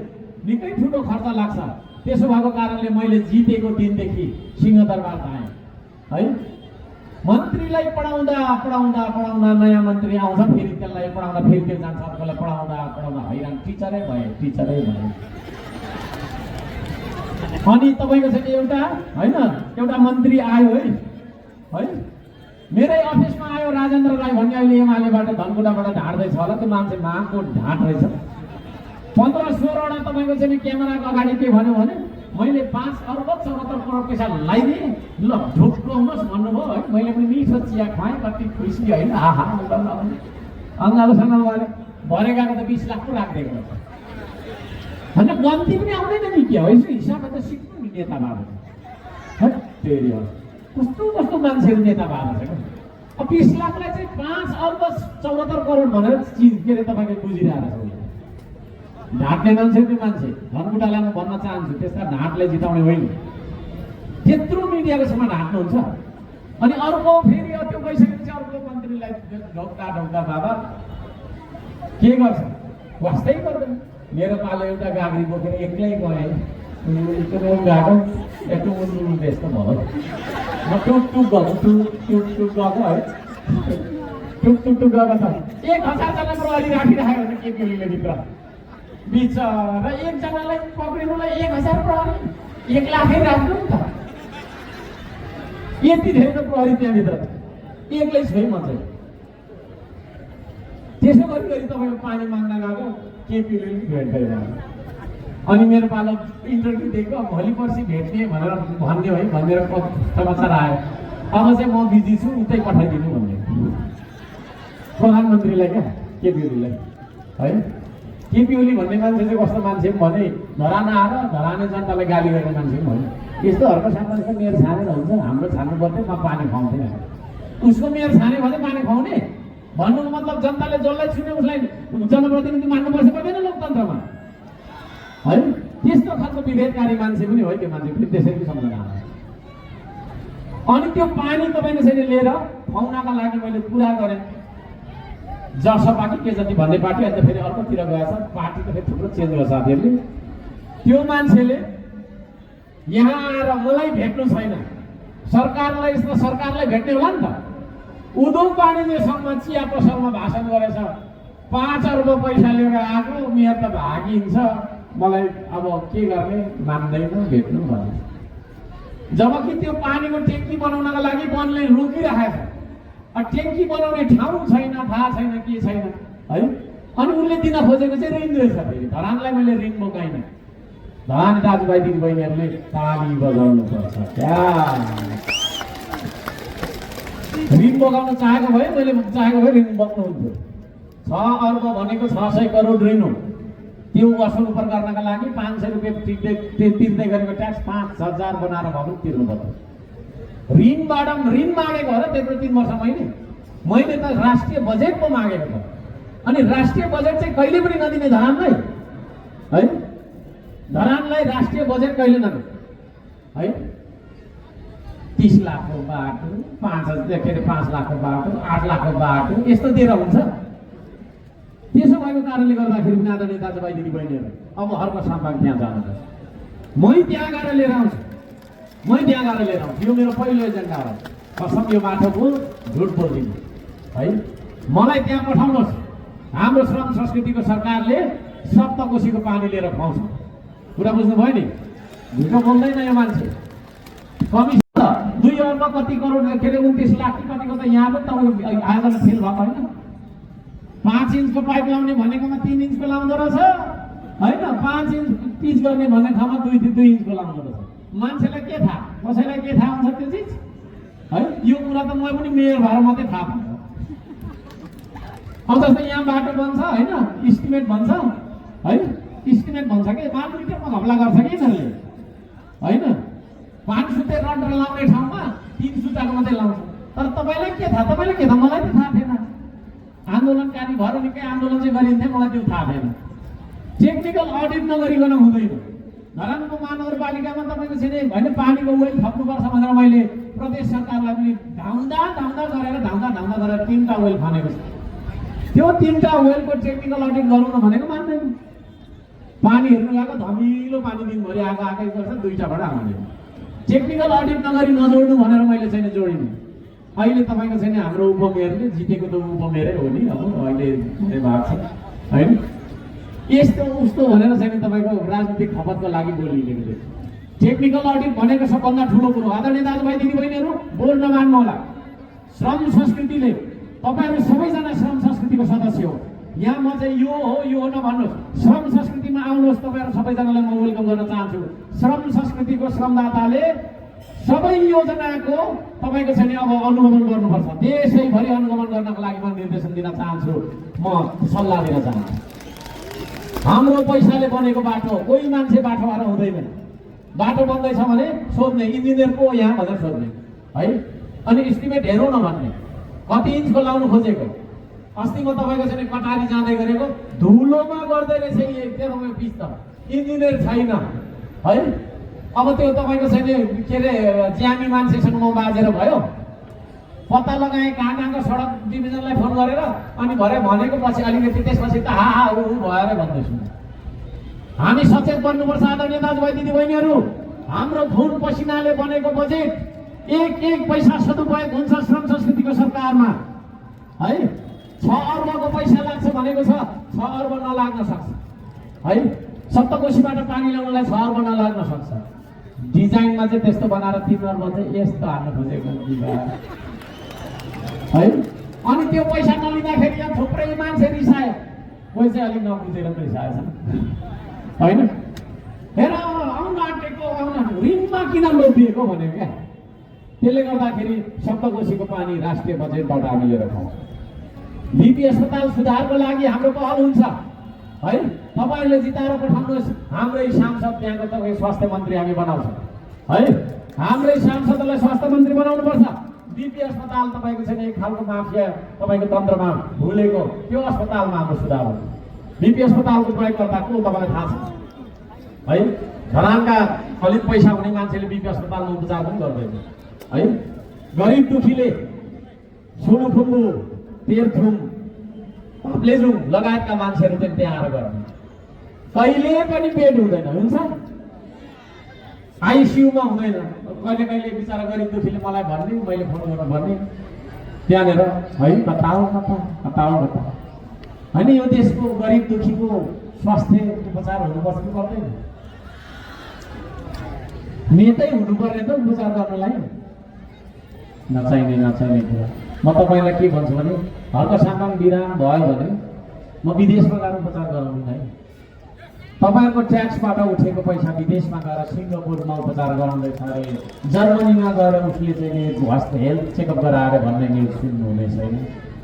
निकै ठुलो खर्च लाग्छ। त्यसो भएको कारणले मैले जितेको दिनदेखि सिंहदरबार आएँ है। मन्त्रीलाई पढाउँदा पढाउँदा पढाउँदा नयाँ मन्त्री आउँछ, फेरि त्यसलाई पढाउँदा फेरि त्यो जान्छ, अर्कोलाई पढाउँदा पढाउँदा हैरान, टिचरै भए। अनि तपाईँको चाहिँ एउटा मन्त्री आयो है, मेरै अफिसमा आयो राजेन्द्र राई भन्ने, अहिले एमालेबाट धनकुटाबाट ढाँट्दैछ होला, त्यो मान्छे महाको ढाँट रहेछ। 15-16वटा तपाईँको चाहिँ क्यामेराको अगाडि के भन्यो भने मैले 5 अर्ब 74 करोड पैसा लगाइदिएँ, ल ढुक्काउनुहोस् भन्नुभयो है। मैले पनि मिठो चिया खुवाएँ, कति खुसी होइन, आहा अङ्गालोसँग उहाँले भरे गएको त 20 लाख पो राखिदिएको होइन। गन्ती पनि आउँदैन नि के हो, यसो हिसाबमा त सिक्नु नि नेताबाट है। फेरि कस्तो कस्तो मान्छेहरू नेता भएको छ। अब 20 लाखलाई चाहिँ 5 अर्ब 74 करोड भनेर चिज के अरे तपाईँले बुझिरहेको छ। ढाँट्ने मान्छे त्यो मान्छे धनकुटालाई म भन्न चाहन्छु, त्यसका ढाँटले जिताउने होइन, त्यत्रो मिडियाको छेउमा ढाँट्नुहुन्छ। अनि अर्को फेरि त्यो गइसकेपछि अर्को मन्त्रीलाई ढोक्दा बाबा के गर्छ, वास्तै गर्दैन। मेरो पालो एउटा गाडी बोकेर एक्लै गएँ, गएको यस्तो उन्नु व्यस्त भयो, म टुक गएको गएको है, टुक गएको छ। 1000 जना प्रहरी राखिराखेको छ केपीओलीले भित्र, बिचरा एकजनालाई पक्रिनुलाई 1000 प्रहरी, 1 लाखै राख्नु नि त। यति धेरै प्रहरी त्यहाँभित्र एक्लै छु है म चाहिँ। त्यसो गरी तपाईँको पानी माग्न गएको केपीओलीले भेट गरिरहेको, अनि मेरो पालो इन्टरभ्यू दिएको, भोलि पर्सि भेट्ने भनेर भन्यो है, भनेर समाचार आयो। अब चाहिँ म बिजी छु, उतै पठाइदिनु भन्ने प्रधानमन्त्रीलाई क्या केपीओलीलाई है। केपीओली भन्ने मान्छे चाहिँ कस्तो मान्छे भने धरान आएर धराने जनतालाई गाली गर्ने मान्छे पनि होइन। यस्तोहरूको सामाजिक मेयर छानेर हुन्छ, हाम्रो छान्नु पर्थ्यो, म पानी खुवाउँथेन। उसको मेयर छाने भने पानी खुवाउने भन्नुको मतलब जनताले जसलाई छुने उसलाई जनप्रतिनिधि मान्नुपर्छ पर्दैन लोकतन्त्रमा है। त्यस्तो खालको विभेदकारी मान्छे पनि हो त्यो मान्छे, फेरि त्यसरी सम्झना आयो। अनि त्यो पानी तपाईँले चाहिँ लिएर खुवाउनका लागि मैले पुरा गरेँ। जसपा कि के जति भन्ने पार्टी अन्त फेरि अर्कोतिर गएछ, पार्टी त फेरि थुप्रो चेन्ज गर्छ साथीहरूले। त्यो मान्छेले यहाँ आएर मलाई भेट्नु छैन, सरकारलाई भेट्ने होला नि त। उदो पानीलेसम्म चिया पसलमा भाषण गरेछ, 5 अर्ब पैसा लिएर आएको, मेयर त भागिन्छ, मलाई अब के गर्ने, मान्दैन भेट्नु भन्ने। जबकि त्यो पानीको ट्याङ्की बनाउनका लागि वनले रोकिरहेको छ, ट्याङ्की बनाउने ठाउँ छैन, थाहा छैन के छैन है। अनि उसले दिन खोजेको चाहिँ ऋण रहेछ। फेरि धरानलाई मैले ऋण बोकाइनँ। धरान दाजुभाइ दिदीबहिनीहरूले ताली बजाउनु पर्छ क्या। ऋण बोकाउन चाहेको भए मैले चाहेको भए ऋण बोक्नुहुन्थ्यो। 6 अर्ब भनेको 600 करोड ऋण हो। त्यो वसुल उपर गर्नका लागि 500 रुपियाँ तिर्दै गरेको ट्याक्स 5000 बनाएर भए पनि तिर्नु पर्छ। ऋणबाट ऋण मागेको हो र त्यत्रो 3 वर्ष मैले त राष्ट्रिय बजेट पो मागेको त। अनि राष्ट्रिय बजेट चाहिँ कहिले पनि नदिने धरानलाई है। धरानलाई राष्ट्रिय बजेट कहिले नदिने है। 30 लाखको बाटो, 5 लाखको बाटो, 8 लाखको बाटो यस्तो दिएर हुन्छ। त्यसो भएको कारणले गर्दाखेरि आदरणीय दाजुभाइ दिदीबहिनीहरू अब हर्क सम्भाग त्यहाँ जानुपर्छ। मै त्यहाँ गएर लिएर आउँछु, यो मेरो पहिलो एजेन्डा हो। कसम यो माटोको झुट बोल्दिनु है। मलाई त्यहाँ पठाउनुहोस्। हाम्रो श्रम संस्कृतिको सरकारले सप्तकोशीको पानी लिएर खुवाउँछ। कुरा बुझ्नुभयो नि, झुटो बोल्दैन यो मान्छे। कमिसन 2 अर्ब कति करोड के अरे 29 लाख कि कतिको त यहाँ पनि तपाईँको आयोजना फेल भएको होइन। 5 इन्चको पाइप लाउने भनेकोमा 3 इन्चको लाउँदो रहेछ होइन। 5 इन्च पिच गर्ने भन्ने ठाउँमा 2 इन्चको लाउँदो रहेछ। मान्छेलाई के थाहा, कसैलाई के थाहा हुन्छ त्यो चिज है। यो कुरा त म पनि मेयर भएर मात्रै थाहा पाउँछ। अब जस्तै यहाँ बाटो बन्छ होइन, इस्टिमेट भन्छ है, इस्टिमेट भन्छ कि 5 मिटरमा घप्ला गर्छ कि यिनीहरूले होइन। 5 सुते रड लाउने ठाउँमा 3 सुताको मात्रै लाउँछ। तर तपाईँलाई के थाहा, मलाई त थाहा थिएन। आन्दोलनकारी भएर निकै आन्दोलन चाहिँ गरिन्थ्यो, मलाई त्यो थाहा थिएन। टेक्निकल अडिट नगरिकन हुँदैन। धरानको महानगरपालिकामा तपाईँको चाहिँ होइन पानीको वेल थप्नुपर्छ भनेर मैले प्रदेश सरकारलाई पनि धाउँदा गरेर 3टा वेल खनेको छ। त्यो 3टा वेलको टेक्निकल अडिट गरौँ न भनेको मान्दैन। पानी हेर्नु गएको धमिलो पानी दिनभरि आएकै गर्छ, 2टाबाट आउने। टेक्निकल अडिट नगरी नजोड्नु भनेर मैले चाहिँ जोडिने। अहिले तपाईँको चाहिँ हाम्रो उपमेयरले जितेको त उपमेयरै हो नि, अब अहिले भएको छ होइन। यस्तो उस्तो भनेर चाहिँ तपाईँको राजनीतिक खपतको लागि बोलिदिएको थियो। टेक्निकल अडिट भनेको सबभन्दा ठुलो कुरो। आदरणीय दाजुभाइ दिदीबहिनीहरू, बोल नमान्नु होला। श्रम संस्कृतिले, तपाईँहरू सबैजना श्रम संस्कृतिको सदस्य हो। यहाँ म चाहिँ यो हो नभन्नुहोस्। श्रम संस्कृतिमा आउनुहोस्। तपाईँहरू सबैजनालाई म वेलकम गर्न चाहन्छु। श्रम संस्कृतिको श्रमदाताले सबै योजनाको तपाईँको चाहिँ अब अनुगमन गर्नुपर्छ। देशैभरि अनुगमन गर्नको लागि म निर्देशन दिन चाहन्छु, म सल्लाह दिन चाहन्छु। हाम्रो पैसाले बनेको बाटो कोही मान्छे बाटो भएर हुँदैन। बाटो बन्दैछ भने सोध्ने इन्जिनियर को यहाँ भनेर सोध्ने है। अनि इस्टिमेट हेरौँ न भन्ने, कति इन्चको लाउनु खोजेको। अस्ति म तपाईँको चाहिँ कटारी जाँदै गरेको, धुलोमा गर्दै रहेछ 13 पिच त, इन्जिनियर छैन है। अब त्यो तपाईँको चाहिँ के अरे ज्यामी मान्छेसँग म बाजेर भयो, पत्ता लगाएँ कहाँ सडक डिभिजनलाई फोन गरेर, अनि भरे भनेको पछि अलिकति त्यसपछि त हा ऊ भएर भन्दैछु। हामी सचेत बन्नुपर्छ आदरणीय दाजुभाइ दिदीबहिनीहरू। हाम्रो खुन पसिनाले बनेको बजेट एक पैसा सदुपयोग हुन्छ श्रम संस्कृतिको सरकारमा है। 6 अर्बको पैसा लाग्छ भनेको छ, 6 अर्ब नलाग्न सक्छ है। सप्तकोशीबाट पानी ल्याउनलाई 6 अर्ब नलाग्न सक्छ। डिजाइनमा चाहिँ त्यस्तो बनाएर 3 अर्ब चाहिँ यस्तो हाल्न खोजेको है। अनि त्यो पैसा नलिँदाखेरि यहाँ थुप्रै मान्छे रिसायो, कोही चाहिँ अलिक नबुझेर रिसाएछ होइन। हेर आउन आँटेको ऋणमा किन लोभिएको भनेको क्या। त्यसले गर्दाखेरि सप्तकोशीको पानी राष्ट्रिय बजेटबाट हामी लिएर खाउँछौँ। बिपी अस्पताल सुधारको लागि हाम्रो पहल हुन्छ है। तपाईँहरूले जिताएर पठाउनुहोस्। हाम्रै सांसद त्यहाँको तपाईँ स्वास्थ्य मन्त्री हामी बनाउँछौँ है। हाम्रै सांसदलाई स्वास्थ्य मन्त्री बनाउनुपर्छ। बिपी अस्पताल तपाईँको चाहिँ एक खालको माफिया तपाईँको तन्त्रमा भुलेको, त्यो अस्पतालमा हाम्रो सुधार हुन्छ। बिपी अस्पतालको प्रयोगकर्ता को तपाईँलाई थाहा छ है। धरानका अलिक पैसा हुने मान्छेले बिपी अस्पतालमा उपचार पनि गर्दैन है। गरिब दुखीले सुनुफुम्बु, तेर्थुम, प्लेजुङ लगायतका मान्छेहरू चाहिँ त्यहाँ आएर गर्ने, कहिले पनि बेड हुँदैन। हुन्छ आइसियुमा हुँदैन। कहिले बिचरा गरिब दुखीले मलाई भन्ने, मैले फोन गरेर भन्ने त्यहाँनिर है, कता होइन। यो देशको गरिब दुखीको स्वास्थ्य उपचार हुनुपर्छ कि पर्दैन? नेतै हुनुपर्ने त उपचार गर्नलाई। नचाहिने कुरा। म तपाईँलाई के भन्छु भने हल्कासामान बिराम भयो भने म विदेशमा गएर उपचार गराउनु है। तपाईँहरूको ट्याक्सबाट उठेको पैसा विदेशमा गएर सिङ्गापुरमा उपचार गराउँदैछ अरे, जर्मनीमा गएर उसले चाहिँ हेल्थ चेकअप गराएर भन्ने न्युज सुन्नु हुने छैन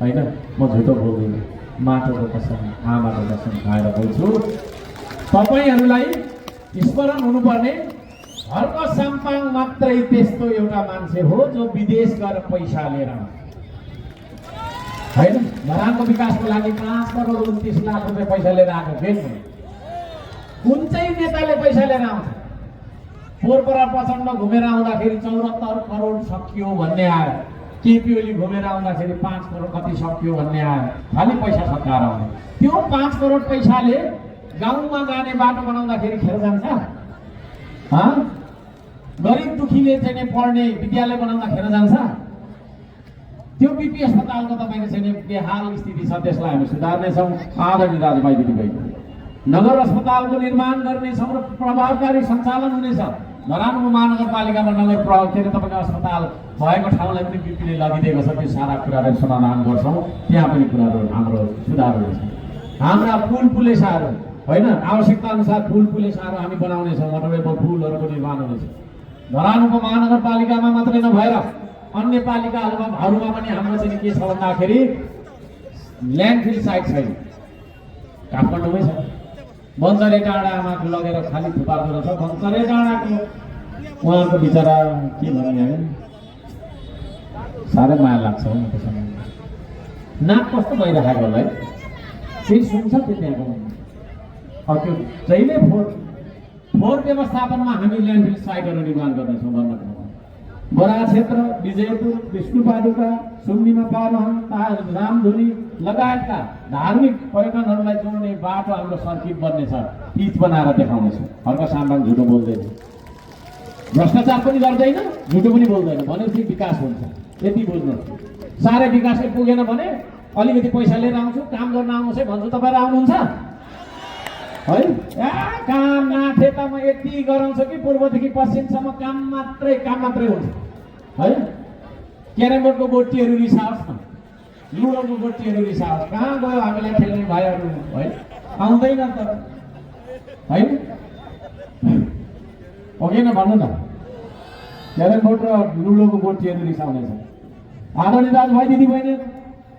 होइन। म झुटो बोल्दिनँ, माटोको कसम आमाको कसम खाएर बोल्छु। तपाईँहरूलाई स्मरण हुनुपर्ने हर्क साम्पाङ मात्रै त्यस्तो एउटा मान्छे हो जो विदेश गएर पैसा लिएर आउँछ होइन। धरानको विकासको लागि 5 करोड 29 लाख रुपियाँ पैसा लिएर आएको फेरि कुन चाहिँ नेताले पैसा लिएर आउँछ? पोहोरपरा प्रचण्ड घुमेर आउँदाखेरि 74 करोड सकियो भन्ने आयो। केपी ओली घुमेर आउँदाखेरि 5 करोड कति सकियो भन्ने आयो। खालि पैसा सकाएर आउने। त्यो 5 करोड पैसाले गाउँमा जाने बाटो बनाउँदाखेरि खेर जान्छ? गरिब दुखीले चाहिँ पढ्ने विद्यालय बनाउँदा खेर जान्छ? त्यो बिपी अस्पतालको तपाईँको चाहिँ बेहाल स्थिति छ, त्यसलाई हामी सुधार्नेछौँ आदरणीय दाजुभाइ दिदीबहिनी। नगर अस्पतालको निर्माण गर्नेछौँ र प्रभावकारी सञ्चालन हुनेछ। धरानको महानगरपालिकामा नगर के अरे तपाईँको अस्पताल भएको ठाउँलाई पनि बिपीले लगिदिएको छ। त्यो सारा कुराहरू समाधान गर्छौँ, त्यहाँ पनि कुराहरू हाम्रो सुधार हुनेछ। हाम्रा पुल पुलेसाहरू होइन, आवश्यकता अनुसार पुल पुलेसाहरू हामी बनाउनेछौँ। मोटरवेको पुलहरूको निर्माण हुनेछ। धरान उपमहानगरपालिकामा मात्रै नभएर अन्य पालिकाहरूमा पनि हाम्रो चाहिँ के छ भन्दाखेरि ल्यान्डफिल साइट छैन। काठमाडौँमै छ। बन्चरे डाँडामा लगेर खालि थुपार्दो रहेछ। बन्चरे डाँडाको उहाँको बिचरा के भन्ने साह्रै माया लाग्छ हो त्यसमा। नाक कस्तो भइरहेको होला है, केही सुन्छ त्यो त्यहाँको त्यो जहिले फोहोर व्यवस्थापनमा हामी ल्यान्डफिल साइटहरू निर्माण गर्नेछौँ भन्नको बराहा क्षेत्र, विजयपुर, विष्णुपादुका, सुम्निमा पावनहन, रामधुनी लगायतका धार्मिक पर्यटनहरूलाई जोड्ने बाटो हाम्रो सर्किट बन्नेछ, पिच बनाएर देखाउनेछ। हर्क सामान झुटो बोल्दैन, भ्रष्टाचार पनि गर्दैन, झुटो पनि बोल्दैन, भनेपछि विकास हुन्छ। यति बुझ्नु, साह्रै विकासले पुगेन भने अलिकति पैसा लिएर आउँछु, काम गर्न आउनुहोस् है भन्छु, तपाईँहरू आउनुहुन्छ है? काम नाथे त म यति गराउँछु कि पूर्वदेखि पश्चिमसम्म काम मात्रै हुन्छ है। क्यारम बोर्डको गोटीहरू रिसाओस् न, लुडोको गोटीहरू रिसाओस्, कहाँ गयो हामीलाई खेल्ने भाइहरू है? आउँदैन त है, हो कि न भन्नु न? क्यारम बोर्ड र लुडोको गोटीहरू रिसाउनेछ। आदरणीय दाजुभाइ दिदीबहिनी,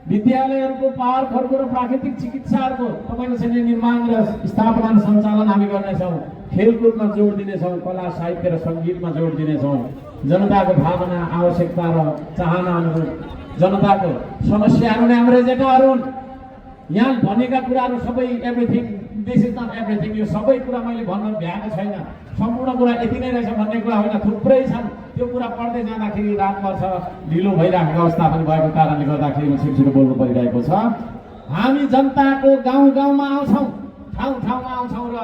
विद्यालयहरूको, पार्कहरूको र प्राकृतिक चिकित्साहरूको तपाईँको चाहिँ निर्माण र स्थापना र सञ्चालन हामी गर्नेछौँ। खेलकुदमा जोड दिनेछौँ, कला साहित्य र सङ्गीतमा जोड दिनेछौँ। जनताको भावना, आवश्यकता र चाहना अनुरूप जनताको समस्याहरू नै हाम्रो एजेन्डाहरू हुन्। यहाँ भनेका कुराहरू सबै everything, this is not everything, यो सबै कुरा मैले भन्न भ्याएको छैन। सम्पूर्ण कुरा यति नै रहेछ भन्ने कुरा होइन, थुप्रै छन्। त्यो कुरा पढ्दै जाँदाखेरि रात पर्छ, ढिलो भइरहेको अवस्था पनि भएको कारणले गर्दाखेरि म छिटो बोल्नु परिरहेको छ। हामी जनताको गाउँ गाउँमा आउँछौँ, ठाउँ ठाउँमा आउँछौँ र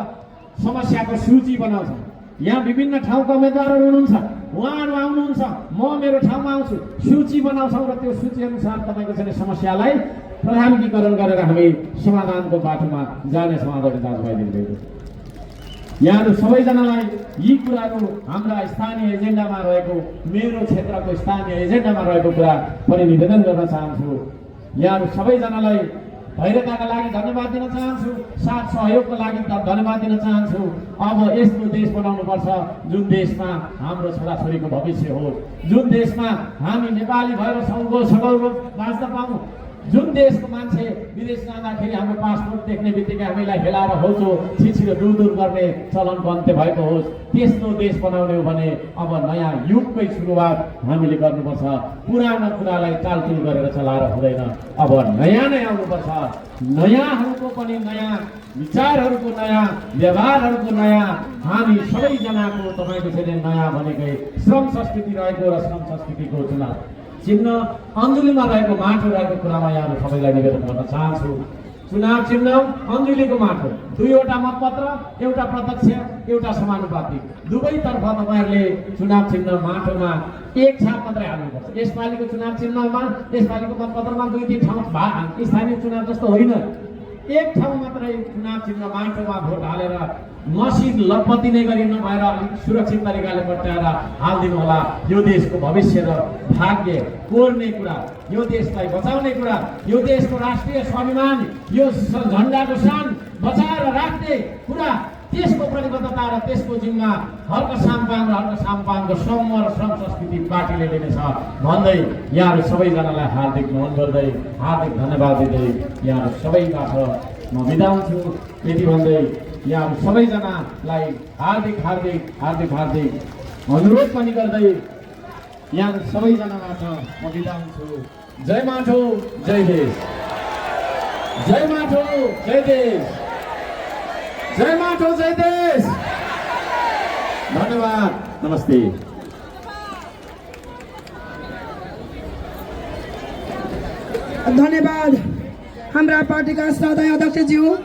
समस्याको सूची बनाउँछौँ। यहाँ विभिन्न ठाउँका उम्मेदवारहरू हुनुहुन्छ, उहाँहरू आउनुहुन्छ, म मेरो ठाउँमा आउँछु, सूची बनाउँछौँ र त्यो सूची अनुसार तपाईँको चाहिँ समस्यालाई प्राथमिकीकरण गरेर हामी समाधानको बाटोमा जानेछौँ। आदरणीय दाजुभाइ दिदीबहिनी, यहाँहरू सबैजनालाई यी कुराहरू हाम्रा स्थानीय एजेन्डामा रहेको, मेरो क्षेत्रको स्थानीय एजेन्डामा रहेको कुरा पनि निवेदन गर्न चाहन्छु। यहाँहरू सबैजनालाई धैर्यताका लागि धन्यवाद दिन चाहन्छु, साथ सहयोगको लागि धन्यवाद दिन चाहन्छु। अब यस्तो देश बनाउनुपर्छ जुन देशमा हाम्रो छोराछोरीको भविष्य हो, जुन देशमा हामी नेपाली भएर सगौरव बाँच्न पाऊँ, जुन देशको मान्छे विदेश जाँदाखेरि हाम्रो पासपोर्ट देख्ने बित्तिकै हामीलाई हेलाएर होचो छिछिरो दूर गर्ने चलनको अन्त्य भएको होस्। त्यस्तो देश बनाउने हो भने अब नयाँ युगकै सुरुवात हामीले गर्नुपर्छ। पुरानो कुरालाई टालटुल गरेर चलाएर हुँदैन, अब नयाँ नै आउनुपर्छ। नयाँहरूको पनि नयाँ विचारहरूको, नयाँ व्यवहारहरूको, नयाँ हामी सबैजनाको तपाईँको चाहिँ नयाँ भनेकै श्रम संस्कृति रहेको र श्रम संस्कृतिको चुनाव चिन्ह अञ्जुलीमा रहेको माटो रहेको कुरामा यहाँहरू सबैलाई निवेदन गर्न चाहन्छु। चुनाव चिन्ह अञ्जुलीको माटो, 2वटा मतपत्र, एउटा प्रत्यक्ष, एउटा समानुपातिक, दुवैतर्फ तपाईँहरूले चुनाव चिन्ह माटोमा एक छाप मात्रै हाल्नुपर्छ। यसपालिको चुनाव चिन्हमा, यसपालिको मतपत्रमा 2-3 ठाउँ स्थानीय चुनाव जस्तो होइन, एक ठाउँ मात्रै चुनाव चिन्ह माटोमा भोट हालेर मसिन लपत्ती नै गरी नभएर सुरक्षित तरिकाले बटाएर हालिदिनु होला। यो देशको भविष्य र भाग्य कोर्ने कुरा, यो देशलाई बचाउने कुरा, यो देशको राष्ट्रिय स्वाभिमान, यो झन्डाको शान बचाएर राख्ने कुरा, त्यसको प्रतिबद्धता र त्यसको जिम्मा हर्क साम्पाङको समूह र श्रम संस्कृति पार्टीले लिनेछ भन्दै यहाँहरू सबैजनालाई हार्दिक नमन गर्दै, हार्दिक धन्यवाद दिँदै यहाँहरू सबैबाट म बिदा हुन्छु। यति भन्दै यहाँहरू सबैजनालाई हार्दिक अनुरोध पनि गर्दै यहाँहरू सबैजनाबाट म बिदा हुन्छु। जय माटो जय देश, जय माटो जय देश, जय माटो जय देश। धन्यवाद, नमस्ते। धन्यवाद हाम्रा पार्टीका श्रद्धेय अध्यक्षज्यू